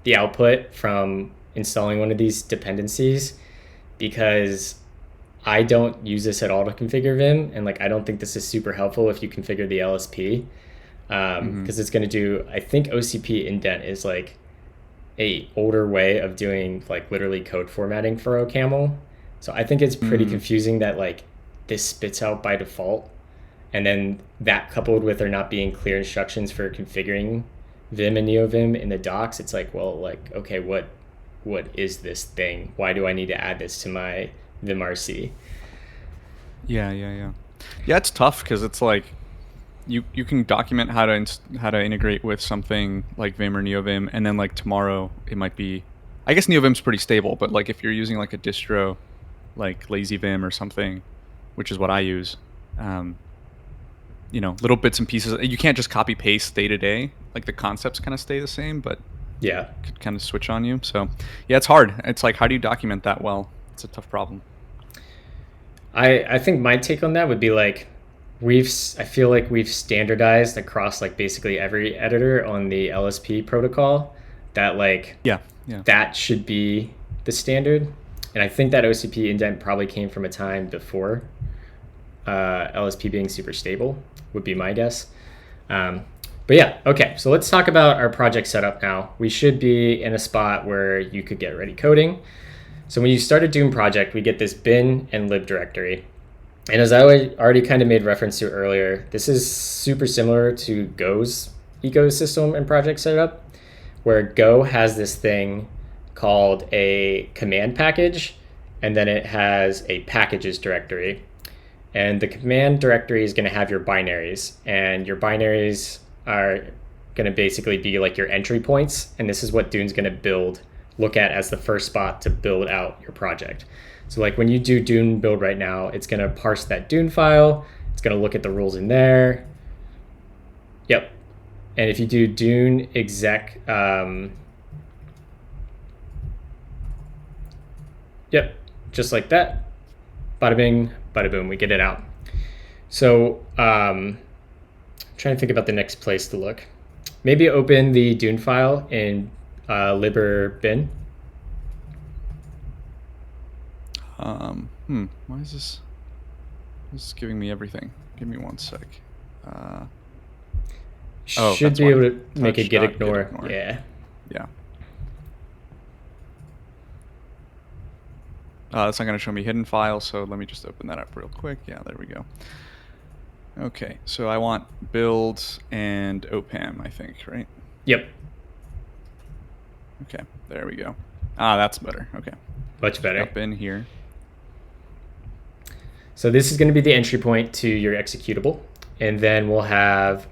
the output from installing one of these dependencies, because I don't use this at all to configure Vim, and like I don't think this is super helpful if you configure the LSP, because it's going to do. I think OCP indent is like a older way of doing like literally code formatting for OCaml. So I think it's pretty confusing that like this spits out by default, and then that coupled with there not being clear instructions for configuring Vim and NeoVim in the docs, it's like, well, like, okay, what is this thing? Why do I need to add this to my vimrc? Yeah. It's tough because it's like you can document how to integrate with something like Vim or NeoVim, and then like tomorrow it might be. I guess NeoVim's pretty stable, but like if you're using like a distro like LazyVim or something, which is what I use, little bits and pieces. You can't just copy paste day to day. Like the concepts kind of stay the same, but Yeah. could kind of switch on you. So yeah, it's hard. It's like, how do you document that well? It's a tough problem. I think my take on that would be like, I feel like we've standardized across like basically every editor on the LSP protocol that like Yeah. that should be the standard. And I think that OCP indent probably came from a time before LSP being super stable, would be my guess. But yeah, okay, so let's talk about our project setup now. We should be in a spot where you could get ready coding. So when you start a Doom project, we get this bin and lib directory. And as I already kind of made reference to earlier, this is super similar to Go's ecosystem and project setup, where Go has this thing called a command package, and then it has a packages directory. And the command directory is going to have your binaries, and your binaries are going to basically be like your entry points. And this is what Dune's going to look at as the first spot to build out your project. So like when you do Dune build right now, it's going to parse that Dune file. It's going to look at the rules in there. Yep. And if you do Dune exec, yep, just like that, bada bing, bada boom, we get it out. So trying to think about the next place to look. Maybe open the Dune file in lib or bin. Why is this? This is giving me everything. Give me one sec. Should be able to make a git ignore. Yeah. That's not going to show me hidden files, so let me just open that up real quick. Yeah, there we go. Okay, so I want build and OPAM, I think, right? Yep. Okay, there we go. That's better. Okay. Much better. Up in here. So this is going to be the entry point to your executable, and then we'll have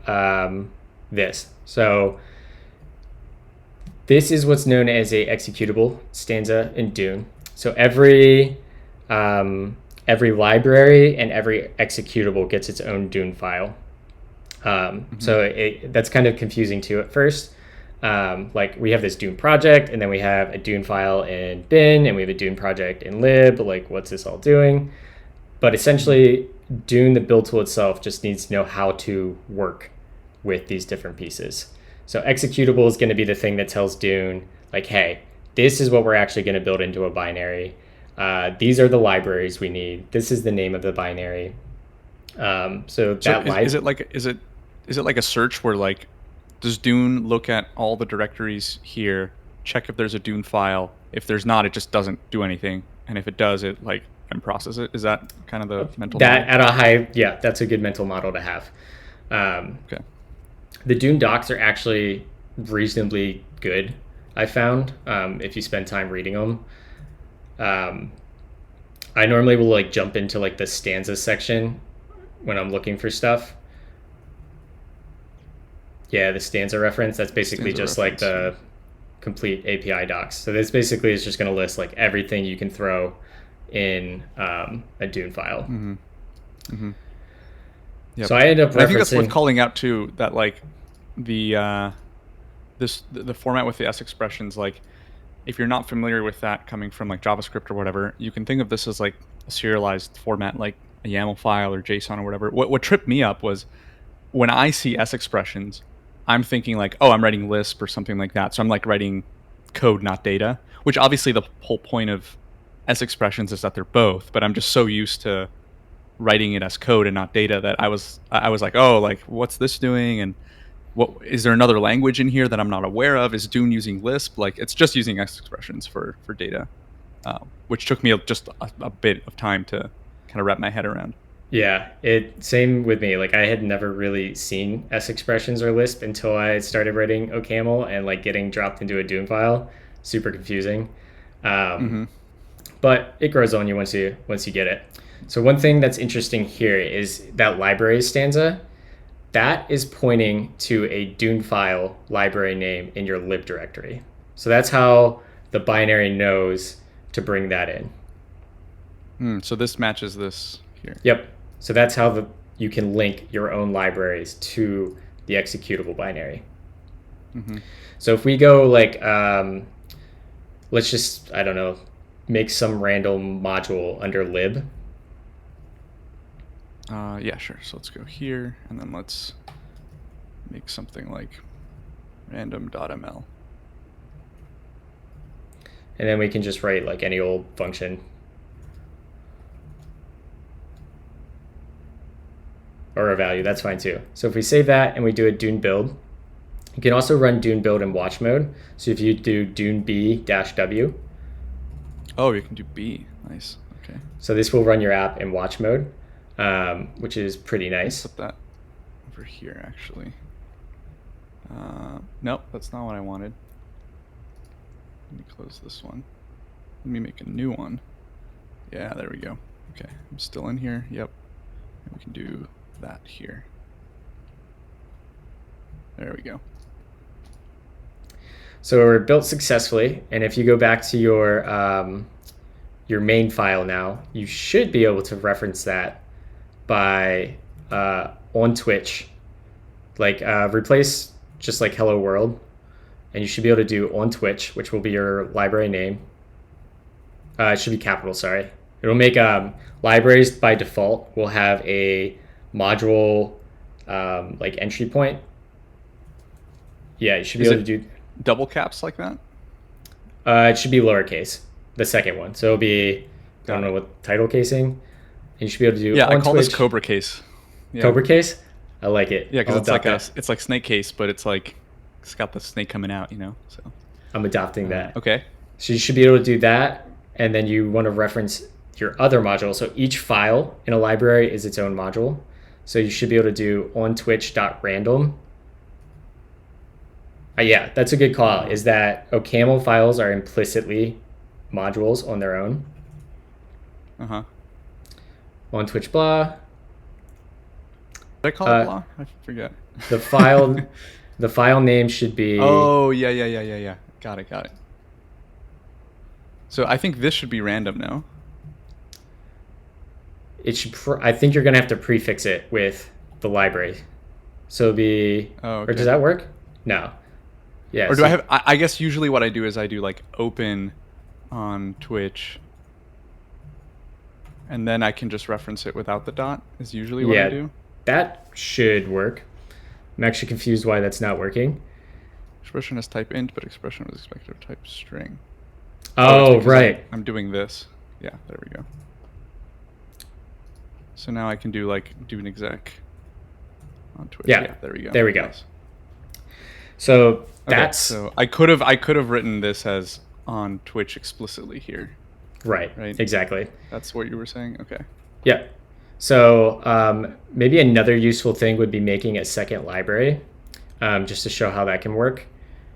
this. So this is what's known as a executable stanza in Dune. So every library and every executable gets its own Dune file. So that's kind of confusing too at first. Like we have this Dune project, and then we have a Dune file in bin, and we have a Dune project in lib. Like, what's this all doing? But essentially, Dune, the build tool itself, just needs to know how to work with these different pieces. So executable is going to be the thing that tells Dune, like, hey, this is what we're actually going to build into a binary. These are the libraries we need. This is the name of the binary. So is it like a search where like, does Dune look at all the directories here, check if there's a Dune file? If there's not, it just doesn't do anything. And if it does, it like and process it. Is that kind of the mental that model? At a high, yeah, that's a good mental model to have. Okay. The Dune docs are actually reasonably good, I found, if you spend time reading them. I normally will like jump into like the stanza section when I'm looking for stuff. Yeah, the stanza reference, that's basically Stanza just like reference, the complete API docs. So this basically is just going to list like everything you can throw in a Dune file. Yep. So I ended up And I think that's worth referencing. calling out too, that like the the format with the S expressions, like if you're not familiar with that coming from like JavaScript or whatever, you can think of this as like a serialized format, like a YAML file or JSON or whatever. What tripped me up was when I see S expressions, I'm thinking like, oh, I'm writing Lisp or something like that. So I'm like writing code, not data, which obviously the whole point of S expressions is that they're both, but I'm just so used to writing it as code and not data that I was like, oh, like what's this doing? And what is there another language in here that I'm not aware of? Is Dune using Lisp? Like it's just using S expressions for data, which took me just a bit of time to kind of wrap my head around. Yeah, it same with me. Like I had never really seen S expressions or Lisp until I started writing OCaml and like getting dropped into a Dune file. Super confusing. Um, Mm-hmm. but it grows on you once you get it. So one thing that's interesting here is that library stanza. That is pointing to a Dune file library name in your lib directory. So that's how the binary knows to bring that in. So this matches this here. Yep. So that's how you can link your own libraries to the executable binary. So if we go like, let's just, I don't know, make some random module under lib. Yeah, sure. So let's go here, and then let's make something like random.ml. And then we can just write like any old function. Or a value, that's fine too. So if we save that and we do a Dune build, you can also run Dune build in watch mode. So if you do Dune B-W. Oh, you can do B. Nice. Okay. So this will run your app in watch mode, which is pretty nice. Put that over here, actually. Nope, that's not what I wanted. Let me close this one. Let me make a new one. Yeah, there we go. Okay, I'm still in here. Yep. And we can do that here. There we go. So we're built successfully, and if you go back to your main file now, you should be able to reference that by on Twitch, like replace just like hello world, and you should be able to do on Twitch, which will be your library name. It should be capital, sorry. It'll make libraries by default will have a module like entry point. Yeah, you should be able to do double caps like that. It should be lowercase, the second one. So it'll be I don't know what title casing, and you should be able to do. Yeah, on I call Twitch, this Cobra case. Yeah. Cobra case. I like it. Yeah, because I'll it's like adopt that. it's like snake case, but it's like it's got the snake coming out, you know. So I'm adopting that. okay. So you should be able to do that, and then you want to reference your other module. So each file in a library is its own module. So you should be able to do on Twitch.random. Yeah, that's a good call. Is that OCaml files are implicitly modules on their own. On Twitch blah. Did I call it blah? I forget. The file name should be. Oh yeah. Got it. So I think this should be random now. It should. I think you're gonna have to prefix it with the library. So it'll be. Oh, okay. Or does that work? No. Yeah. Or do I have? I guess usually what I do is I do like open on Twitch, and then I can just reference it without the dot. Is usually what I do. That should work. I'm actually confused why that's not working. Expression is type int, but expression was expected of type string. Oh, right. I'm doing this. Yeah, there we go. So now I can do like Dune exec on Twitch. Yeah, there we go. There we go. Nice. So Okay, so I could have written this as on Twitch explicitly here. Right. Exactly. That's what you were saying? Okay. Yeah. So maybe another useful thing would be making a second library, just to show how that can work.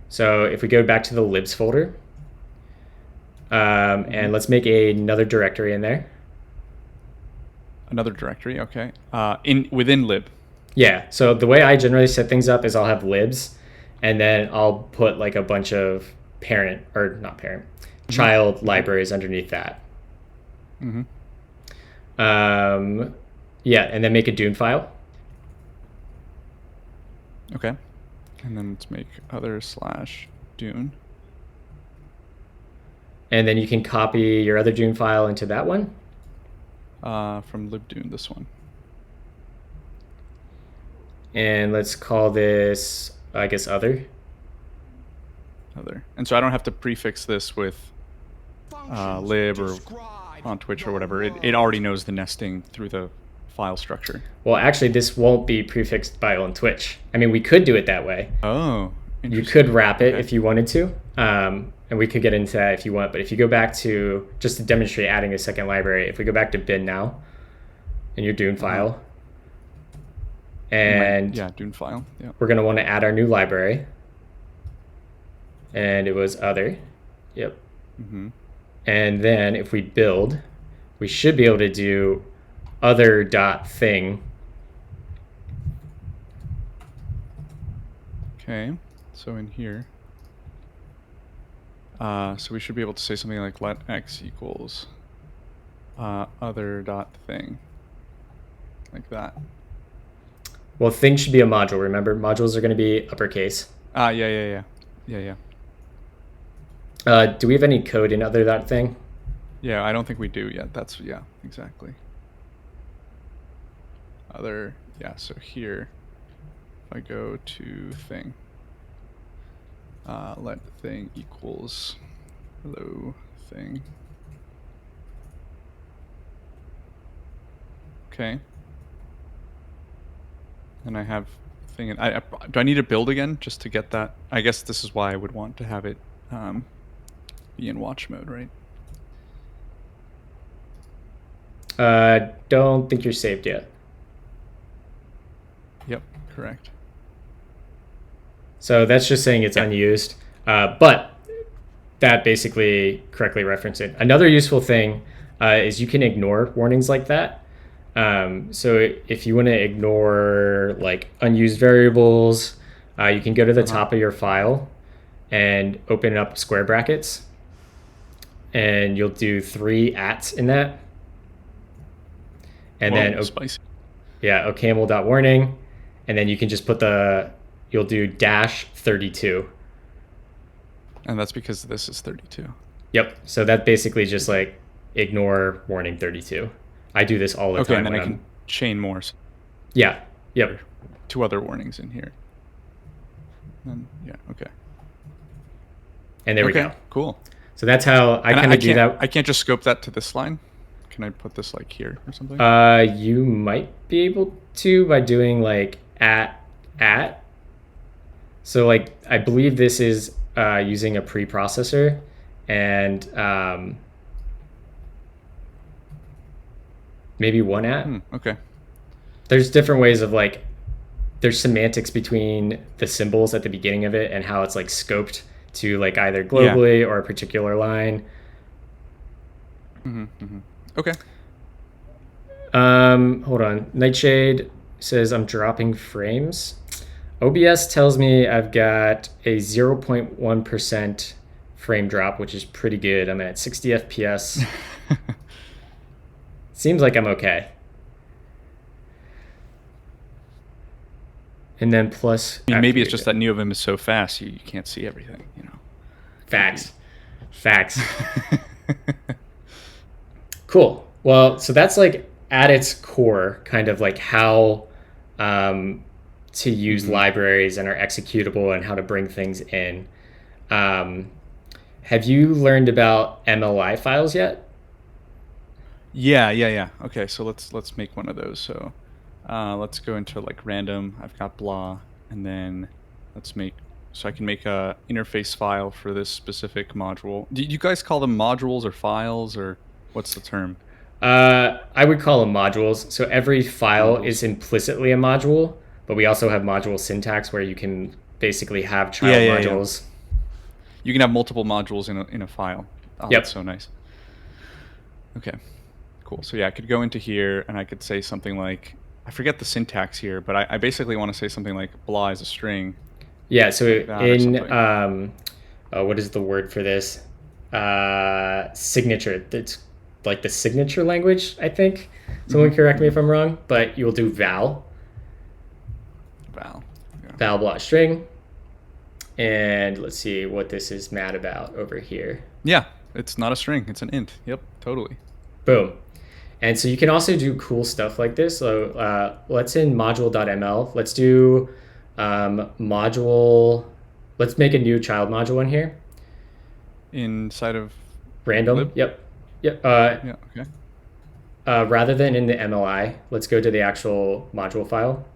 So if we go back to the libs folder, and let's make another directory in there. Another directory. Okay. Within lib. Yeah. So the way I generally set things up is I'll have libs, and then I'll put like a bunch of parent or not parent, child libraries underneath that. Yeah, and then make a Dune file. Okay. And then let's make other/Dune. And then you can copy your other Dune file into that one. From libdune, this one. And let's call this, I guess, other. And so I don't have to prefix this with Functions lib or describe on Twitch or the whatever. It world. already knows the nesting through the file structure. Well, actually, this won't be prefixed by on Twitch. I mean, we could do it that way. Oh, You interesting. could wrap it Okay. if you wanted to, and we could get into that if you want. But if you go back to, just to demonstrate adding a second library, if we go back to bin now in your Dune file, and Yeah, Dune file. Yeah. we're going to want to add our new library, and it was other. Yep. And then if we build, we should be able to do other.thing. Okay. So in here, so we should be able to say something like let x equals other.thing, like that. Well, thing should be a module. Remember, modules are going to be uppercase. Yeah. Do we have any code in other.thing? Yeah, I don't think we do yet. Yeah, exactly. So here, if I go to thing, let thing equals hello thing. Okay. And I have thing. Do I need to build again just to get that? I guess this is why I would want to have it be in watch mode, right? Don't think you're saved yet. Yep, correct. So that's just saying it's unused. But that basically correctly referenced it. Another useful thing is you can ignore warnings like that. So if you want to ignore like unused variables, you can go to the top of your file and open up square brackets. And you'll do 3 ats in that. And then spicy. Yeah, OCaml.warning. And then you can just put you'll do -32. And that's because this is 32. Yep. So that basically just like ignore warning 32. I do this all the Okay, time. and then when I can chain more. Yeah. Yep. 2 other warnings in here. And yeah, okay. And there we go. Cool. So that's how I kind of do that. I can't just scope that to this line. Can I put this like here or something? You might be able to by doing like at. So like I believe this is using a preprocessor, and maybe one at. Okay. There's different ways of like, there's semantics between the symbols at the beginning of it and how it's like scoped to like either globally or a particular line. Okay. Hold on. Nightshade says I'm dropping frames. OBS tells me I've got a 0.1% frame drop, which is pretty good. I'm at 60 FPS. Seems like I'm okay. And then plus... I mean, maybe it's just that NeoVim is so fast you can't see everything, you know. Facts. Cool. Well, so that's like at its core, kind of like how to use libraries and are executable and how to bring things in. Have you learned about MLI files yet? Yeah. Okay, so let's make one of those. So let's go into like random. I've got blah, and then so I can make a interface file for this specific module. Do you guys call them modules or files, or what's the term? I would call them modules. So every file is implicitly a module, but we also have module syntax where you can basically have child modules. Yeah. You can have multiple modules in a file. Oh, Yep. That's so nice. Okay, Cool. So yeah, I could go into here and I could say something like, I forget the syntax here, but I basically want to say something like blah is a string, Yeah, so like that or in something. what is the word for this? Signature. It's like the signature language, I think. Someone correct me if I'm wrong, but you'll do val, Val. Yeah. val blah string, and let's see what this is mad about over here. Yeah, it's not a string, it's an int. Yep, totally. Boom. And so you can also do cool stuff like this. So let's in module.ml. Let's do module. Let's make a new child module in here. Inside of Random. lib? Yep. Yep. Yeah, okay. Rather than in the MLI, let's go to the actual module file.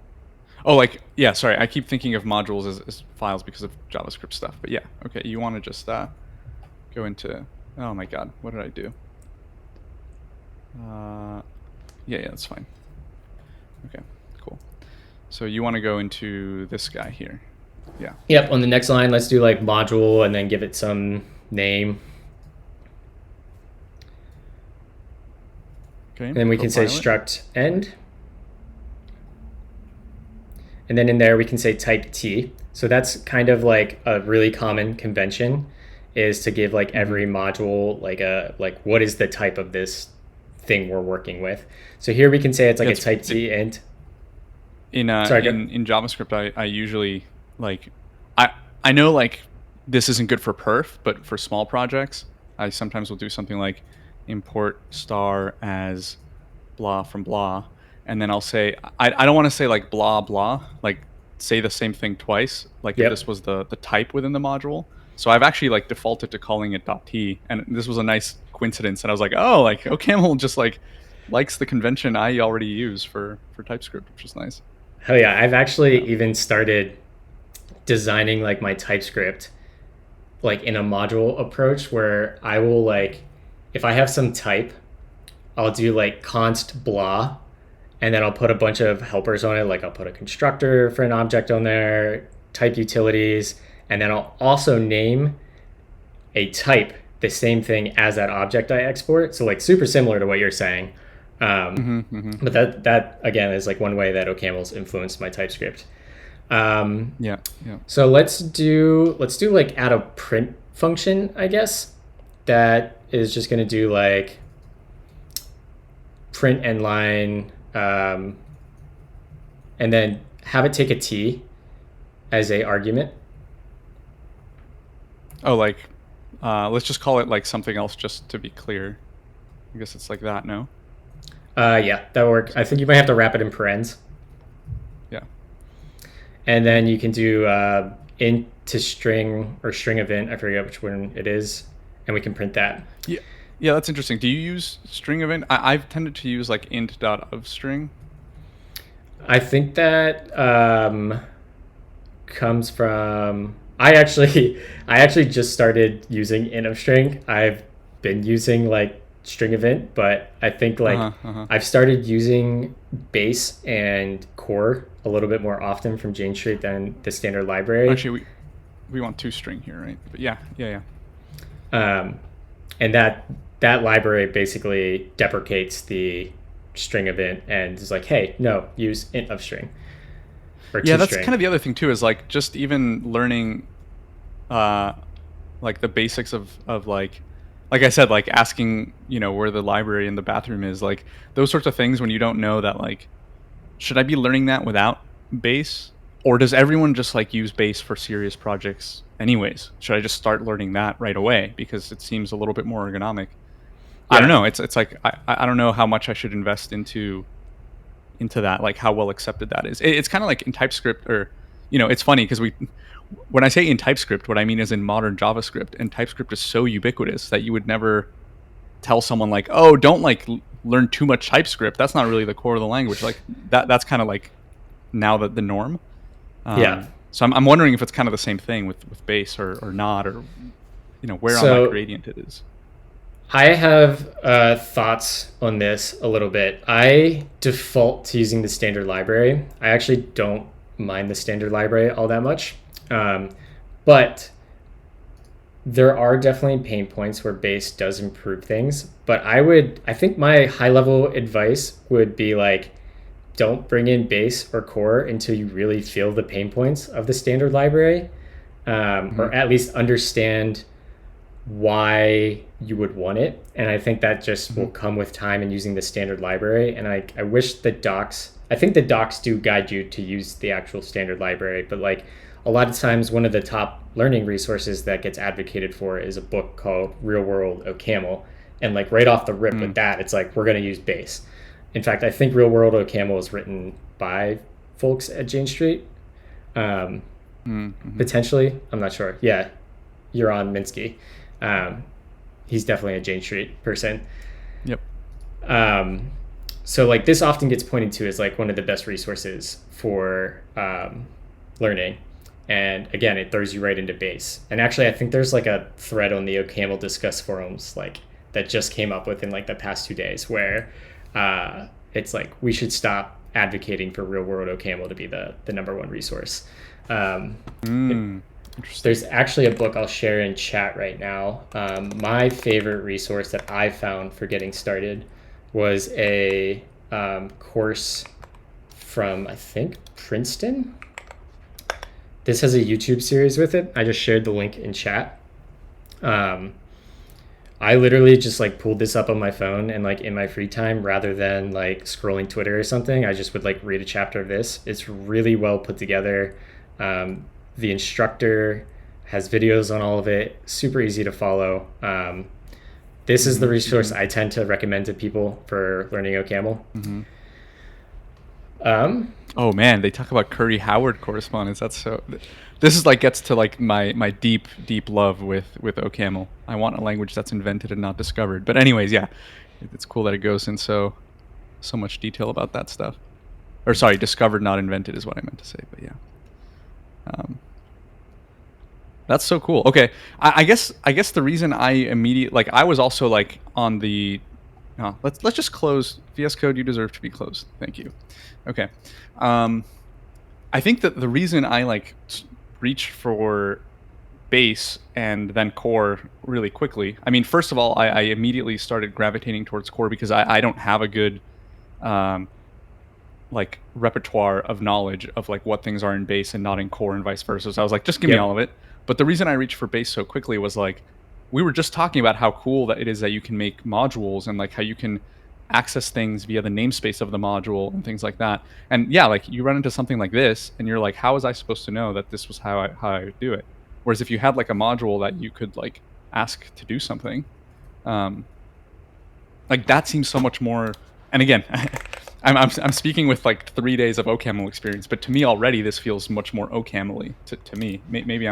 Oh, like, yeah, sorry. I keep thinking of modules as files because of JavaScript stuff. But yeah, okay. You want to just go into, oh my God, what did I do? Yeah, that's fine. Okay, cool. So you want to go into this guy here. Yeah. Yep. On the next line, let's do like module and then give it some name. Okay. And then we can say compile it. struct end. And then in there, we can say type T. So that's kind of like a really common convention, is to give like every module like what is the type of this thing we're working with. So here we can say it's like a type T int. In Sorry, go- in JavaScript, I usually like I know like this isn't good for perf, but for small projects, I sometimes will do something like import star as blah from blah, and then I'll say I don't want to say like blah blah, like say the same thing twice, like if Yep. this was the type within the module. So I've actually like defaulted to calling it .t, and this was a nice coincidence, and I was like, oh, like OCaml just like likes the convention I already use for TypeScript, which is nice. Hell yeah. I've actually Yeah. even started designing like my TypeScript like in a module approach where I will like, if I have some type, I'll do like const blah, and then I'll put a bunch of helpers on it. Like I'll put a constructor for an object on there, type utilities, and then I'll also name a type the same thing as that object I export. So like super similar to what you're saying. But that again is like one way that OCaml's influenced my TypeScript. Yeah. So let's do like add a print function, I guess, that is just going to do like print end line, and then have it take a T as a argument. Oh, like let's just call it like something else just to be clear. I guess it's like that, no? Yeah, that works. I think you might have to wrap it in parens. Yeah. And then you can do int to string or string event. I forget which one it is. And we can print that. Yeah. Yeah, that's interesting. Do you use string event? I've tended to use like int.ofstring. I think that comes from... I actually just started using int of string. I've been using like string event, but I think like I've started using base and core a little bit more often from Jane Street than the standard library. Actually, we want toString here, right? But yeah. And that library basically deprecates the string event and is like, hey, no, use int of string. Or Yeah, that's toString. kind of the other thing too, is like just even learning like the basics of like I said, like asking, where the library in the bathroom is, like those sorts of things when you don't know that, like, should I be learning that without base? Or does everyone just like use base for serious projects anyways? Should I just start learning that right away because it seems a little bit more ergonomic? I Yeah. don't know. It's like I don't know how much I should invest into that, like how well accepted that is. It's kind of like in TypeScript, or it's funny because when I say in TypeScript, what I mean is in modern JavaScript, and TypeScript is so ubiquitous that you would never tell someone like, oh, don't like learn too much TypeScript. That's not really the core of the language. Like that's kind of like now the norm. Yeah. So I'm wondering if it's kind of the same thing with base or not, or where on that gradient it is. I have thoughts on this a little bit. I default to using the standard library. I actually don't mind the standard library all that much. But there are definitely pain points where base does improve things, but I think my high level advice would be like, don't bring in base or core until you really feel the pain points of the standard library, or at least understand why you would want it. And I think that just will come with time and using the standard library. And I wish the docs, I think the docs do guide you to use the actual standard library, but like a lot of times one of the top learning resources that gets advocated for is a book called Real World OCaml. And like right off the rip with that, it's like, we're going to use base. In fact, I think Real World OCaml was written by folks at Jane Street. Potentially, I'm not sure. Yeah, Yaron Minsky. He's definitely a Jane Street person. Yep. So like this often gets pointed to as like one of the best resources for learning. And again, it throws you right into base. And actually, I think there's like a thread on the OCaml Discuss forums like that just came up within like the past 2 days where it's like we should stop advocating for Real World OCaml to be the number one resource. There's actually a book I'll share in chat right now. My favorite resource that I found for getting started was a course from, I think, Princeton. This has a YouTube series with it. I just shared the link in chat. I literally just like pulled this up on my phone and like in my free time rather than like scrolling Twitter or something. I just would like read a chapter of this. It's really well put together. The instructor has videos on all of it, super easy to follow. This is the resource I tend to recommend to people for learning OCaml. Oh man, they talk about Curry Howard correspondence. That's so. This is like gets to like my deep love with OCaml. I want a language that's invented and not discovered. But anyways, yeah, it's cool that it goes in so much detail about that stuff. Or sorry, discovered, not invented is what I meant to say. But yeah. That's so cool. Okay, I guess the reason I immediately like I was also like on the let's just close VS Code. You deserve to be closed. Thank you. Okay, I think that the reason I like reached for base and then core really quickly. I mean, first of all, I immediately started gravitating towards core because I don't have a good like repertoire of knowledge of like what things are in base and not in core and vice versa. So I was like, just give me all of it. But the reason I reached for base so quickly was like, we were just talking about how cool that it is that you can make modules and like how you can access things via the namespace of the module and things like that. And yeah, like you run into something like this and you're like, how was I supposed to know that this was how I would do it? Whereas if you had like a module that you could like ask to do something, like that seems so much more. And again, I'm speaking with like 3 days of OCaml experience, but to me already this feels much more OCaml-y to me. Maybe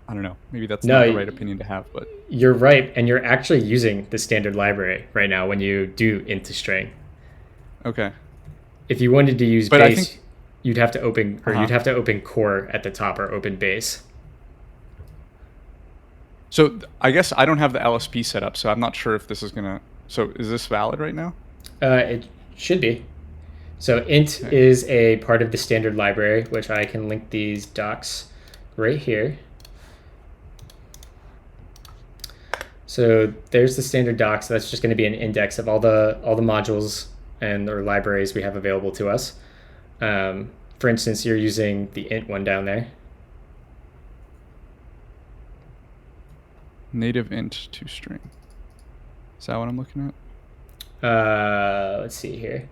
I don't know. Maybe that's not the right opinion to have, but you're right, and you're actually using the standard library right now when you do int to string. Okay. If you wanted to use base, you'd have to open you'd have to open core at the top or open base. So I guess I don't have the LSP set up, so I'm not sure if this is gonna. So is this valid right now? It should be. So int is a part of the standard library, which I can link these docs right here. So there's the standard docs. That's just going to be an index of all the modules and or libraries we have available to us. For instance, you're using the int one down there. Native int to string. Is that what I'm looking at? Let's see here.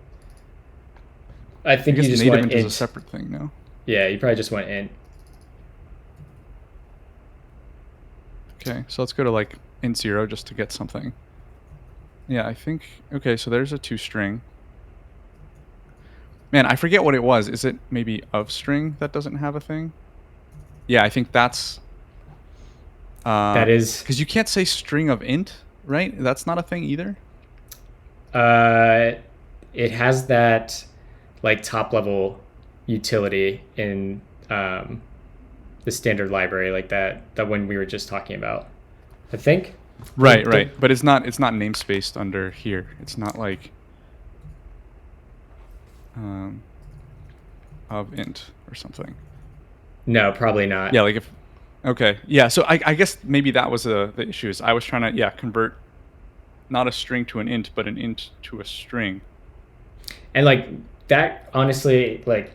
I think you just native want int int. Is a separate thing, no? Yeah, you probably just want int. Okay, so let's go to like int 0 just to get something. Yeah, I think, okay, so there's a toString. Man, I forget what it was. Is it maybe of string that doesn't have a thing? Yeah, I think that's... that is... Because you can't say string of int, right? That's not a thing either? It has that like top level utility in the standard library, like that one we were just talking about, I think. Right. But it's not namespaced under here. It's not like of int or something. No, probably not. Yeah, like if Okay. Yeah. So I guess maybe that was the issue. Is I was trying to convert not a string to an int, but an int to a string. And like that, honestly, like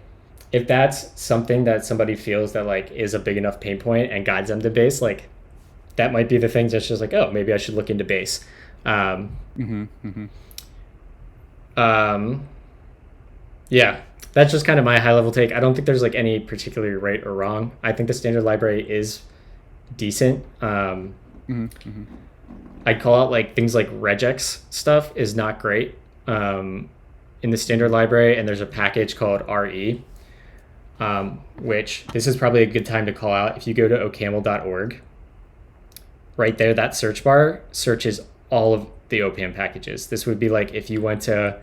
if that's something that somebody feels that like is a big enough pain point and guides them to base, like that might be the thing that's just like, oh, maybe I should look into base. Mm-hmm. Mm-hmm. Um, yeah, that's just kind of my high level take. I don't think there's like any particularly right or wrong. I think the standard library is decent. Mm-hmm. Mm-hmm. I'd call out like things like regex stuff is not great in the standard library, and there's a package called RE, which this is probably a good time to call out. If you go to ocaml.org, right there, that search bar searches all of the OPM packages. This would be like if you went to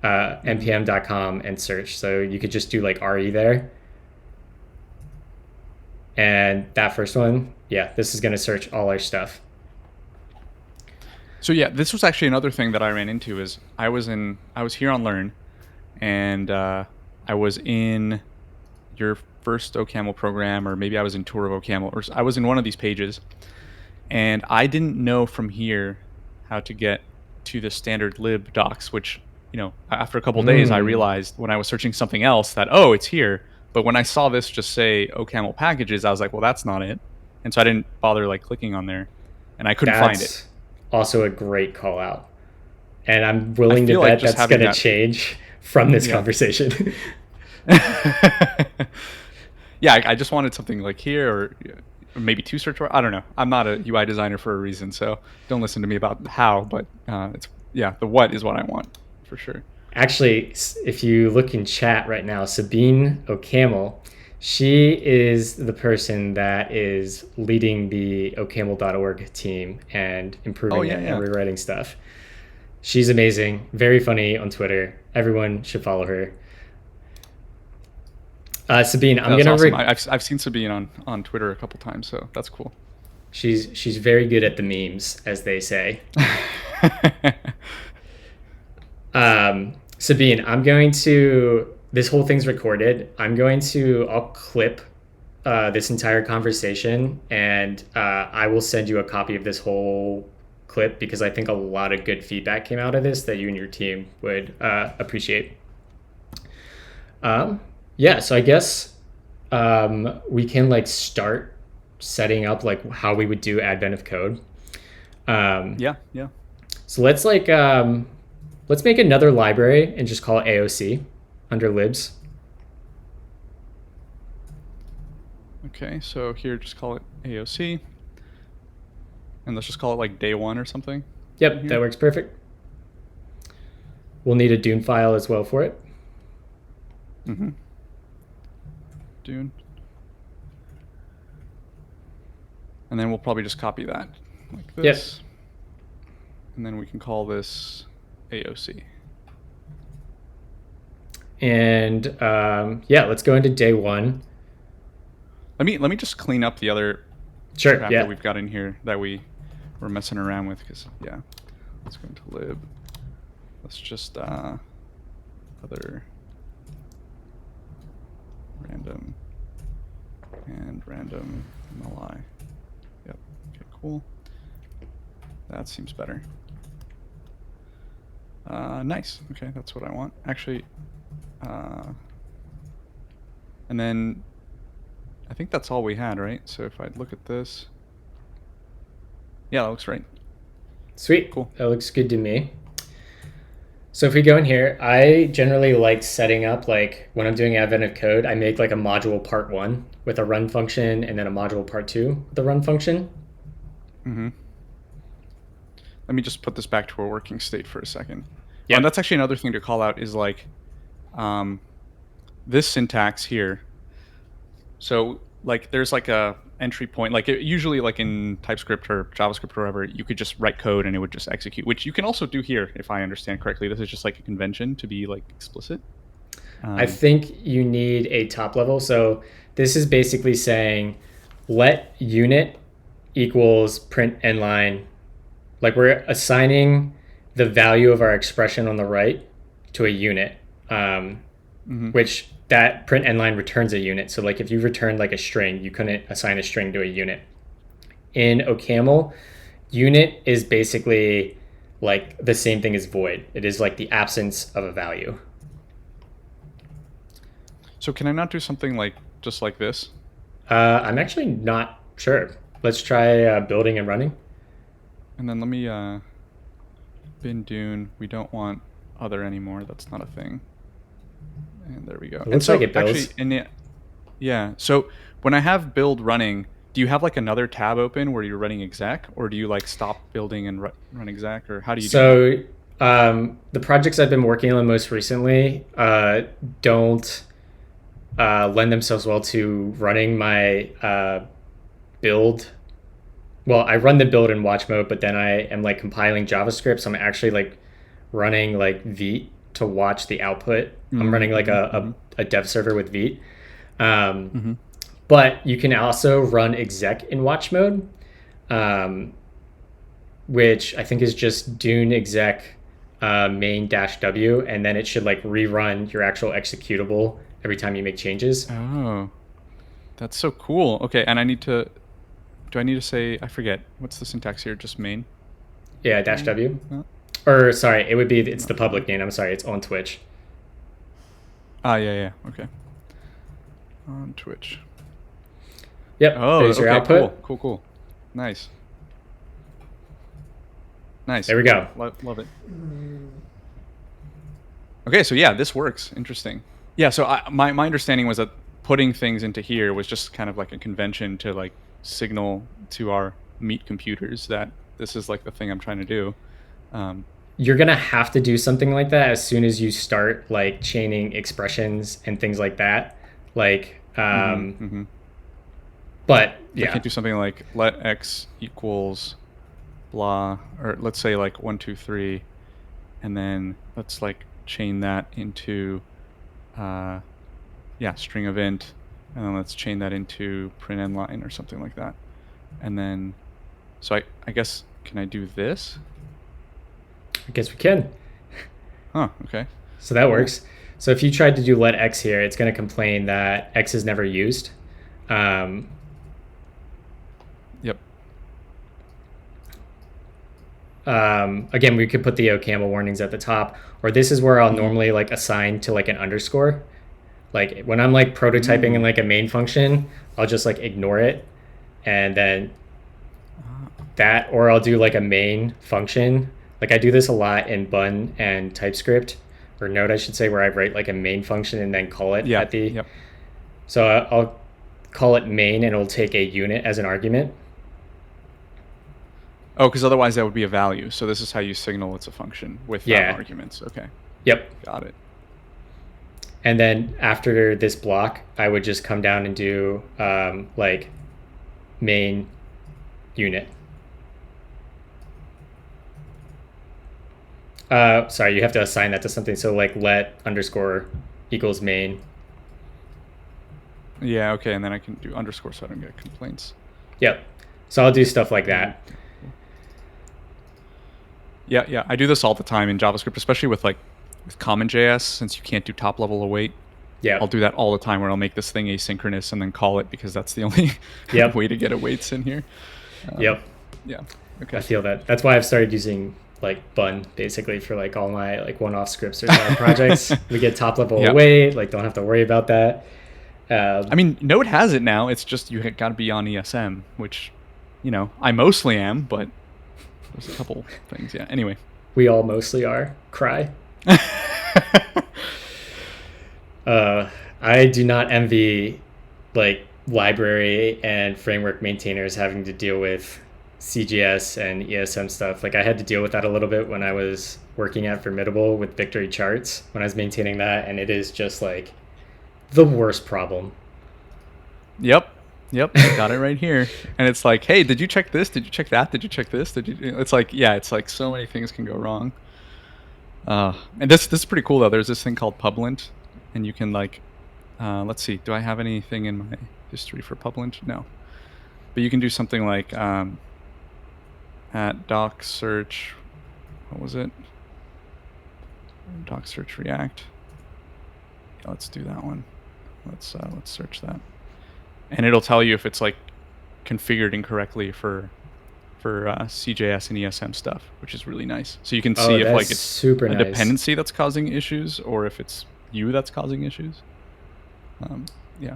npm.com and search. So you could just do like RE there. And that first one, yeah, this is going to search all our stuff. So yeah, this was actually another thing that I ran into. Is I was here on Learn, and I was in your first OCaml program, or maybe I was in Tour of OCaml, or I was in one of these pages, and I didn't know from here how to get to the standard lib docs, which, after a couple of days I realized when I was searching something else that, oh, it's here. But when I saw this just say OCaml packages, I was like, well, that's not it. And so I didn't bother like clicking on there, and I couldn't find it. Also a great call out. And I'm willing to feel bet like just that's going to having that- change from this conversation. Yeah, I just wanted something like here, or maybe two search bar. I don't know. I'm not a UI designer for a reason, so don't listen to me about how. But the what is what I want for sure. Actually, if you look in chat right now, Sabine OCaml, she is the person that is leading the OCaml.org team and improving it and rewriting stuff. She's amazing, very funny on Twitter. Everyone should follow her. Sabine, I'm gonna. Awesome. I've seen Sabine on Twitter a couple times, so that's cool. She's very good at the memes, as they say. Sabine, I'm going to. This whole thing's recorded. I'll clip this entire conversation, and I will send you a copy of this whole clip because I think a lot of good feedback came out of this that you and your team would appreciate. So I guess we can like start setting up like how we would do advent of code. So let's make another library and just call it AOC under libs. Okay, so here just call it AOC. And let's just call it like day one or something. Yep, that works perfect. We'll need a Dune file as well for it. Mm-hmm. Dune. And then we'll probably just copy that like this. Yep. And then we can call this AOC. And let's go into day one. Let me just clean up the other crap that we've got in here that we were messing around with, because let's go into lib. Let's just other random and random MLI. Yep. Okay, cool. That seems better. Nice. Okay, that's what I want. Actually, and then I think that's all we had, right? So if I look at this, yeah, that looks right. Sweet. Cool. That looks good to me. So if we go in here, I generally like setting up, like when I'm doing advent of code, I make like a module part 1 with a run function and then a module part 2 with a run function. Mm-hmm. Let me just put this back to a working state for a second. Yeah, and that's actually another thing to call out is like this syntax here. So like there's like a entry point, like usually like in TypeScript or JavaScript or whatever, you could just write code and it would just execute, which you can also do here if I understand correctly. This is just like a convention to be like explicit. I think you need a top level. So this is basically saying let unit equals print end line. Like we're assigning the value of our expression on the right to a unit. which that print end line returns a unit. So like if you returned like a string, you couldn't assign a string to a unit. In OCaml, unit is basically like the same thing as void. It is like the absence of a value. So can I not do something like just like this? I'm actually not sure. Let's try building and running. And then let me bin dune. We don't want other anymore. That's not a thing. And there we go. It looks like it builds. Yeah. So when I have build running, do you have like another tab open where you're running exec, or do you like stop building and run exec, or how do you do that? The projects I've been working on most recently don't lend themselves well to running my build. Well, I run the build in watch mode, but then I am like compiling JavaScript, so I'm actually like running like Vite to watch the output. I'm running like a dev server with Vite. But you can also run exec in watch mode, which I think is just dune exec main -w, and then it should like rerun your actual executable every time you make changes. Oh, that's so cool. Okay, and do I need to say, I forget, what's the syntax here? Just main? Yeah, -w. Or sorry, it's the public name. I'm sorry, it's on Twitch. Yeah, okay. On Twitch. Yep. Oh, there's your output. Cool. Nice. There we go. Love it. Okay, so yeah, this works. Interesting. Yeah, so my understanding was that putting things into here was just kind of like a convention to like signal to our meat computers that this is like the thing I'm trying to do. You're gonna have to do something like that as soon as you start like chaining expressions and things like that. Like, but yeah, I can't do something like let x equals blah, or let's say like 1, 2, 3, and then let's like chain that into string event, and then let's chain that into print end line or something like that. And then, so I guess, can I do this? I guess we can. Huh, okay. So that works. So if you tried to do let x here, it's going to complain that x is never used. Yep. Again, we could put the OCaml warnings at the top, or this is where I'll normally like assign to like an underscore. Like when I'm like prototyping in like a main function, I'll just like ignore it, and then that, or I'll do like a main function. Like I do this a lot in Bun and TypeScript, or Node, I should say, where I write like a main function and then call it at the. Yep. So I'll call it main, and it'll take a unit as an argument. Oh, because otherwise that would be a value. So this is how you signal it's a function without arguments. Okay. Yep. Got it. And then after this block, I would just come down and do like main unit. Sorry, you have to assign that to something. So like let underscore equals main. Yeah, okay, and then I can do underscore so I don't get complaints. Yep. So I'll do stuff like that. Yeah, I do this all the time in JavaScript, especially with CommonJS, since you can't do top level await. Yeah. I'll do that all the time where I'll make this thing asynchronous and then call it, because that's the only way to get awaits in here. Yep. Yeah. Okay. I feel that. That's why I've started using like Bun basically for like all my like one-off scripts or side projects. We get top level await, like don't have to worry about that. I mean, Node has it now. It's just you got to be on ESM, which, I mostly am, but there's a couple things. Yeah. Anyway, we all mostly are. Cry. I do not envy like library and framework maintainers having to deal with CGS and ESM stuff. Like I had to deal with that a little bit when I was working at Formidable with Victory Charts when I was maintaining that, and it is just like the worst problem. Yep, I got it right here. And it's like, hey, did you check this? Did you check that? Did you check this? It's like, it's like so many things can go wrong. And this is pretty cool though. There's this thing called Publint, and you can like, let's see, do I have anything in my history for Publint? No, but you can do something like at doc search, what was it? Doc search React. let's do that one. Let's search that, and it'll tell you if it's like configured incorrectly for CJS and ESM stuff, which is really nice. So you can see if like it's super nice. dependency that's causing issues or if it's you that's causing issues. Yeah.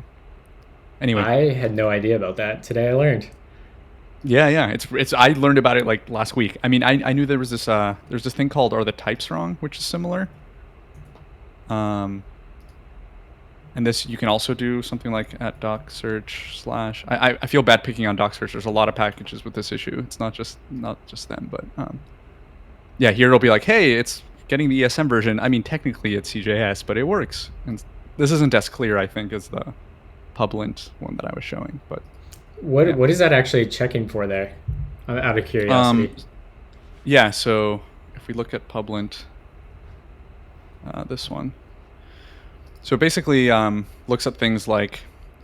Anyway, I had no idea about that. Today I learned. yeah. It's I learned about it like last week. I mean, I knew there was this there's this thing called "Are the types wrong?" which is similar. And this, you can also do something like at doc search / I feel bad picking on doc search. There's a lot of packages with this issue. It's not just them, but yeah, here it'll be like, hey, it's getting the ESM version. I mean, technically it's CJS, but it works. And this isn't as clear, I think, as the Publint one that I was showing. But what is that actually checking for there? Out of curiosity. Yeah, so if we look at Publint, this one. So basically looks at things like,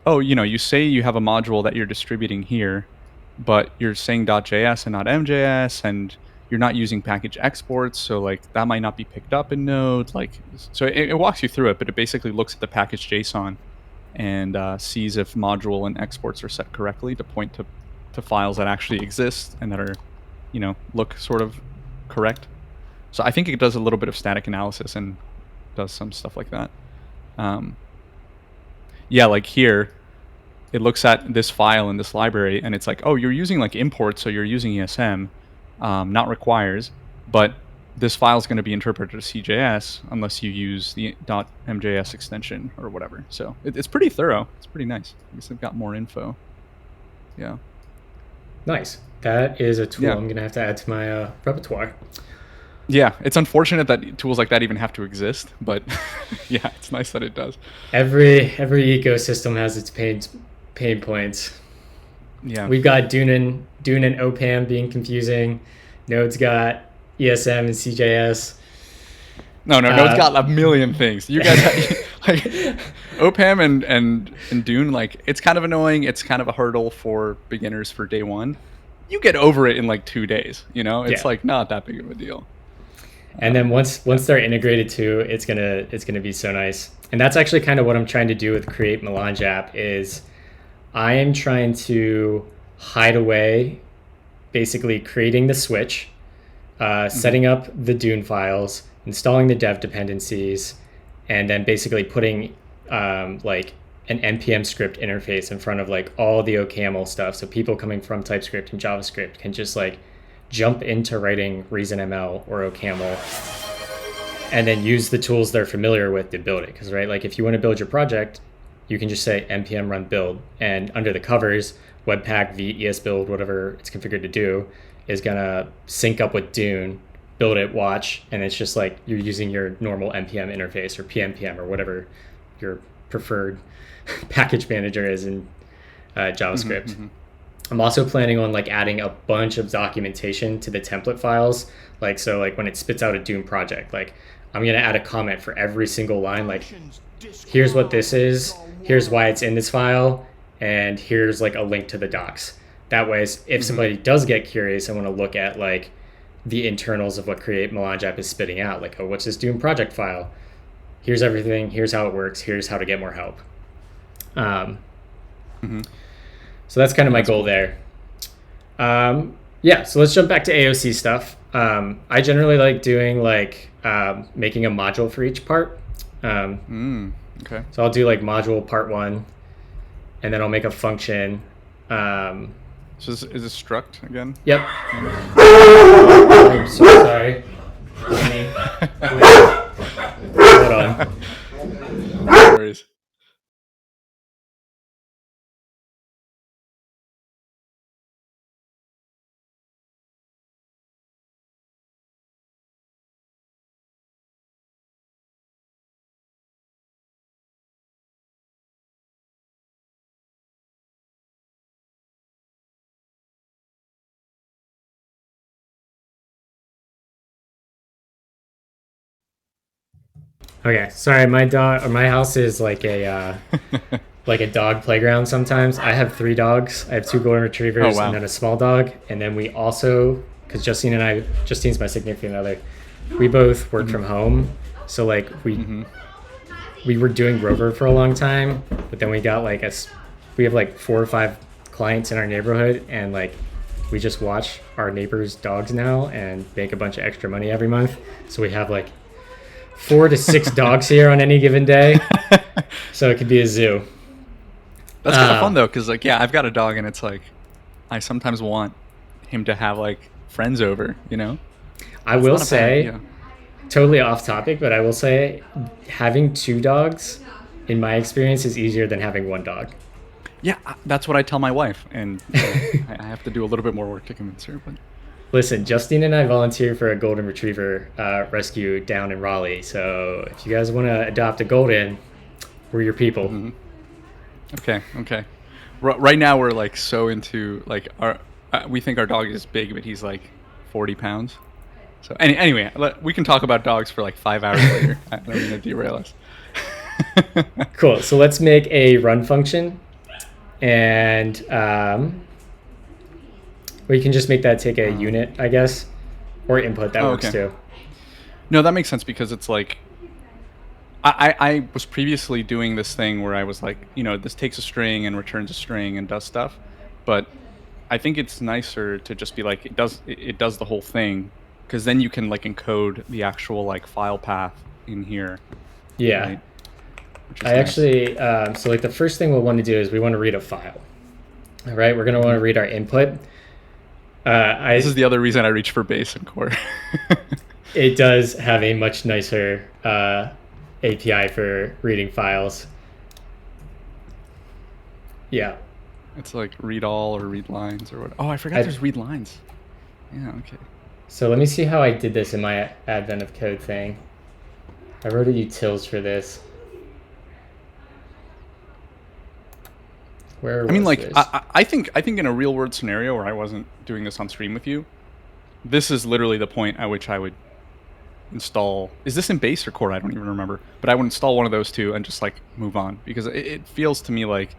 oh, you say you have a module that you're distributing here, but you're saying .js and not MJS, and you're not using package exports, so like that might not be picked up in Node. Like, so it walks you through it, but it basically looks at the package JSON and sees if module and exports are set correctly to point to files that actually exist and that are, look sort of correct. So I think it does a little bit of static analysis and does some stuff like that. Yeah, like here, it looks at this file in this library and it's like, oh, you're using like import, so you're using ESM, not requires, but this file is going to be interpreted as CJS unless you use the .mjs extension or whatever. So it's pretty thorough. It's pretty nice. I guess they've got more info. Yeah. Nice. That is a tool I'm going to have to add to my repertoire. Yeah, it's unfortunate that tools like that even have to exist, but yeah, it's nice that it does. Every ecosystem has its pain points. Yeah, we've got Dune and OPAM being confusing. Node's got ESM and CJS. No, Node's got a million things. You guys, like OPAM and Dune, like it's kind of annoying. It's kind of a hurdle for beginners for day one. You get over it in like 2 days. It's like not that big of a deal. And then once they're integrated too, it's gonna be so nice. And that's actually kind of what I'm trying to do with Create Melange app is I am trying to hide away basically creating the switch, setting up the Dune files, installing the dev dependencies, and then basically putting like an npm script interface in front of like all the OCaml stuff. So people coming from TypeScript and JavaScript can just like jump into writing ReasonML or OCaml and then use the tools they're familiar with to build it. Because like if you want to build your project, you can just say npm run build, and under the covers, webpack v esbuild, whatever it's configured to do, is gonna sync up with Dune, build it, watch, and it's just like you're using your normal npm interface or pnpm or whatever your preferred package manager is in JavaScript. I'm also planning on like adding a bunch of documentation to the template files. Like, so like when it spits out a Dune project, like I'm going to add a comment for every single line. Like, here's what this is, here's why it's in this file, and here's like a link to the docs. That way, if somebody does get curious and want to look at like the internals of what Create Melange app is spitting out, like, oh, what's this Dune project file? Here's everything, here's how it works, here's how to get more help. So that's kind of my goal there. Yeah, so let's jump back to AOC stuff. I generally like doing like making a module for each part. Okay. So I'll do like module part 1, and then I'll make a function. So is this struct again? Yep. I'm so sorry. Hold on. No worries. Okay, sorry. My house is like a like a dog playground. Sometimes I have 3 dogs. I have 2 golden retrievers and then a small dog. And then we also, because Justine's my significant other, we both work from home. So like we we were doing Rover for a long time, but then we got like we have like 4 or 5 clients in our neighborhood, and like we just watch our neighbors' dogs now and make a bunch of extra money every month. So we have like 4 to 6 dogs here on any given day. So it could be a zoo. That's kind of fun though, because like, yeah, I've got a dog, and it's like, I sometimes want him to have like friends over, you know. I will say, totally off topic, but I will say, having 2 dogs, in my experience, is easier than having 1 dog. Yeah, that's what I tell my wife, and I have to do a little bit more work to convince her. But listen, Justine and I volunteer for a golden retriever rescue down in Raleigh. So if you guys want to adopt a golden, we're your people. Mm-hmm. Okay. Right now we're like so into like we think our dog is big, but he's like 40 pounds. So anyway, we can talk about dogs for like 5 hours later. I don't mean to derail us. Cool. So let's make a run function, and we can just make that take a unit, I guess, or input. That works too. No, that makes sense, because it's like I was previously doing this thing where I was like, you know, this takes a string and returns a string and does stuff, but I think it's nicer to just be like, it does the whole thing, because then you can like encode the actual like file path in here. Yeah. Right? I actually, so like the first thing we'll want to do is we want to read a file. All right, we're going to want to read our input. This is the other reason I reach for base and core. It does have a much nicer API for reading files. Yeah. It's like read all or read lines or what. Oh, I forgot there's read lines. Yeah, okay. So let me see how I did this in my Advent of Code thing. I wrote a utils for this. Where was I mean, like, this? I think in a real world scenario where I wasn't doing this on stream with you, this is literally the point at which I would install. Is this in base or core? I don't even remember. But I would install one of those two and just like move on, because it feels to me like,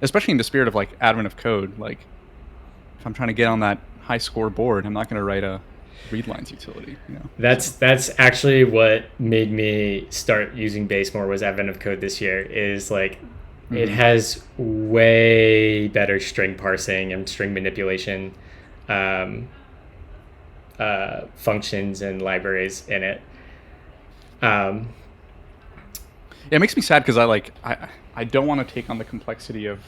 especially in the spirit of like Advent of Code, like if I'm trying to get on that high score board, I'm not going to write a read lines utility. You know. That's actually what made me start using base more, was Advent of Code this year. Is like it has way better string parsing and string manipulation functions and libraries in it. Yeah, it makes me sad, because I don't want to take on the complexity of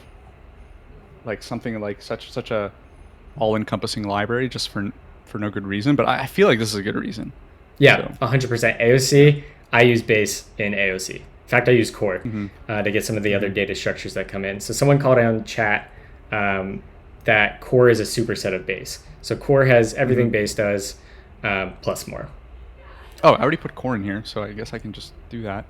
like something like such a all-encompassing library just for no good reason, but I feel like this is a good reason. Yeah, 100%. AOC, I use base in AOC. In fact, I use core to get some of the other data structures that come in. So someone called out in chat that core is a superset of base. So core has everything base does plus more. Oh, I already put core in here, so I guess I can just do that.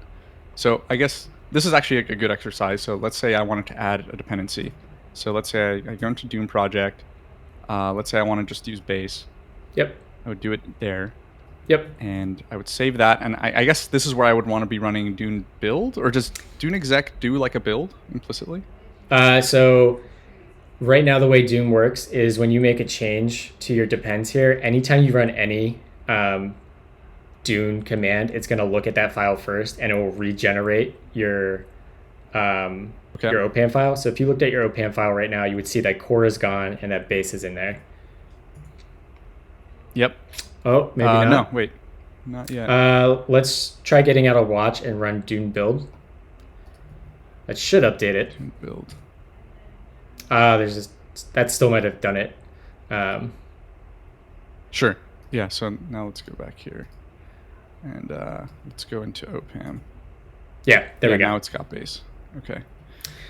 So I guess this is actually a good exercise. So let's say I wanted to add a dependency. So let's say I go into Doom project. Let's say I want to just use base. Yep. I would do it there. Yep. And I would save that. And I guess this is where I would want to be running Dune build, or does Dune exec do like a build implicitly? So right now the way Doom works is when you make a change to your depends here, anytime you run any Dune command, it's going to look at that file first, and it will regenerate your OPAM file. So if you looked at your OPAM file right now, you would see that core is gone and that base is in there. Yep. Oh, maybe not. No, wait. Not yet. Let's try getting out of watch and run Dune build. That should update it. Dune build. That still might have done it. Sure. Yeah, so now let's go back here. And let's go into OPAM. Yeah, there we go. Now it's got base. Okay.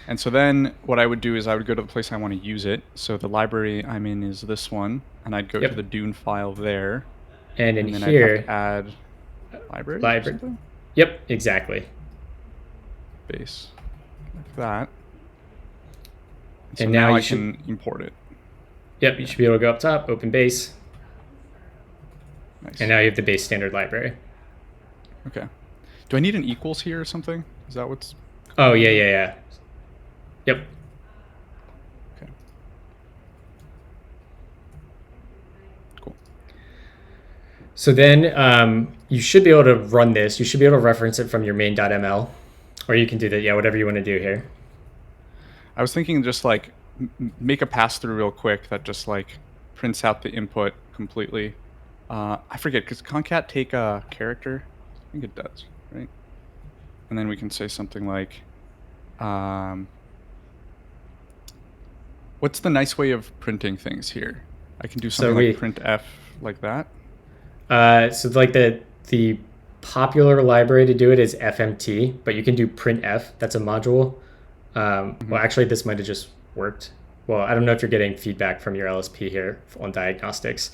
And so then what I would do is I would go to the place I want to use it. So the library I'm in is this one, and I'd go to the Dune file there. And in then here, I'd have to add library. Yep, exactly. Base. Like that. And, and now I can import it. Yep, you should be able to go up top, open base. Nice. And now you have the base standard library. Okay. Do I need an equals here or something? Is that what's... Oh, yeah. Yep. Okay. Cool. So then you should be able to run this. You should be able to reference it from your main.ml. Or you can do that. Yeah, whatever you want to do here. I was thinking just like make a pass through real quick that just like prints out the input completely. I forget, does concat take a character? I think it does, right? And then we can say something like, what's the nice way of printing things here? I can do something like printf like that. So like the popular library to do it is FMT, but you can do printf. That's a module. Well, actually, this might have just worked. Well, I don't know if you're getting feedback from your LSP here on diagnostics.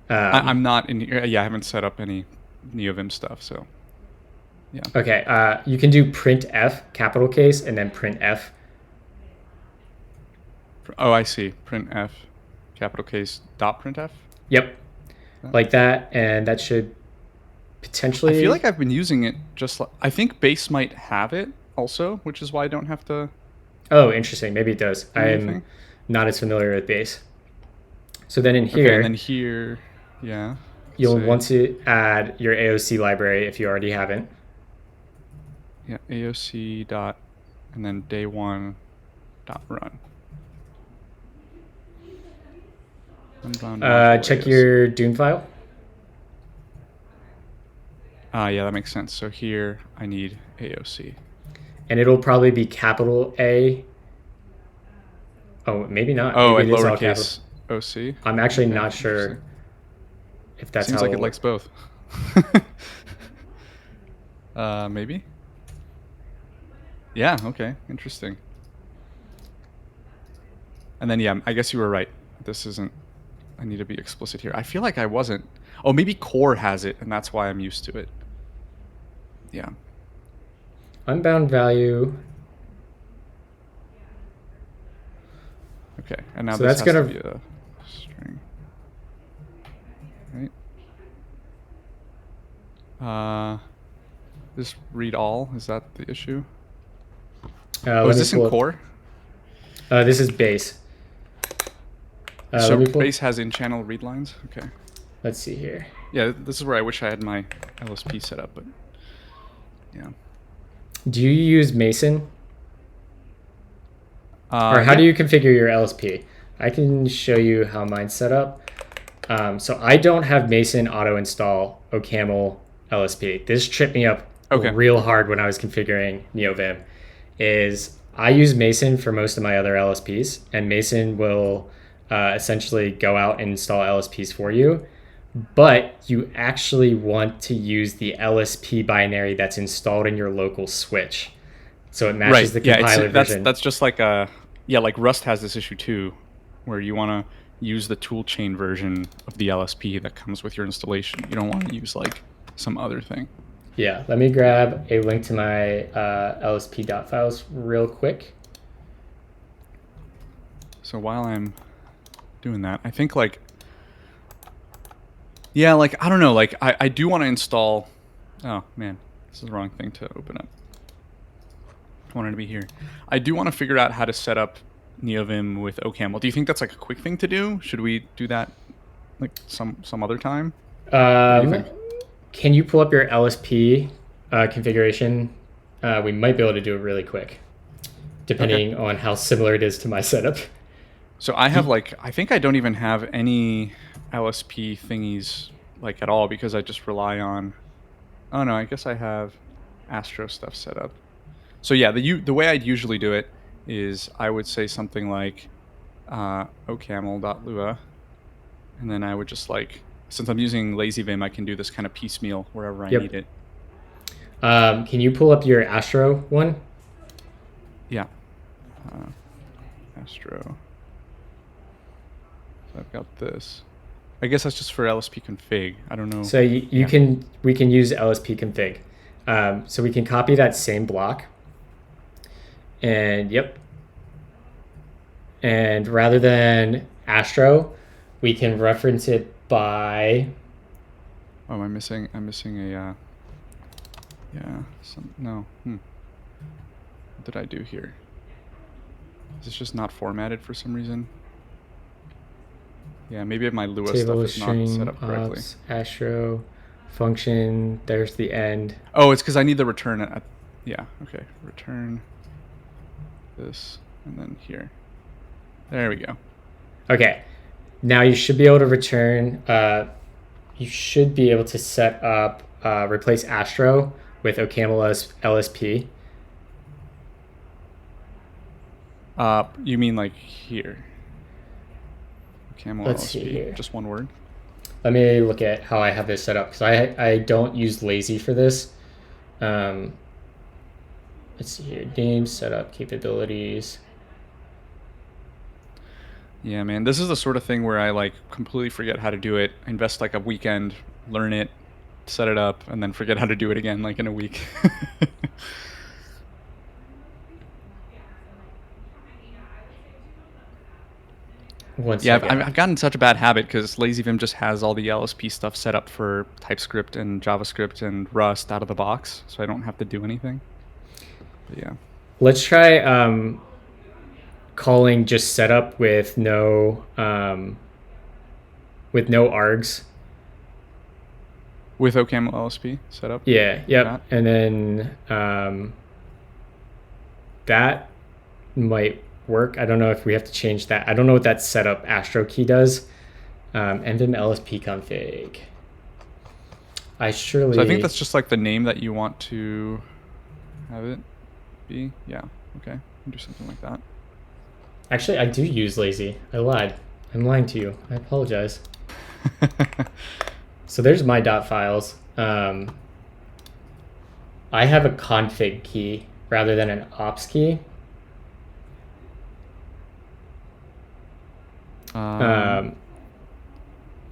I'm not in here. Yeah, I haven't set up any NeoVim stuff, so yeah. Okay, you can do printf, capital case, and then printf. Oh, I see. Printf, capital case, dot printf? Yep, like that, and that should potentially... I feel like I've been using it just like... I think base might have it also, which is why I don't have to... Oh, interesting. Maybe it does. I'm not as familiar with base. So then in here... Okay, and then here, yeah. You'll want to add your AOC library if you already haven't. Yeah, AOC dot, and then day1 dot run. Check your Dune file. Yeah, that makes sense. So here I need AOC. And it'll probably be capital A. Oh, maybe not. Oh, maybe and lowercase OC. I'm actually not sure if that's Seems how like it likes both. Maybe. Yeah. Okay. Interesting. And then yeah, I guess you were right. This isn't. I need to be explicit here. I feel like I wasn't. Oh, maybe core has it, and that's why I'm used to it. Yeah. Unbound value. Okay, and now so this that's has gonna to be a string. Right. Just read all. Is that the issue? Is this in core? This is base. So base has in-channel read lines? Okay. Let's see here. Yeah, this is where I wish I had my LSP set up, but yeah. Do you use Mason? Or how do you configure your LSP? I can show you how mine's set up. So I don't have Mason auto install OCaml LSP. This tripped me up real hard when I was configuring NeoVim. I use Mason for most of my other LSPs, and Mason will essentially go out and install LSPs for you. But you actually want to use the LSP binary that's installed in your local switch, so it matches the compiler version. That's just like like Rust has this issue too, where you want to use the toolchain version of the LSP that comes with your installation. You don't want to use like some other thing. Yeah, let me grab a link to my lsp.files real quick. So while I'm doing that, I think like, yeah, like, I don't know, like I do want to install, oh man, this is the wrong thing to open up. I wanted to be here. I do want to figure out how to set up NeoVim with OCaml. Do you think that's like a quick thing to do? Should we do that like some other time? What do you think? Can you pull up your LSP configuration? We might be able to do it really quick, depending on how similar it is to my setup. So I have like, I think I don't even have any LSP thingies like at all, because I just rely on, oh no, I guess I have Astro stuff set up. So yeah, the way I'd usually do it is I would say something like OCaml.lua, and then I would just like, since I'm using LazyVim, I can do this kind of piecemeal wherever I need it. Can you pull up your Astro one? Yeah. Astro. So I've got this. I guess that's just for LSP config. I don't know. So we can use LSP config. So we can copy that same block. And and rather than Astro, we can reference it by. Oh, am I missing? I'm missing a. No. What did I do here? Is this just not formatted for some reason? Yeah, maybe my Lua stuff is not set up correctly. Astro function. There's the end. Oh, it's because I need the return. yeah, okay. Return this, and then here. There we go. Okay. Now you should be able to return. You should be able to set up replace Astro with OCaml LSP. You mean like here? OCaml Let's LSP. see here. Just one word. Let me look at how I have this set up because I don't use lazy for this. Let's see here. Name, setup, capabilities. Yeah, man, this is the sort of thing where I like completely forget how to do it. Invest like a weekend, learn it, set it up, and then forget how to do it again like in a week. Yeah, I've gotten such a bad habit because LazyVim just has all the LSP stuff set up for TypeScript and JavaScript and Rust out of the box, so I don't have to do anything. But yeah. Let's try calling just setup with no args. With OCaml LSP setup? Yeah, yep. That? And then that might work. I don't know if we have to change that. I don't know what that setup Astro key does. Nvim LSP config. So I think that's just like the name that you want to have it be. Yeah, okay. Do something like that. Actually, I do use lazy. I lied. I'm lying to you. I apologize. So there's my dot files. I have a config key rather than an ops key.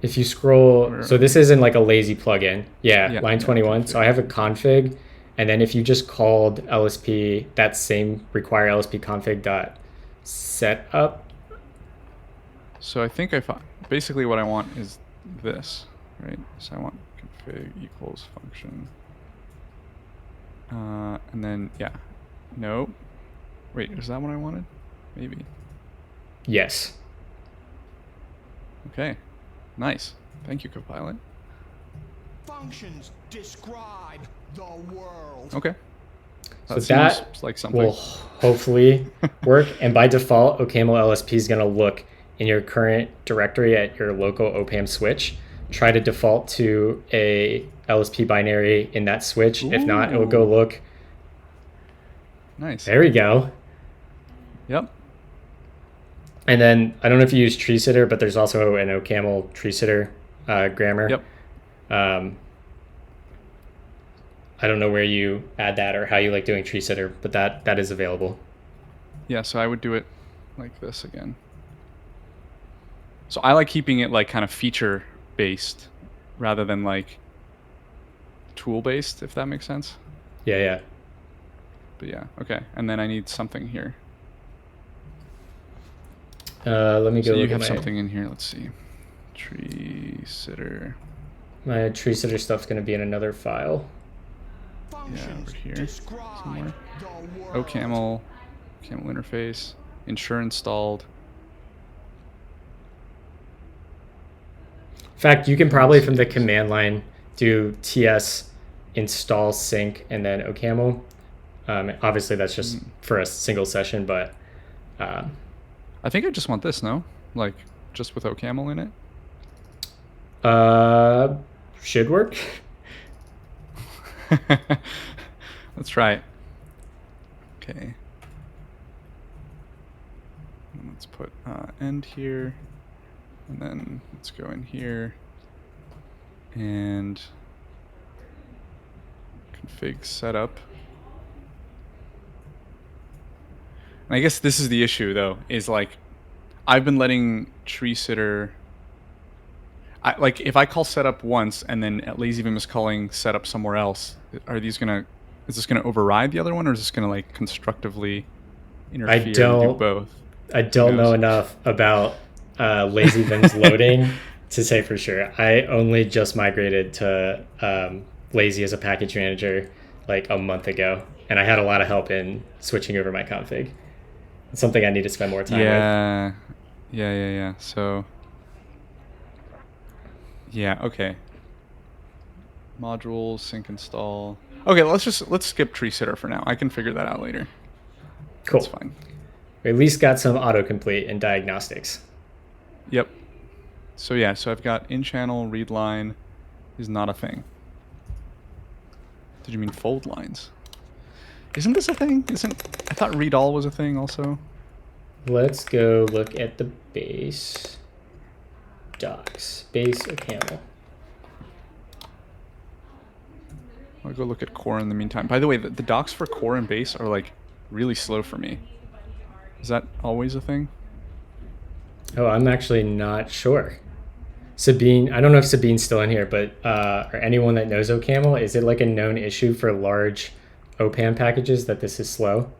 If you scroll, so this isn't like a lazy plugin. Yeah, line 21. So I have a config, and then if you just called LSP, that same require LSP config dot setup. So I think basically what I want is this, right? So I want config equals function. And then, yeah. No. Wait, is that what I wanted? Maybe. Yes. Okay. Nice. Thank you, Copilot. Functions describe the world. Okay. So that like something will hopefully work. And by default, OCaml LSP is going to look in your current directory at your local OPAM switch. Try to default to a LSP binary in that switch. Ooh. If not, it will go look. Nice. There we go. Yep. And then I don't know if you use tree sitter, but there's also an OCaml tree sitter grammar. Yep. I don't know where you add that or how you like doing tree sitter, but that is available. Yeah, so I would do it like this again. So I like keeping it like kind of feature based rather than like tool based, if that makes sense. Yeah, yeah. But yeah, okay. And then I need something here. Let me go. So you have something in here. Let's see. Tree sitter. My tree sitter stuff's going to be in another file. Yeah, over here somewhere. OCaml interface, ensure installed. In fact, you can probably from the command line do ts install sync and then OCaml. Obviously, that's just for a single session, but I think I just want this, no? Like just with OCaml in it. Should work. Let's try it. Okay. And let's put end here, and then let's go in here and config setup. And I guess this is the issue, though, is like I've been letting tree sitter. Like if I call setup once and then at LazyVim is calling setup somewhere else, is this gonna override the other one, or is this gonna like constructively interfere and do both? I don't know enough about LazyVim's loading to say for sure. I only just migrated to Lazy as a package manager like a month ago, and I had a lot of help in switching over my config. It's something I need to spend more time with. Yeah. So. Yeah, okay. Modules, sync install. Okay, let's skip tree sitter for now. I can figure that out later. Cool. That's fine. We at least got some autocomplete and diagnostics. Yep. So yeah, so I've got in channel read line is not a thing. Did you mean fold lines? Isn't this a thing? I thought read all was a thing also. Let's go look at the base docs. Base OCaml. I'll go look at core in the meantime. By the way, the docs for core and base are like really slow for me. Is that always a thing? Oh, I'm actually not sure. Sabine, I don't know if Sabine's still in here, but or anyone that knows OCaml, is it like a known issue for large OPAM packages that this is slow?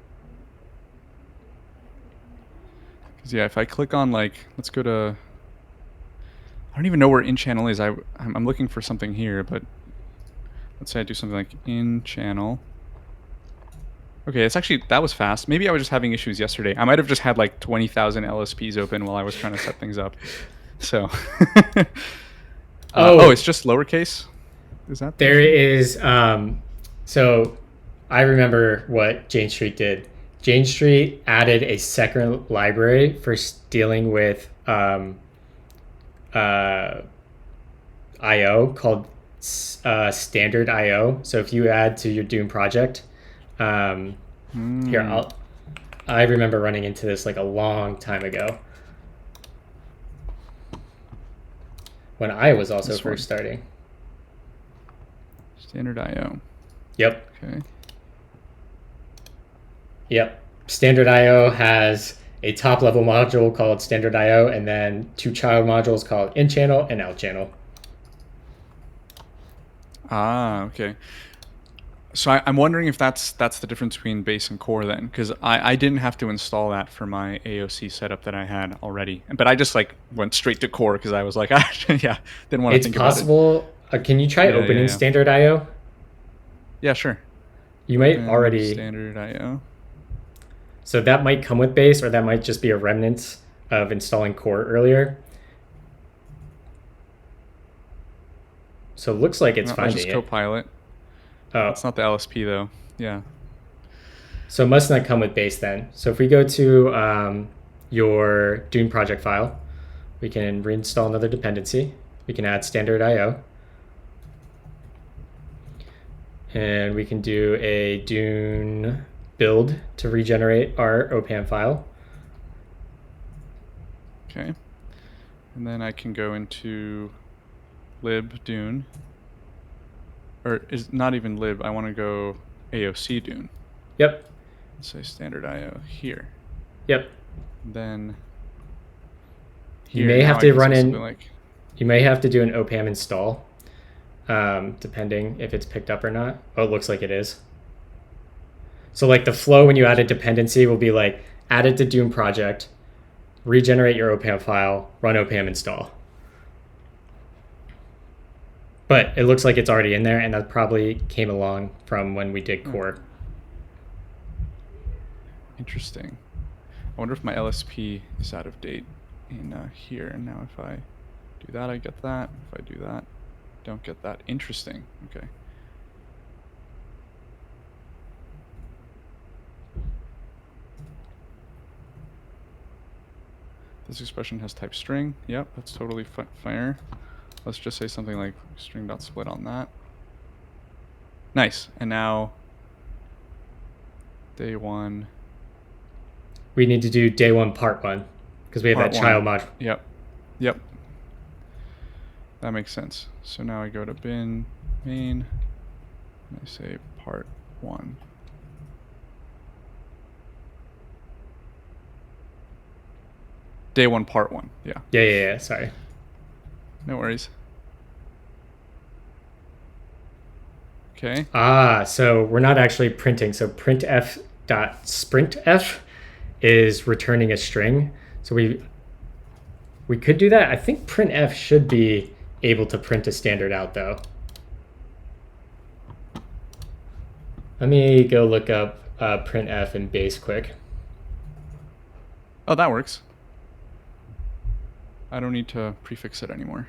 Because yeah, if I click on like, let's go to, I don't even know where in channel is. I'm looking for something here, but let's say I do something like in channel. Okay, it's actually, that was fast. Maybe I was just having issues yesterday. I might have just had like 20,000 LSPs open while I was trying to set things up. So, oh, it's just lowercase? Is that there is, so I remember what Jane Street did. Jane Street added a second library for dealing with IO called standard IO. So if you add to your Doom project, here, I remember running into this like a long time ago when I was also first starting. Standard IO. Yep. Okay. Yep. Standard IO has a top level module called standard IO and then two child modules called in channel and out channel. Ah, okay. So I'm wondering if that's the difference between base and core then, because I didn't have to install that for my AOC setup that I had already, but I just like went straight to core because I was like, yeah, didn't want to think about it. It's possible. Can you try opening standard IO? Yeah, sure. You might already standard IO. So that might come with base, or that might just be a remnant of installing core earlier. So it looks like it's finding just it. Copilot. Oh, it's not the LSP though. Yeah. So it must not come with base then. So if we go to your Doom project file, we can reinstall another dependency. We can add standard IO. And we can do a Doom build to regenerate our OPAM file. Okay. And then I can go into lib Dune. Or is not even lib, I want to go AOC Dune. Yep. Let's say standard IO here. Yep. Then here, you may have to run in, you may have to do an OPAM install, depending if it's picked up or not. Oh, it looks like it is. So like the flow when you add a dependency will be like, add it to Doom project, regenerate your OPAM file, run OPAM install. But it looks like it's already in there, and that probably came along from when we did core. Interesting. I wonder if my LSP is out of date in here. And now if I do that, I get that. If I do that, don't get that. Interesting. Okay. This expression has type string. Yep, that's totally fair. Let's just say something like string.split on that. Nice. And now day one. We need to do day one part one because we have that child module. Yep. Yep. That makes sense. So now I go to bin main and I say part one. Day one, part one. Yeah. Yeah. Sorry. No worries. Okay. So we're not actually printing. So printf.sprintf is returning a string. So we could do that. I think printf should be able to print a standard out though. Let me go look up printf in base quick. Oh, that works. I don't need to prefix it anymore.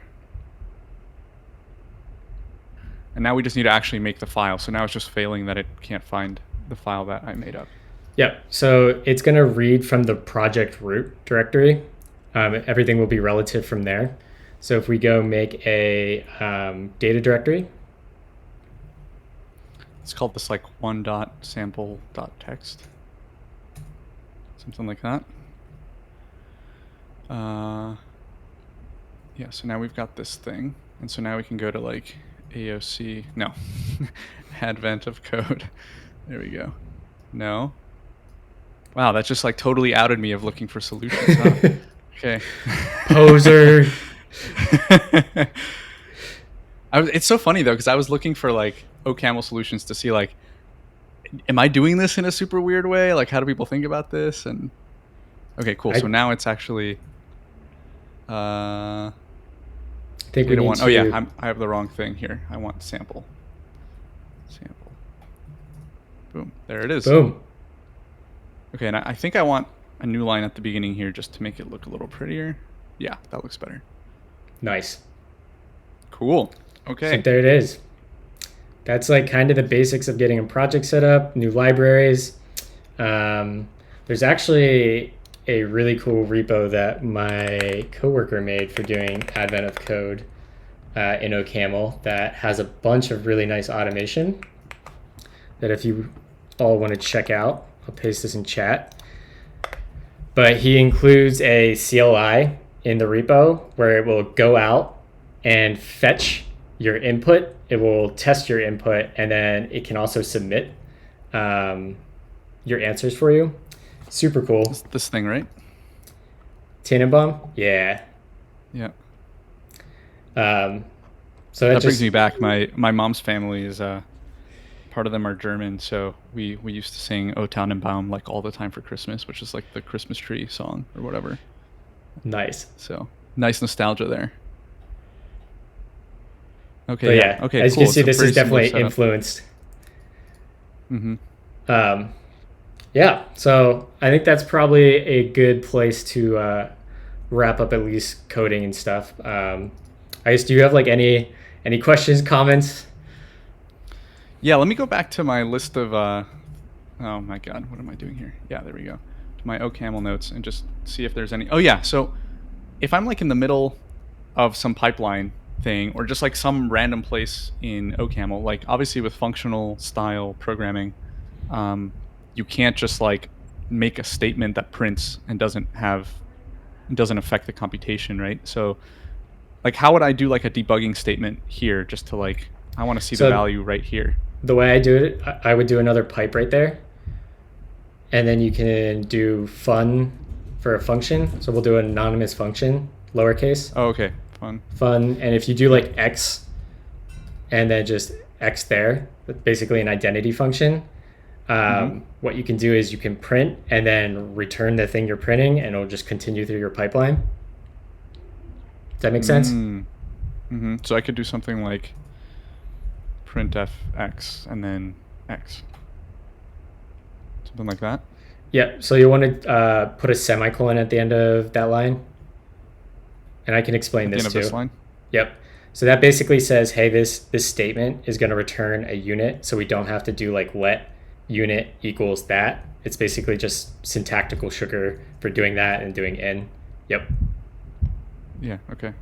And now we just need to actually make the file. So now it's just failing that it can't find the file that I made up. Yep. So it's going to read from the project root directory. Everything will be relative from there. So if we go make a data directory. It's called this like one.sample.txt. Something like that. Yeah, so now we've got this thing. And so now we can go to like AOC. No. Advent of code. There we go. No. Wow, that just like totally outed me of looking for solutions. Huh? Okay. Poser. It's so funny though, because I was looking for like OCaml solutions to see like, am I doing this in a super weird way? Like, how do people think about this? And okay, cool. So now it's actually. I think we need to... Oh yeah, I have the wrong thing here. I want sample. Sample. Boom. There it is. Boom. Okay, and I think I want a new line at the beginning here just to make it look a little prettier. Yeah, that looks better. Nice. Cool. Okay. So there it is. That's like kind of the basics of getting a project set up, new libraries. There's actually a really cool repo that my coworker made for doing Advent of code in OCaml that has a bunch of really nice automation that if you all want to check out, I'll paste this in chat. But he includes a CLI in the repo where it will go out and fetch your input. It will test your input, and then it can also submit your answers for you. Super cool. This thing, right? Tannenbaum? Yeah. Yeah. So that brings me back. My mom's family is part of them are German, so we used to sing O Tannenbaum like all the time for Christmas, which is like the Christmas tree song or whatever. Nice. So nice nostalgia there. Okay. But yeah. Okay. As cool. you can see, this is definitely influenced. Mm-hmm. Yeah. So I think that's probably a good place to wrap up at least coding and stuff. I guess, do you have like any questions, comments? Yeah. Let me go back to my list of. Oh my God, what am I doing here? Yeah, there we go. To my OCaml notes and just see if there's any. Oh yeah. So if I'm like in the middle of some pipeline thing or just like some random place in OCaml, like obviously with functional style programming, you can't just like make a statement that prints and doesn't affect the computation, right? So like how would I do like a debugging statement here just to like, I want to see the value right here. The way I do it, I would do another pipe right there. And then you can do fun for a function. So we'll do an anonymous function, lowercase. Oh, okay. Fun. And if you do like X and then just X there, basically an identity function, what you can do is you can print and then return the thing you're printing, and it'll just continue through your pipeline. Does that make sense? So I could do something like printf x and then x. Something like that? Yep. So you want to put a semicolon at the end of that line. And I can explain this too. This line? Yep. So that basically says, hey, this statement is going to return a unit, so we don't have to do like let unit equals that. It's basically just syntactical sugar for doing that and doing in. Yep. Yeah. Okay.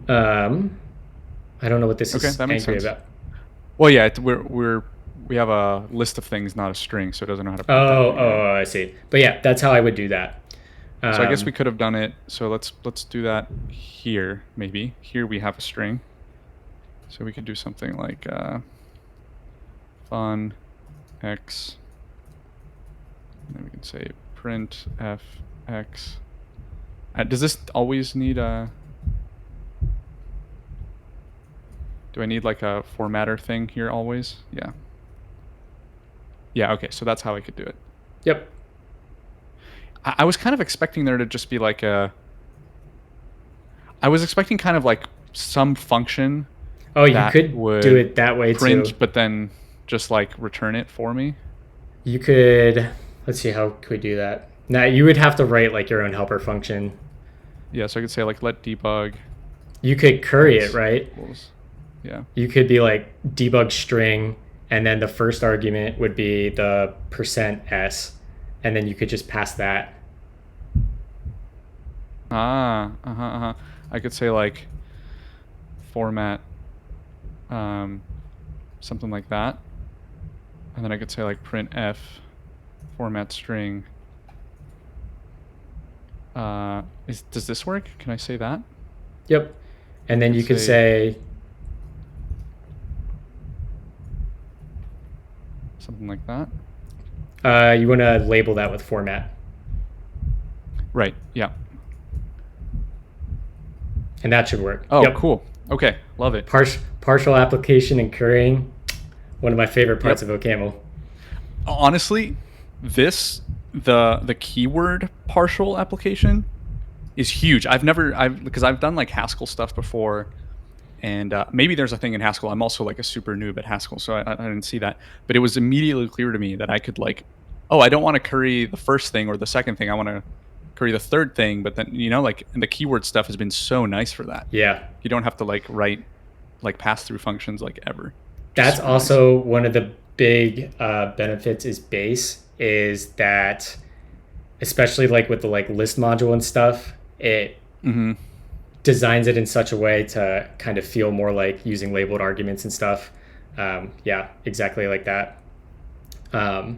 I don't know what this is that makes angry sense. about. Well, yeah, we have a list of things, not a string, so it doesn't know how to. Oh, I see. But yeah, that's how I would do that. So I guess we could have done it. So let's do that here. Maybe here we have a string, so we could do something like fun x, and then we can say print f x. Does this always need a? Do I need like a formatter thing here always? Yeah. Yeah. Okay. So that's how I could do it. Yep. I was kind of expecting there to just be like I was expecting kind of like some function. Oh, you could do it that way print, too. But then just like return it for me. You could, let's see, how could we do that? Now you would have to write like your own helper function. Yeah, so I could say like let debug. You could curry it, right? Yeah. You could be like debug string, and then the first argument would be the %s, and then you could just pass that. I could say like format something like that, and then I could say like print f format string. Does this work? Can I say that? Yep. And then you could say something like that. You want to label that with format. Right. Yeah. And that should work. Oh, yep. Cool. Okay. Love it. Partial application and currying, one of my favorite parts of OCaml. Honestly, the keyword partial application is huge. Because I've done like Haskell stuff before, and maybe there's a thing in Haskell. I'm also like a super noob at Haskell, so I didn't see that. But it was immediately clear to me that I could like, I don't want to curry the first thing or the second thing. I want to curry the third thing. But then, like, and the keyword stuff has been so nice for that. Yeah. You don't have to like write like pass through functions like ever. That's so also nice. One of the big benefits is that, especially like with the like list module and stuff, it designs it in such a way to kind of feel more like using labeled arguments and stuff. Yeah, exactly like that. I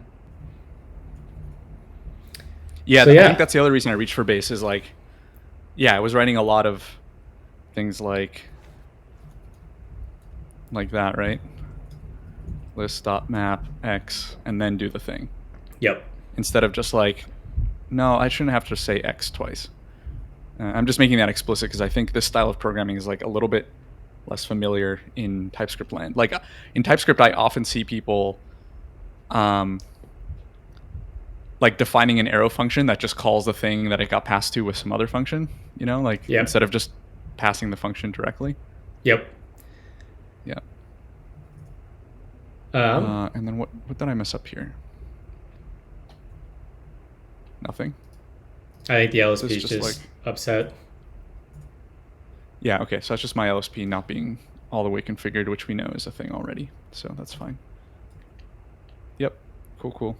think that's the other reason I reached for base is like, I was writing a lot of things like that, right? List.map x and then do the thing. Yep. Instead of just like, no, I shouldn't have to say x twice. I'm just making that explicit because I think this style of programming is like a little bit less familiar in TypeScript land. Like in TypeScript, I often see people like defining an arrow function that just calls the thing that it got passed to with some other function, instead of just passing the function directly. Yep. Yeah. And then what did I mess up here? Nothing. I think the LSP is just like upset. Yeah, okay. So that's just my LSP not being all the way configured, which we know is a thing already. So that's fine. Yep. Cool.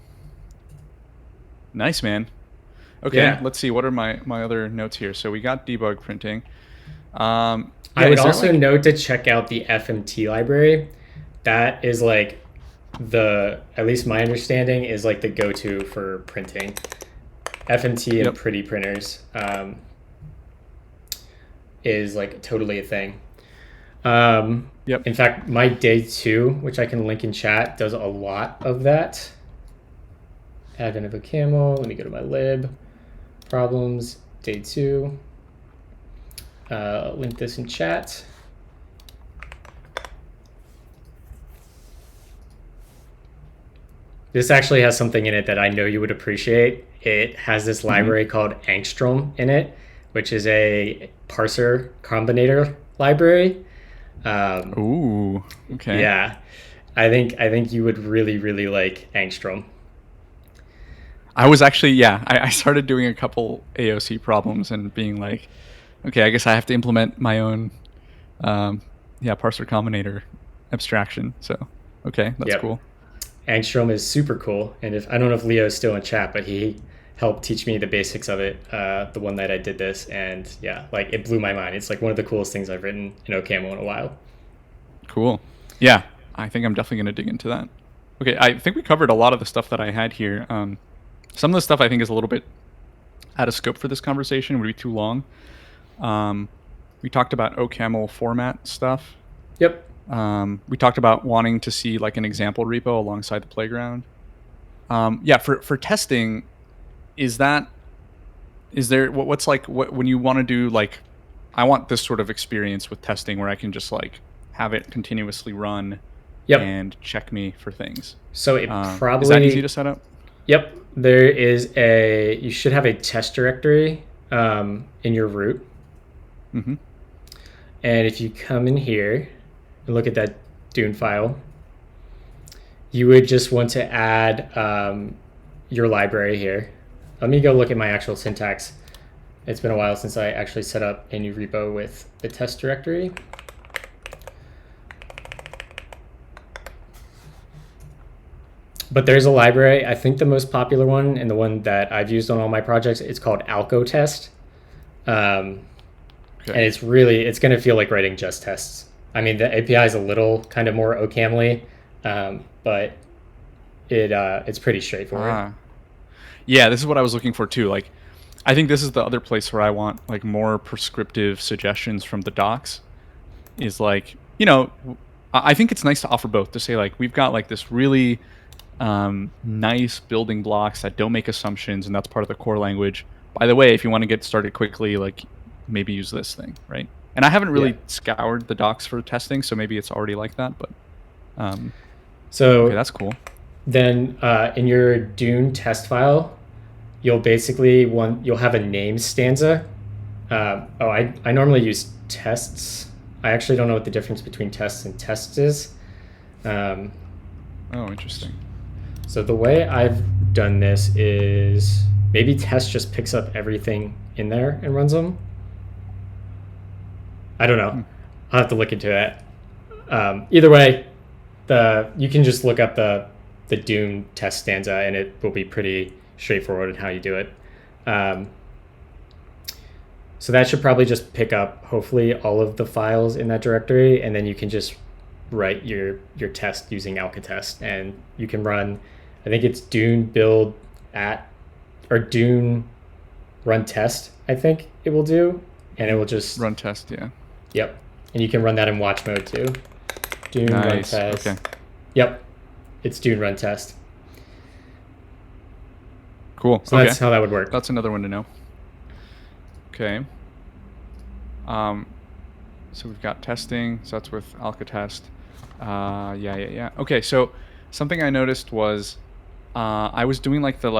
Nice, man. Okay, let's see. What are my other notes here? So we got debug printing. I would also note to check out the FMT library. That is like at least my understanding, is like the go-to for printing. FMT and pretty printers is like totally a thing. In fact, my day 2, which I can link in chat, does a lot of that. Advent of OCaml. Let me go to my lib. Problems, day 2. Link this in chat. This actually has something in it that I know you would appreciate. It has this library called Angstrom in it, which is a parser combinator library. Ooh, okay. Yeah, I think you would really, really like Angstrom. I was actually, I started doing a couple AOC problems and being like, okay, I guess I have to implement my own, parser combinator abstraction. So, okay, that's cool. Angstrom is super cool, and I don't know if Leo is still in chat, but he helped teach me the basics of it the one night I did this, and it blew my mind. It's like one of the coolest things I've written in OCaml in a while. Cool. Yeah, I think I'm definitely going to dig into that. Okay, I think we covered a lot of the stuff that I had here. Some of the stuff I think is a little bit out of scope for this conversation, would be too long. We talked about OCaml format stuff. Yep. We talked about wanting to see like an example repo alongside the playground. For testing, when you want to do like, I want this sort of experience with testing where I can just like have it continuously run and check me for things. So it probably is that easy to set up? Yep. You should have a test directory in your root. Mm-hmm. And if you come in here and look at that Dune file, you would just want to add your library here. Let me go look at my actual syntax. It's been a while since I actually set up a new repo with the test directory. But there's a library. I think the most popular one and the one that I've used on all my projects, it's called Alcotest. And it's going to feel like writing just tests. I mean, the API is a little kind of more OCaml-y, but it's pretty straightforward. Yeah, this is what I was looking for too. Like, I think this is the other place where I want like more prescriptive suggestions from the docs. Is like, I think it's nice to offer both, to say like we've got like this really nice building blocks that don't make assumptions, and that's part of the core language. By the way, if you want to get started quickly, like maybe use this thing, right? And I haven't really scoured the docs for testing, so maybe it's already like that. But so okay, that's cool. Then in your Dune test file, you'll have a name stanza. I normally use tests. I actually don't know what the difference between tests and tests is. Oh, interesting. So the way I've done this is maybe test just picks up everything in there and runs them. I don't know. I'll have to look into it. Either way, you can just look up the Dune test stanza, and it will be pretty straightforward in how you do it. So that should probably just pick up, hopefully, all of the files in that directory, and then you can just write your test using alcatest, and you can run, I think it's Dune build or Dune run test, I think it will do, and it will just run test, yeah. Yep, and you can run that in watch mode too. Dune run test. Okay. Yep, it's Dune run test. Cool. So that's how that would work. That's another one to know. Okay. So we've got testing. So that's with alcatest. Yeah. Okay. So something I noticed was I was doing like the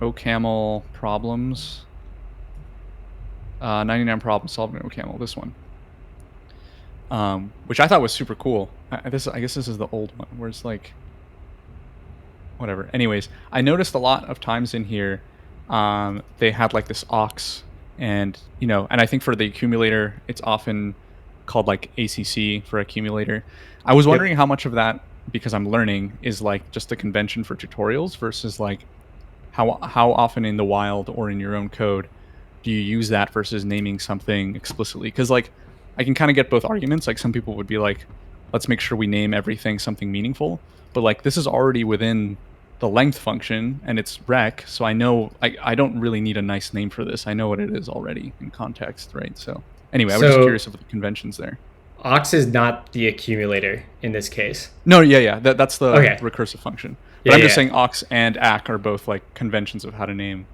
OCaml problems. 99 problem solving OCaml. This one. Which I thought was super cool. I guess this is the old one where it's like whatever. Anyways, I noticed a lot of times in here they had like this aux, and and I think for the accumulator it's often called like ACC for accumulator. I was wondering how much of that, because I'm learning, is like just a convention for tutorials versus like how often in the wild or in your own code do you use that versus naming something explicitly. Because like I can kind of get both arguments. Like some people would be like, let's make sure we name everything something meaningful, but like this is already within the length function and it's rec, so I know I don't really need a nice name for this. I know what it is already in context, right? So anyway, I was just curious of the conventions there. Aux is not the accumulator in this case. No, yeah. That's the recursive function. But I'm just saying aux and ac are both like conventions of how to name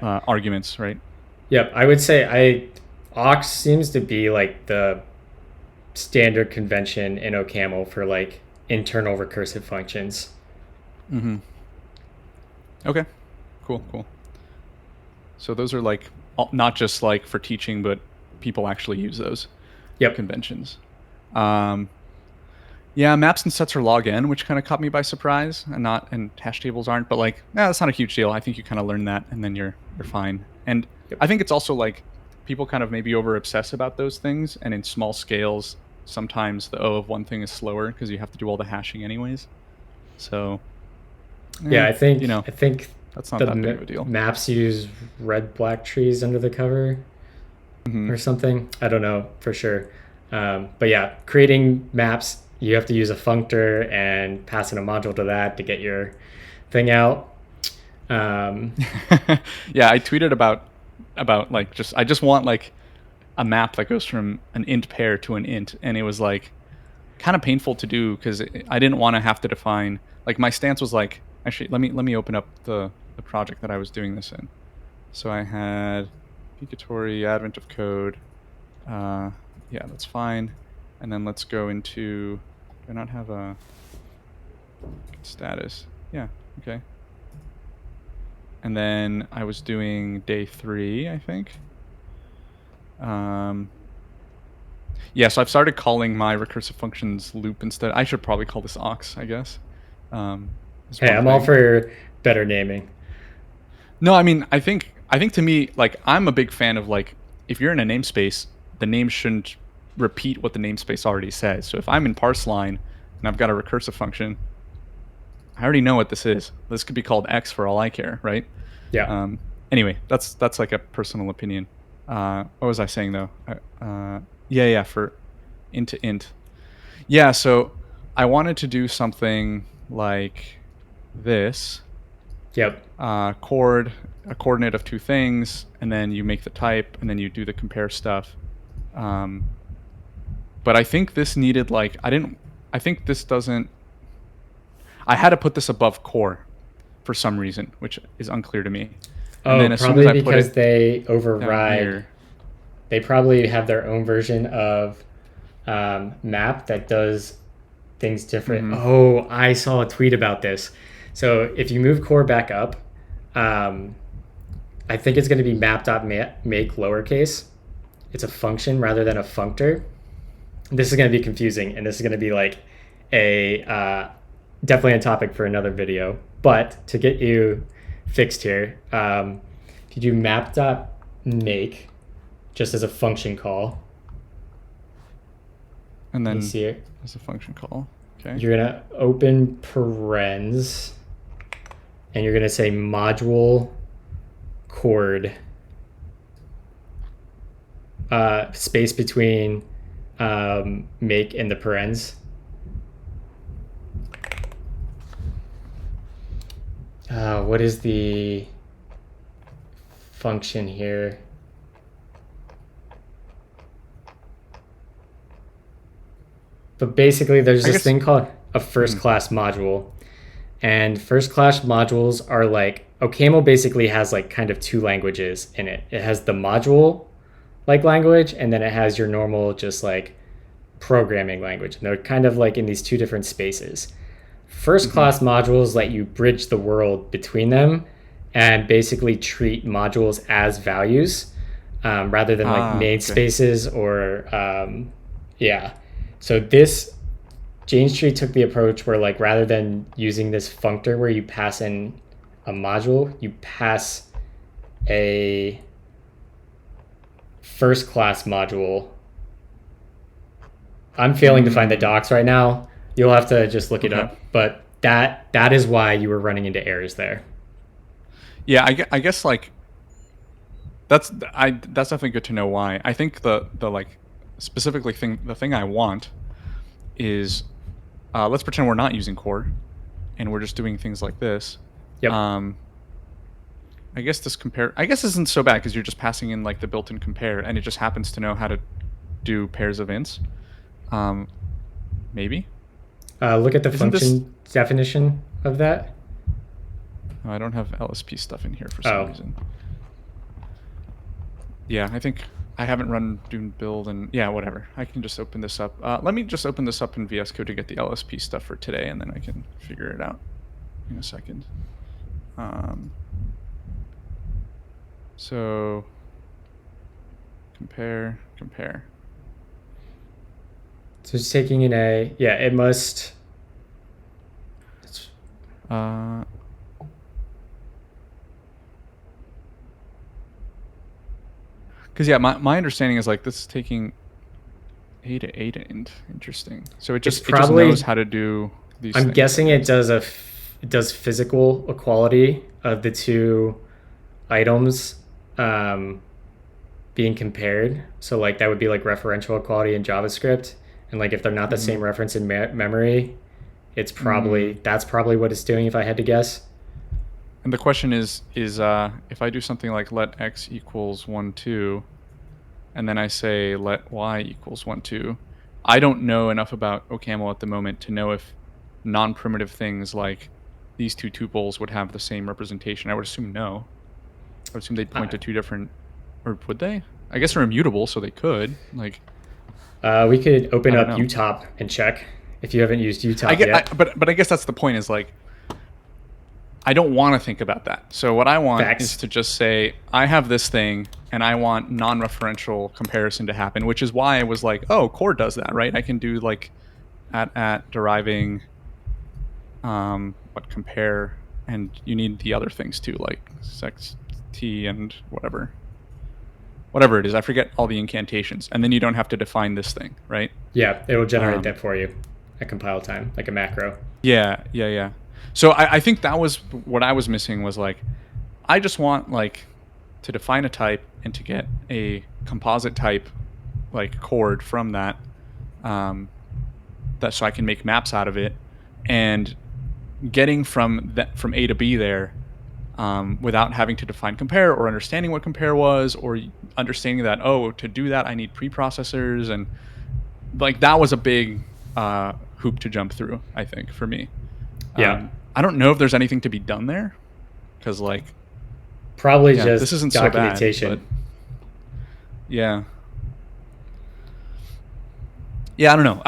arguments, right? Yep, I would say aux seems to be like the standard convention in OCaml for like internal recursive functions. Mm-hmm. Okay, cool. So those are like not just like for teaching, but people actually use those conventions. Yeah, maps and sets are log n, which kind of caught me by surprise, and hash tables aren't. But like, that's not a huge deal. I think you kind of learn that, and then you're fine. And I think it's also like people kind of maybe over obsess about those things, and in small scales, sometimes the O of one thing is slower because you have to do all the hashing anyways. So I think that's not that big of a deal. Maps use red black trees under the cover or something. I don't know for sure. But yeah, creating maps, you have to use a functor and pass in a module to that to get your thing out. Yeah, I tweeted about like I just want like a map that goes from an int pair to an int, and it was like kind of painful to do because I didn't want to have to define. Like my stance was like, actually let me open up the project that I was doing this in. So I had Picatory, Advent of Code. Yeah, that's fine. And then let's go into, do I not have a status? Yeah, okay. And then I was doing day 3, I think. Yeah, so I've started calling my recursive functions loop instead. I should probably call this aux, I guess. Hey, I'm all for better naming. No, I mean, I think to me, like, I'm a big fan of like, if you're in a namespace, the name shouldn't repeat what the namespace already says. So if I'm in parse line and I've got a recursive function, I already know what this is. This could be called X for all I care, right? Yeah. Anyway, that's like a personal opinion. What was I saying though? Yeah, for int to int. Yeah, so I wanted to do something like this. Yep. A coordinate of two things, and then you make the type, and then you do the compare stuff. But I think this needed like I think this doesn't. I had to put this above core for some reason, which is unclear to me. And then as soon probably as I put because it they down override. here, They probably have their own version of map that does things different. Oh, I saw a tweet about this. So if you move core back up, I think it's going to be map.make lowercase. It's a function rather than a functor. This is going to be confusing, and this is going to be like a definitely a topic for another video. But to get you fixed here, if you do map.make just as a function call, and then you see it. as a function call. Okay. You're gonna open parens, and you're gonna say module chord space between make and the parens. What is the function here? But basically, there's this thing called a first class module. And first class modules are like, OCaml basically has like kind of two languages in it. It has the module like language, and then it has your normal just like programming language. And they're kind of like in these two different spaces. First class modules let you bridge the world between them and basically treat modules as values rather than like namespaces or yeah. So this Jane Street took the approach where like rather than using this functor where you pass in a module, you pass a first class module. I'm failing to find the docs right now. You'll have to just look it up, but that is why you were running into errors there. Yeah, I guess like that's definitely good to know why. I think the like specifically the thing I want is let's pretend we're not using core and we're just doing things like this. Yep. I guess this isn't so bad because you're just passing in like the built-in compare and it just happens to know how to do pairs of ints. Maybe. Look at the function definition of that. Oh, I don't have LSP stuff in here for some reason. Yeah, I think I haven't run Dune build and yeah, whatever. I can just open this up. Let me just open this up in VS Code to get the LSP stuff for today, and then I can figure it out in a second. So compare. So it's taking in it must. Because yeah, my understanding is like this is taking A to int. Interesting. So it just knows how to do these. I'm guessing it does physical equality of the two items being compared. So like that would be like referential equality in JavaScript, and like if they're not the same reference in memory, it's probably that's probably what it's doing if I had to guess. And the question is if I do something like let x equals 1, 2, and then I say let y equals 1, 2, I don't know enough about OCaml at the moment to know if non-primitive things like these two tuples would have the same representation. I would assume no. I would assume they'd point to two different, or would they? I guess they're immutable, so they could. Like, we could open up UTOP and check if you haven't used UTOP yet. But I guess that's the point is like, I don't want to think about that. So what I want is to just say, I have this thing, and I want non-referential comparison to happen, which is why I was like, oh, core does that, right? I can do like at deriving what compare, and you need the other things too, like sex t and whatever it is. I forget all the incantations, and then you don't have to define this thing, right? Yeah, it will generate that for you at compile time, like a macro. Yeah. So I think that was what I was missing, was like, I just want like to define a type and to get a composite type like chord from that, that so I can make maps out of it, and getting from A to B there, without having to define compare or understanding what compare was, or understanding that, oh, to do that I need preprocessors, and like that was a big hoop to jump through, I think, for me. Yeah. I don't know if there's anything to be done there, because like Probably yeah, just this isn't documentation. so bad, but yeah. Yeah, I don't know.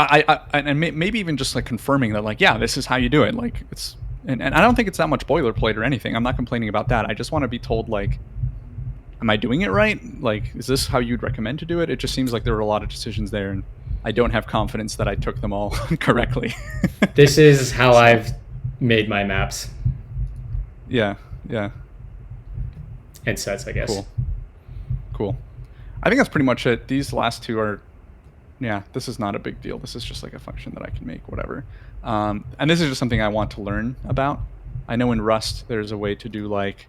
And maybe even just like confirming that, like, yeah, this is how you do it. Like, it's and I don't think it's that much boilerplate or anything. I'm not complaining about that. I just want to be told, like, am I doing it right? Like, is this how you'd recommend to do it? It just seems like there were a lot of decisions there, and I don't have confidence that I took them all correctly. This is how I've made my maps Yeah, yeah. and sets, I guess. Cool. I think that's pretty much it. These last two are, yeah, this is not a big deal. This is just like a function that I can make, whatever. And this is just something I want to learn about. I know in Rust there's a way to do like,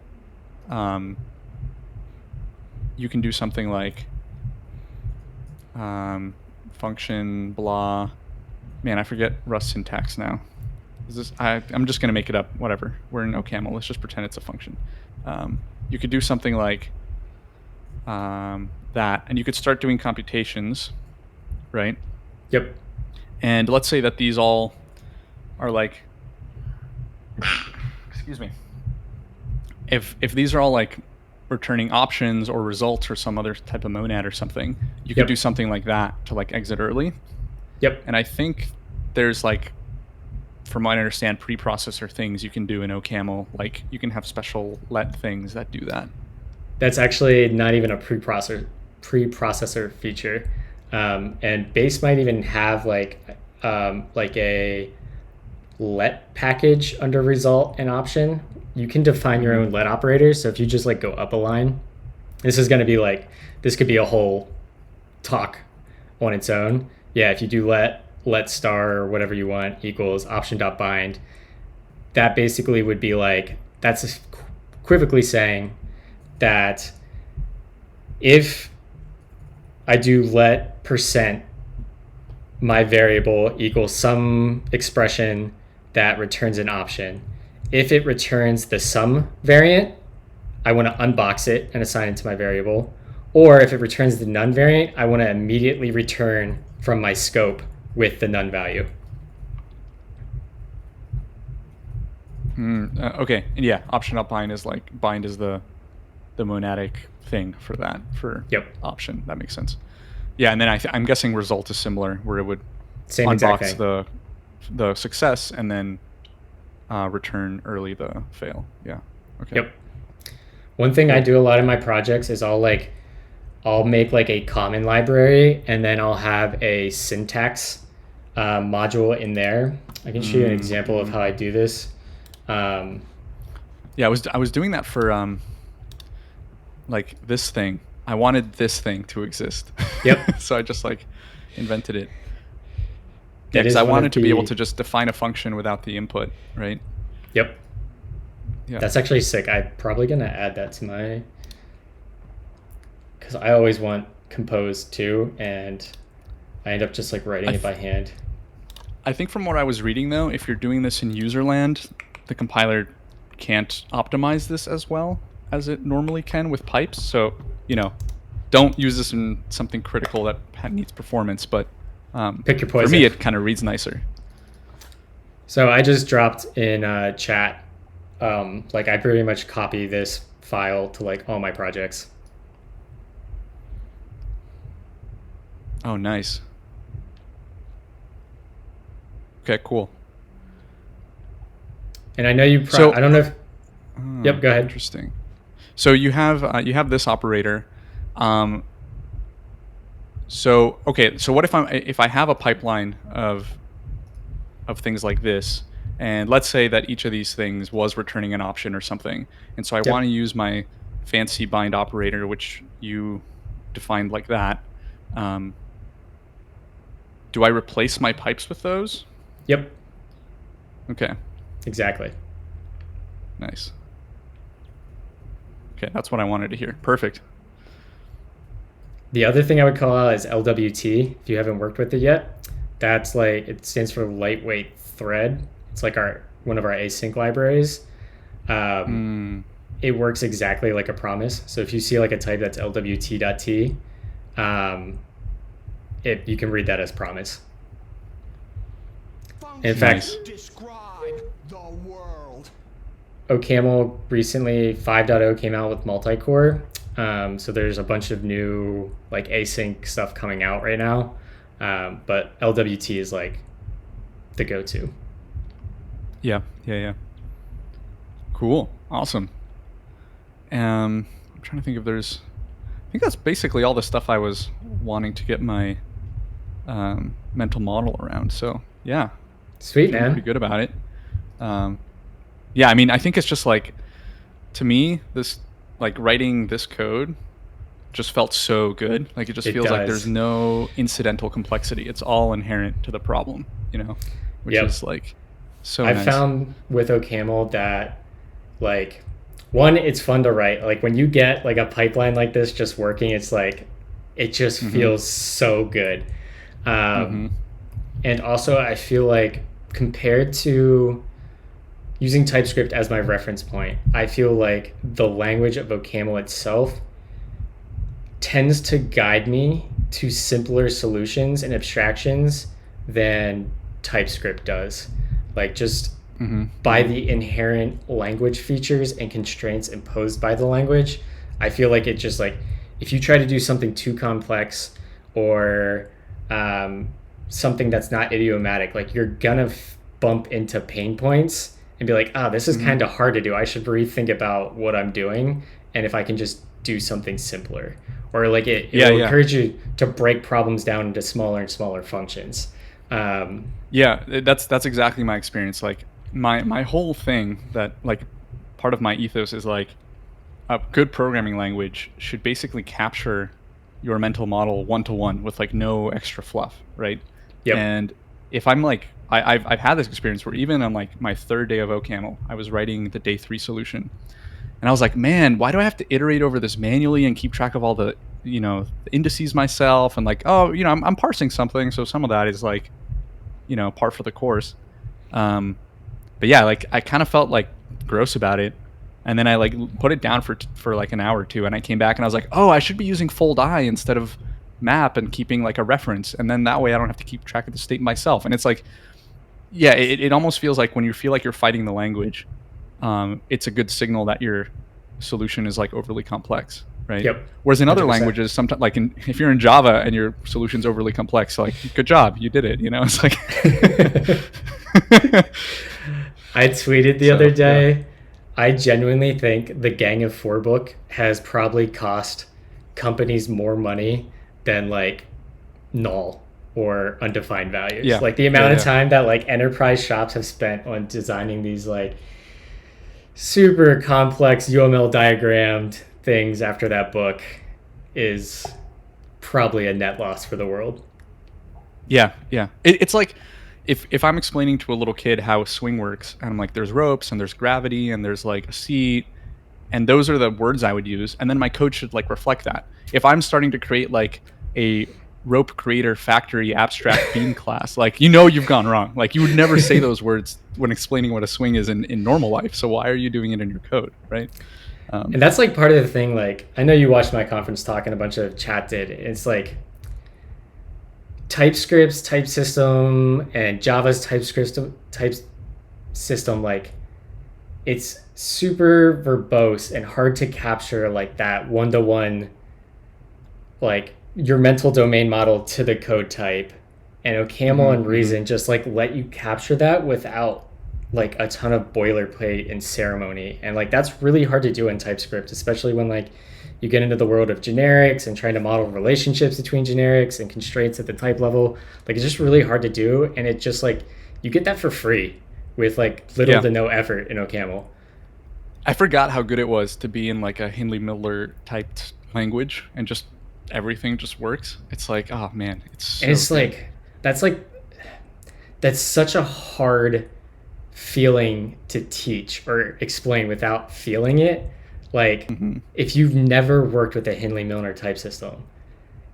you can do something like function blah. Man, I forget Rust syntax now. I'm just going to make it up, whatever. We're in OCaml. Let's just pretend it's a function. You could do something like that, and you could start doing computations, right? Yep. And let's say that these all are like, excuse me. If these are all like returning options or results or some other type of monad or something, you could do something like that to like exit early. Yep. And I think there's like, from what I understand, preprocessor things you can do in OCaml. Like you can have special let things that do that. That's actually not even a preprocessor feature. And Base might even have like a let package under result and option. You can define your own let operators. So if you just like go up a line, this is going to be like, this could be a whole talk on its own. Yeah, if you do let star or whatever you want equals option.bind, that basically would be like, that's equivocally saying that if I do let percent my variable equals some expression that returns an option, if it returns the sum variant, I want to unbox it and assign it to my variable. Or if it returns the none variant, I want to immediately return from my scope with the none value. Okay, and yeah, option.bind is like, bind is the monadic thing for that, for option. That makes sense. Yeah, and then I'm guessing result is similar, where it would Same exact unbox thing. the success and then return early the fail. Yeah. Okay. Yep. One thing I do a lot in my projects is I'll make like a common library, and then I'll have a syntax module in there. I can show you an example of how I do this. Yeah, I was doing that for like this thing. I wanted this thing to exist. Yep. So I just like invented it. That Yeah, because is I one of wanted to be able the- to just define a function without the input, right? Yep. Yeah. That's actually sick. I'm probably going to add that to my... Because I always want compose too, and I end up just like writing it by hand. I think from what I was reading, though, if you're doing this in userland, the compiler can't optimize this as well as it normally can with pipes. So, you know, don't use this in something critical that needs performance. But Pick your poison. for me, it kind of reads nicer. So I just dropped in chat, like I pretty much copy this file to like all my projects. Oh, nice. Okay, cool. And I know you. So- I don't know if. Yep. Go ahead. Interesting. So you have this operator. So okay. So what if I have a pipeline of things like this, and let's say that each of these things was returning an option or something, and so I want to use my fancy bind operator, which you defined like that. Do I replace my pipes with those? Yep. Okay. exactly. Nice. Okay, that's what I wanted to hear. Perfect. The other thing I would call out is LWT. If you haven't worked with it yet, that's like, it stands for lightweight thread. It's like one of our async libraries. It works exactly like a promise. So if you see like a type that's lwt.t, you can read that as promise. In fact, describe the world. OCaml recently 5.0 came out with multi-core. So there's a bunch of new like async stuff coming out right now. But LWT is like the go-to. Yeah. Cool. Awesome. I'm trying to think if there's... I think that's basically all the stuff I was wanting to get my mental model around. So, yeah. Sweet, Feeling man. pretty good about it. Yeah, I mean, I think it's just like, to me, this, like, writing this code just felt so good. Like, it just feels like there's no incidental complexity. It's all inherent to the problem, you know, which is like so I've nice. found with OCaml that, like, one, it's fun to write. Like, when you get like a pipeline like this just working, it's like, it just feels so good. And also, I feel like compared to using TypeScript as my reference point, I feel like the language of OCaml itself tends to guide me to simpler solutions and abstractions than TypeScript does. Like, just by the inherent language features and constraints imposed by the language, I feel like it just, like, if you try to do something too complex or something that's not idiomatic, like, you're gonna bump into pain points and be like, this is kind of hard to do. I should rethink about what I'm doing, and if I can just do something simpler. Or like it will encourage you to break problems down into smaller and smaller functions. Yeah, that's exactly my experience. Like, my whole thing, that, like, part of my ethos is like, a good programming language should basically capture your mental model one-to-one with like no extra fluff, right? And if I'm like, I've had this experience where even on like my third day of OCaml, I was writing the day 3 solution, and I was like, man, why do I have to iterate over this manually and keep track of all the, you know, the indices myself? And like, oh, you know, I'm parsing something, so some of that is like, you know, par for the course. But yeah, like, I kind of felt like gross about it. And then I like put it down for like an hour or two, and I came back and I was like, oh, I should be using fold I instead of map and keeping like a reference. And then that way I don't have to keep track of the state myself. And it's like, yeah, it almost feels like when you feel like you're fighting the language, it's a good signal that your solution is like overly complex, right? Whereas in other 100%. languages, sometimes, like if you're in Java and your solution's overly complex, like, good job, you did it, you know? It's like... I tweeted the other day, I genuinely think the Gang of Four book has probably cost companies more money than like null or undefined values. Like the amount of time that like enterprise shops have spent on designing these like super complex UML diagrammed things after that book is probably a net loss for the world. Yeah. It's like, if I'm explaining to a little kid how a swing works, and I'm like, there's ropes and there's gravity and there's like a seat, and those are the words I would use, and then my code should like reflect that. If I'm starting to create like a rope creator factory abstract bean class, like, you know, you've gone wrong. Like, you would never say those words when explaining what a swing is in normal life. So why are you doing it in your code, right? And that's like part of the thing. Like, I know you watched my conference talk and a bunch of chat did. It's like TypeScript's type system and Java's type system, like, it's super verbose and hard to capture like that one-to-one, like, your mental domain model to the code type. And OCaml and Reason just like let you capture that without like a ton of boilerplate and ceremony. And like, that's really hard to do in TypeScript, especially when like you get into the world of generics and trying to model relationships between generics and constraints at the type level. Like, it's just really hard to do. And it just like, you get that for free with like little to no effort in OCaml. I forgot how good it was to be in like a Hindley Miller typed language and just everything just works. It's like, oh man, it's so and it's good. like, that's such a hard feeling to teach or explain without feeling it. Like if you've never worked with a Hindley-Milner type system,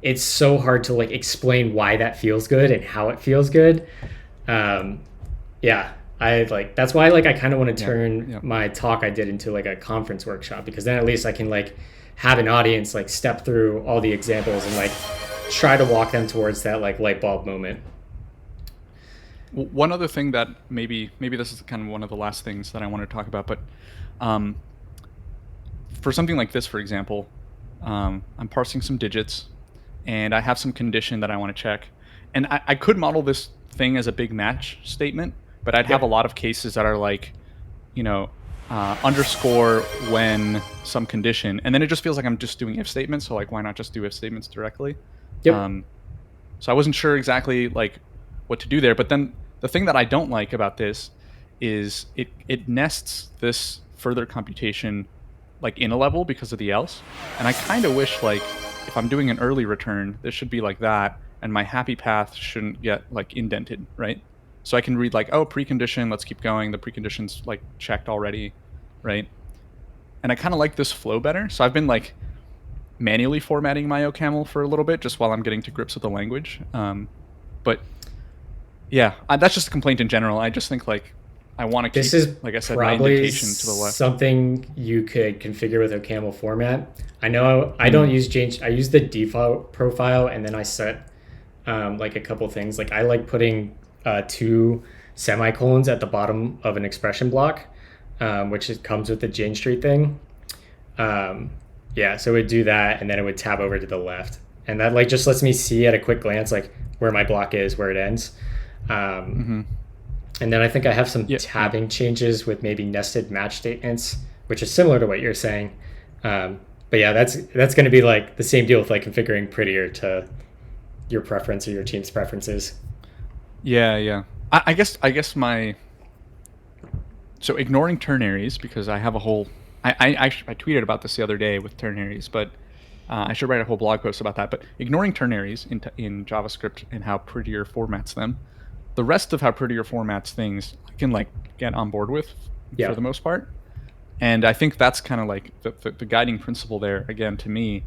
it's so hard to like explain why that feels good and how it feels good. Yeah, I like that's why like I kind of want to turn my talk I did into like a conference workshop, because then at least I can like have an audience like step through all the examples and like try to walk them towards that like light bulb moment. One other thing that maybe this is kind of one of the last things that I want to talk about, but for something like this, for example, I'm parsing some digits and I have some condition that I want to check. And I could model this thing as a big match statement, but I'd have a lot of cases that are like, underscore when some condition. And then it just feels like I'm just doing if statements. So like, why not just do if statements directly? So I wasn't sure exactly like what to do there. But then the thing that I don't like about this is it nests this further computation like in a level because of the else. And I kind of wish like if I'm doing an early return, this should be like that, and my happy path shouldn't get like indented, right? So I can read like, oh, precondition, let's keep going. The precondition's like checked already, right? And I kind of like this flow better. So I've been like manually formatting my OCaml for a little bit just while I'm getting to grips with the language. But yeah, that's just a complaint in general. I just think like I want to keep, this is like I said, my indentation to the left. Something you could configure with OCaml format. I know I don't use change. I use the default profile, and then I set like a couple things. Like I like putting 2 semicolons at the bottom of an expression block, which comes with the Jane Street thing. Yeah, so it would do that, and then it would tab over to the left, and that like just lets me see at a quick glance like where my block is, where it ends. And then I think I have some tabbing changes with maybe nested match statements, which is similar to what you're saying. But yeah, that's going to be like the same deal with like configuring prettier to your preference or your team's preferences. Yeah. I guess so ignoring ternaries, because I have a whole, I tweeted about this the other day with ternaries, but I should write a whole blog post about that. But ignoring ternaries in JavaScript and how prettier formats them, the rest of how prettier formats things I can like get on board with for the most part. And I think that's kind of like the guiding principle there, again, to me,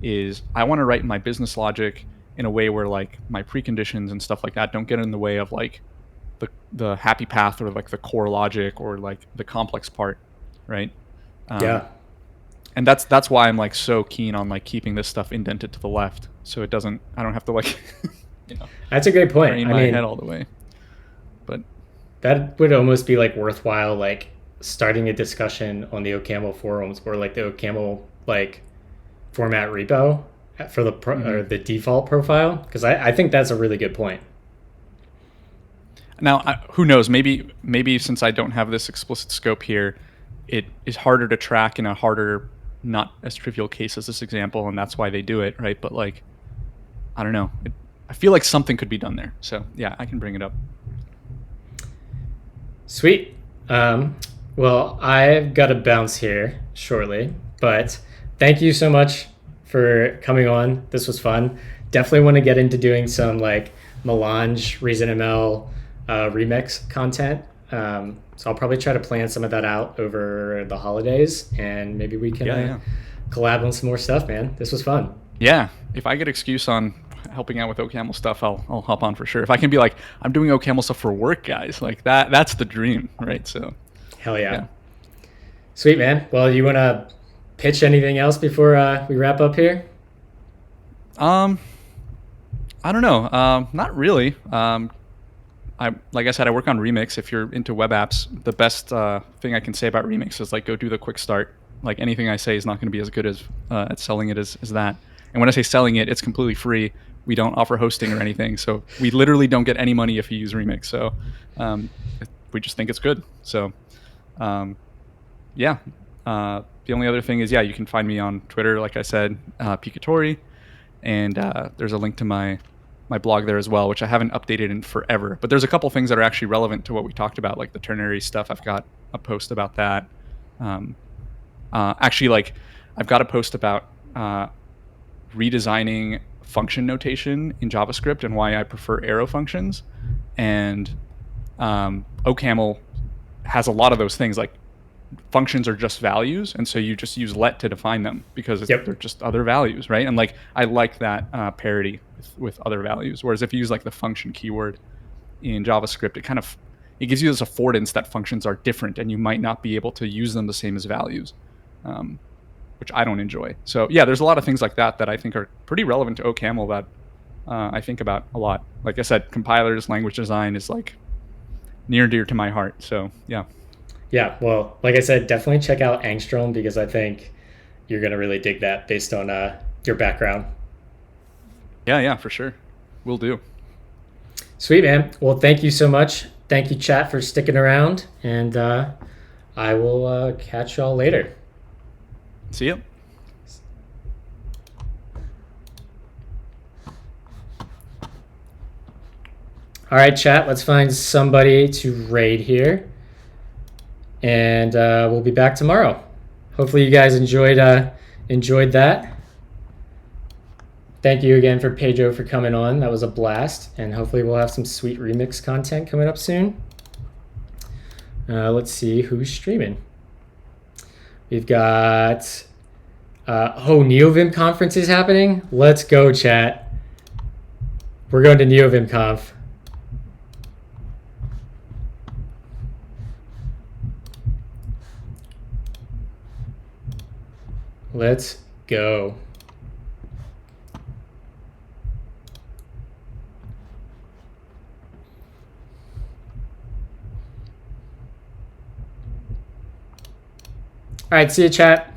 is I want to write my business logic in a way where like my preconditions and stuff like that don't get in the way of like the happy path or like the core logic or like the complex part, right? And that's why I'm like so keen on like keeping this stuff indented to the left, so I don't have to like that's a great point. I my head all the way. But that would almost be like worthwhile, like starting a discussion on the OCaml forums or like the OCaml like format repo for the or the default profile, because I think that's a really good point. Now, who knows? Maybe since I don't have this explicit scope here, it is harder to track in a harder, not as trivial case as this example, and that's why they do it, right? But like, I don't know. I feel like something could be done there. So yeah, I can bring it up. Sweet. Well, I've got to bounce here shortly, but thank you so much for coming on. This was fun. Definitely want to get into doing some like Melange, ReasonML, remix content. So I'll probably try to plan some of that out over the holidays, and maybe we can collab on some more stuff, man. This was fun. Yeah. If I get excuse on helping out with OCaml stuff, I'll hop on for sure. If I can be like, I'm doing OCaml stuff for work, guys, like that's the dream, right? So hell yeah. Sweet, man. Well, you want to pitch anything else before we wrap up here? I don't know. Not really. Like I said, I work on Remix. If you're into web apps, the best thing I can say about Remix is like go do the quick start. Like anything I say is not going to be as good as at selling it as that. And when I say selling it, it's completely free. We don't offer hosting or anything. So we literally don't get any money if you use Remix. So we just think it's good. So the only other thing is, you can find me on Twitter, like I said, Pikatori. And there's a link to my blog there as well, which I haven't updated in forever. But there's a couple things that are actually relevant to what we talked about, like the ternary stuff. I've got a post about that. Actually, like I've got a post about redesigning function notation in JavaScript and why I prefer arrow functions. And OCaml has a lot of those things. Like functions are just values, and so you just use let to define them because they're just other values, right? And like I like that parity with other values. Whereas if you use like the function keyword in JavaScript, it gives you this affordance that functions are different and you might not be able to use them the same as values, which I don't enjoy. So yeah, there's a lot of things like that that I think are pretty relevant to OCaml that I think about a lot. Like I said, compilers, language design is like near and dear to my heart. So yeah. Yeah, well, like I said, definitely check out Angstrom because I think you're going to really dig that based on your background. Yeah, for sure. Will do. Sweet, man. Well, thank you so much. Thank you, chat, for sticking around. And I will catch y'all later. See ya. All right, chat, let's find somebody to raid here. And we'll be back tomorrow. Hopefully you guys enjoyed that. Thank you again for Pedro for coming on. That was a blast. And hopefully we'll have some sweet remix content coming up soon. Let's see who's streaming. We've got NeoVim conference is happening. Let's go, chat. We're going to NeoVim Conf. Let's go. All right, see you, chat.